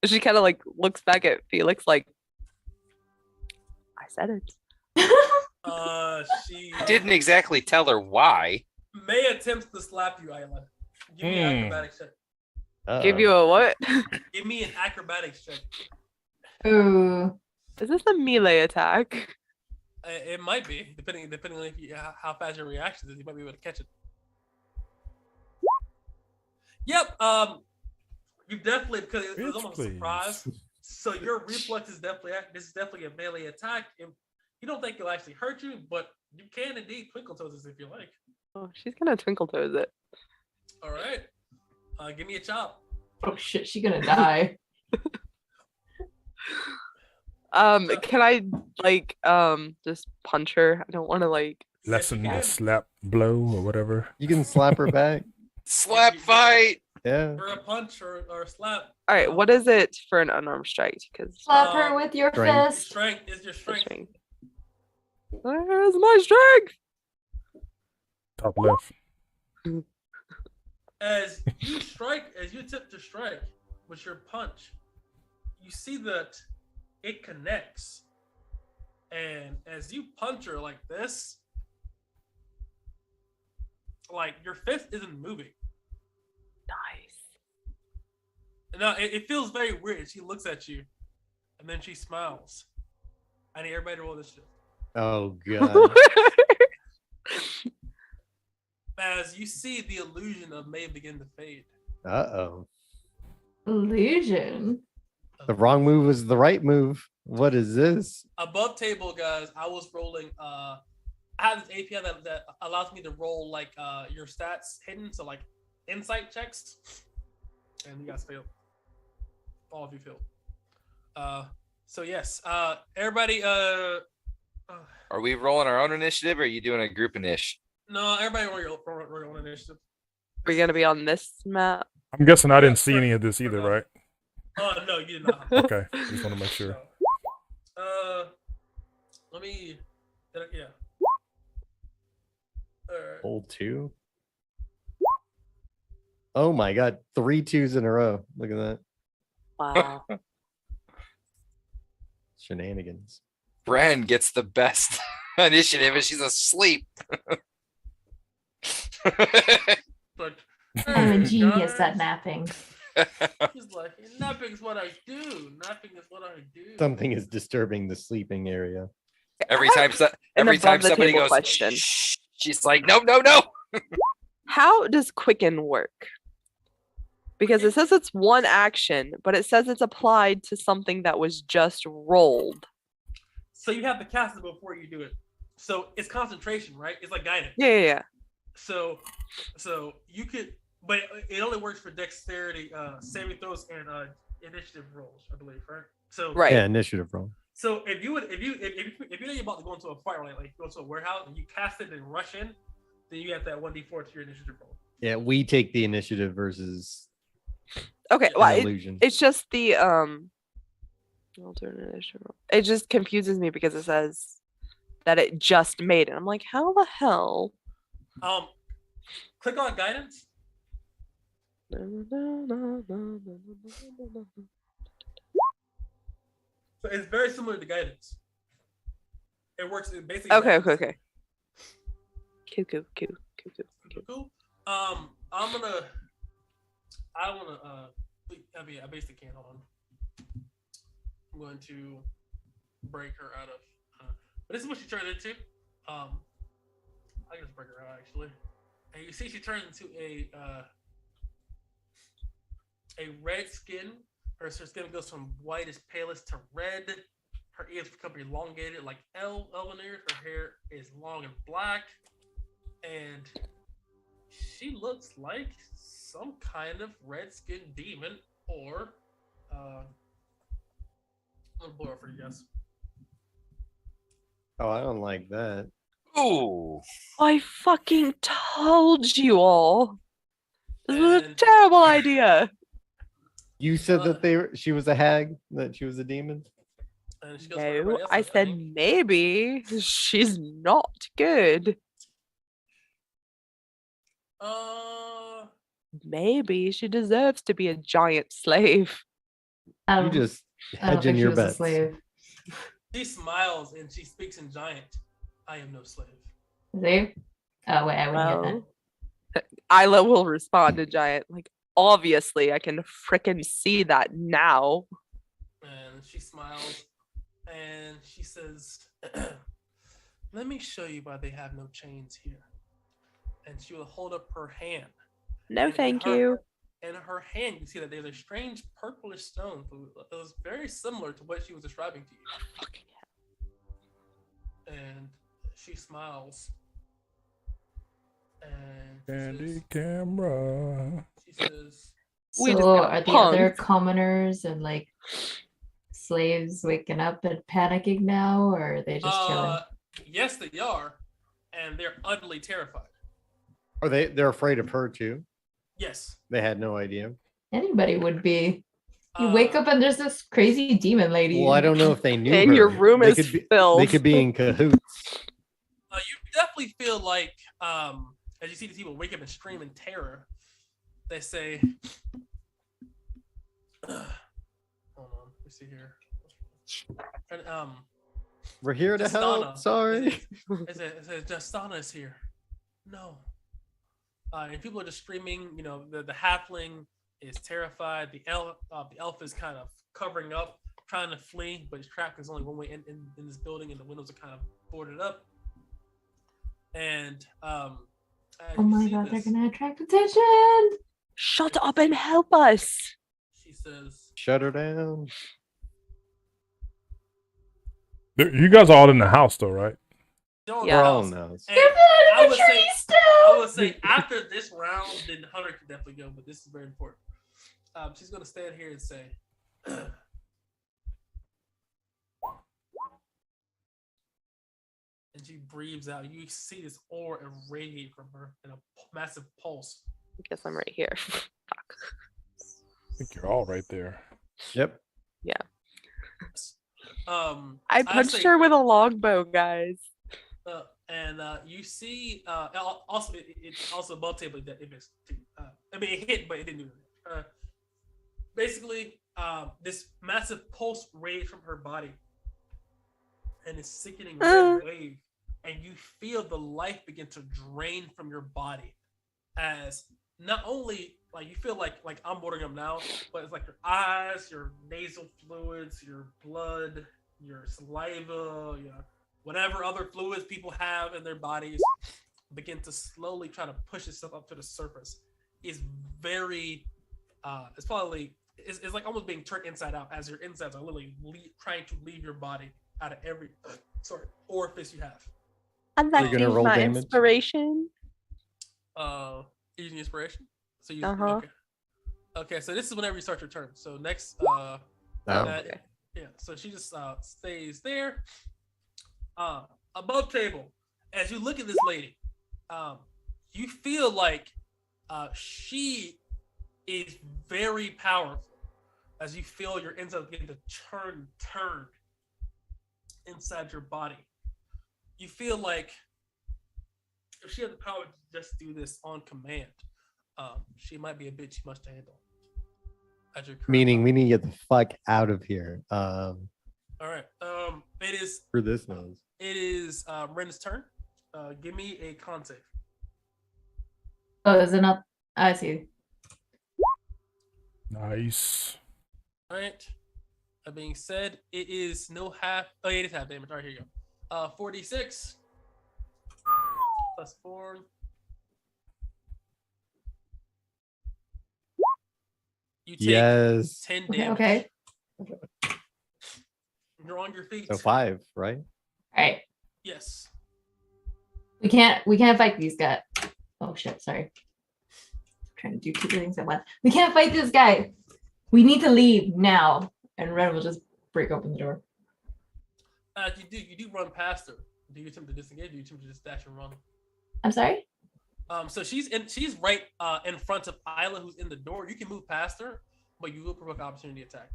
She kind of like looks back at Felix like, I said it. She Didn't exactly tell her why. May attempts to slap you, Isla. Give me an acrobatics check. Give you a what? Give me an acrobatics check. Ooh. Is this a melee attack? It might be, depending on if you, how fast your reaction is. You might be able to catch it. Yep. You definitely, because it was Bitch, almost a surprise. So your reflex is definitely, this is definitely a melee attack. And you don't think it'll actually hurt you, but you can indeed twinkle toes this if you like. Oh, she's gonna twinkle toes it. All right. Give me a chop. Oh shit, she gonna die. Can I like just punch her? I don't want to like. Lesson Yeah. the slap blow or whatever. You can slap her back. Slap fight. Yeah. Or a punch or a slap. All right, what is it for an unarmed strike? Because Slap her with your Strength. fist. Strength is your strength. strength. Where's my strength? Top left. As you attempt to strike with your punch, you see that it connects. And as you punch her like this, like your fist isn't moving. Nice. No, it feels very weird. She looks at you, and then she smiles. I need everybody to roll this shit. Oh god. As you see the illusion of May begin to fade. Uh-oh. Illusion. The wrong move was the right move. What is this? Above table, guys, I was rolling. I have this API that allows me to roll like your stats hidden, so like insight checks, and you guys failed. All of you failed. So yes, everybody. Are we rolling our own initiative or are you doing a group initiative? No, everybody roll your own initiative. We're gonna be on this map. I'm guessing I didn't see any of this either, right? Oh no, you did not. Okay, just want to make sure. Let me. Yeah. All right. Hold 2. Oh my god, 3 2s in a row. Look at that. Wow. Shenanigans. Bran gets the best initiative and she's asleep. But I'm a hey, genius guys. at napping. He's like, napping is what I do. Napping is what I do. Something is disturbing the sleeping area. every time above the somebody table goes, question. "Shh," she's like, no, no, no. How does Quicken work? Because it says it's one action, but it says it's applied to something that was just rolled. So you have to cast it before you do it. So it's concentration, right? It's like guidance. Yeah. So you could, but it only works for dexterity, saving throws, and initiative rolls, I believe, right? So Right. Yeah, initiative roll. So if you know you're about to go into a fight, like go to a warehouse and you cast it and rush in, then you have that 1d4 to your initiative roll. Yeah, we take the initiative versus Okay. an Well, illusion. it's just the alternate initiative roll. It just confuses me because it says that it just made it. I'm like, how the hell? Click on guidance. So it's very similar to guidance. It works basically. Okay. Cool. Cool. I basically can't. Hold on. I'm going to break her out of. But this is what she turned into. I can just break her out actually. And you see, she turns into a red skin. Her skin goes from white as palest to red. Her ears become elongated like elven ears. Her hair is long and black, and she looks like some kind of red-skinned demon, or I'm gonna blow it for you guys. Oh, I don't like that. Ooh. I fucking told you all. This is a And- terrible idea. You said that she was a hag, that she was a demon. And she goes for No, everybody else, I said think. maybe she's not good. Maybe she deserves to be a giant slave. You just I don't hedging think she your was a bets. slave. She smiles and she speaks in giant. I am no slave. Slave? Oh wait, I wouldn't get that. Well, Isla will respond in giant. Like, obviously, I can frickin' see that now. And she smiles and she says, let me show you why they have no chains here. And she will hold up her hand. No, And in thank her- you. In her hand, you can see that there's a strange purplish stone. It was very similar to what she was describing to you. Fucking And she smiles. And she Candy says, camera. she says, We just So got are the other punked. commoners and like slaves waking up and panicking now, or are they just chilling? yes, they are. And they're utterly terrified. Are they're afraid of her too? Yes. They had no idea. Anybody would be. You wake up and there's this crazy demon lady. Well, I don't know if they knew And her. your room They is could be, filled. They could be in cahoots. You definitely feel like, as you see these people wake up and scream in terror, they say, hold on, let me see here. And, We're here to Justana. help. Sorry. It says, Justana is here. No. And people are just screaming. You know, the halfling is terrified. The elf is kind of covering up, trying to flee, but he's trapped. There's only one way in this building, and the windows are kind of boarded up. And as Oh you my see god, this, they're gonna attract attention. Shut up and help us. she says, Shut her down. You guys are all in the house though, right? "Don't Yeah. We're know." all in the house. And You're I in the would tree say, still. I would say after this round, then Hunter can definitely go, but this is very important. She's gonna stand here and say, and she breathes out. You see this aura irradiate from her in a massive pulse. I guess I'm right here. Fuck. I think you're all right there. Yep. I punched her with a longbow, guys. And you see, also it's also above table that it missed too. I mean, it hit, but it didn't do it. Basically, this massive pulse radiates from her body, and it's sickening red wave, and you feel the life begin to drain from your body, as not only like you feel like I'm watering up now, but it's like your eyes, your nasal fluids, your blood, your saliva, your whatever other fluids people have in their bodies begin to slowly try to push itself up to the surface. Is very, it's probably it's like almost being turned inside out, as your insides are literally trying to leave your body out of every orifice you have. And You're that gonna is roll my damage? inspiration. Using inspiration. So you Uh-huh. okay. So this is whenever you start your turn. So next, Oh. Okay. yeah. So she just stays there. Above table, as you look at this lady, you feel like she is very powerful. As you feel your insides begin to turn inside your body, you feel like if she had the power to just do this on command, she might be a bit too much to handle. At your current Meaning we level. need to get the fuck out of here. All right. It is For this nose. Ren's turn. Give me a con save. Oh, is it not? I see. Nice. All right. That being said, it is no half. Oh, it is half damage. All right, here you go. 46 plus 4. You take Yes. 10 Okay. damage. Okay. You're on your feet. So 5, right? All right. Yes. We can't fight these guys. Oh shit, sorry. Trying to do 2 things at once. We can't fight this guy. We need to leave now. And Red will just break open the door. You do run past her. Do you attempt to disengage? Do you attempt to just dash and run? I'm sorry? So she's right in front of Isla, who's in the door. You can move past her, but you will provoke opportunity attack.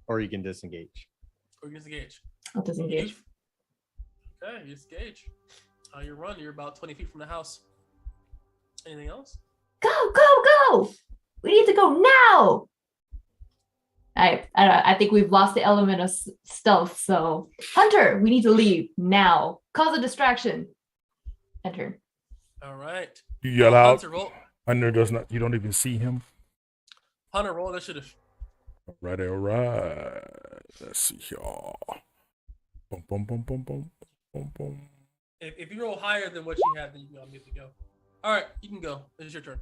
Or you can disengage. Or you disengage. I'll disengage. Okay, you disengage. You run. You're about 20 feet from the house. Anything else? Go, go, go! We need to go now! I think we've lost the element of stealth, so Hunter, we need to leave now. Cause a distraction. Enter. All right. You yell out. Hunter, roll. Hunter does not. You don't even see him. Hunter, roll initiative. All right. Let's see here. Boom, boom, boom, boom, boom, boom, boom. If you roll higher than what you have, then you get to go. All right, you can go. It's your turn.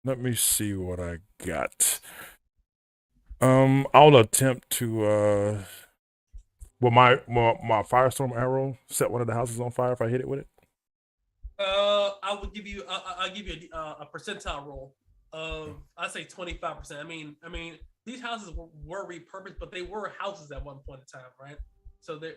Let me see what I got. I'll attempt to my firestorm arrow set one of the houses on fire if I hit it with it. I would give you I'll give you a percentile roll of I'd say 25%. I mean these houses were repurposed, but they were houses at one point in time, right? So they're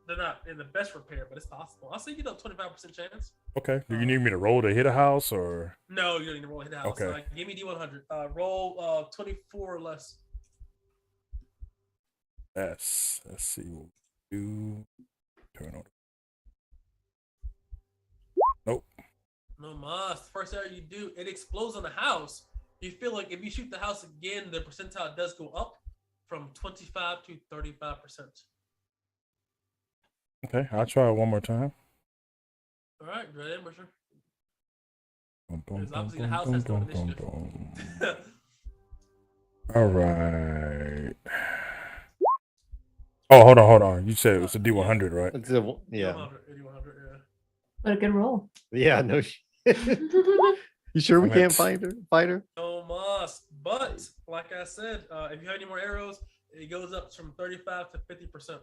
they're not in the best repair, but it's possible. I'll say 25% chance. Okay. Do you need me to roll to hit a house or? No, you don't need to roll hit a house. Okay. Give me D100. Roll 24 or less. Yes. Let's see what we do. Turn on. Nope. No must. First area you do, it explodes on the house. You feel like if you shoot the house again, the percentile does go up from 25 to 35%. Okay, I'll try it one more time. All right, ready, Richard? Boom, boom, Because boom, obviously the boom, house boom, has no boom, boom, initiative. boom. All right. Oh, hold on. You said it was a D100, right? It's a, yeah. D100, yeah. What a good roll. Yeah, no shit. You sure we Damn can't it. fight her? No must. But like I said, if you have any more arrows, it goes up from 35 to 50%.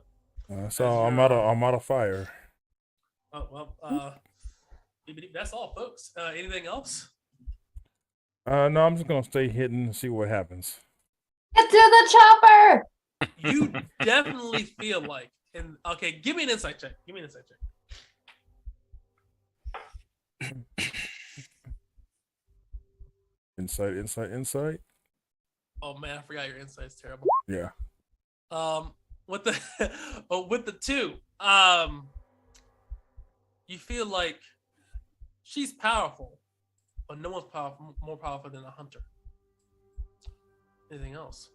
So I'm out of fire. Oh well, that's all, folks. Anything else? No, I'm just gonna stay hidden and see what happens. Get to the chopper! You definitely feel like, and okay, give me an insight check. Insight. Oh man, I forgot your insight's terrible. Yeah. With the with the 2, you feel like she's powerful, but no one's more powerful than a hunter. Anything else?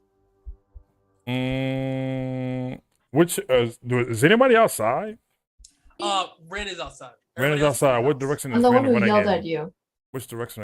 Which is anybody outside? Ren is outside. Ren is Everybody else outside. in the What house. direction I'm is the one Ren who running yelled in? at you. Which direction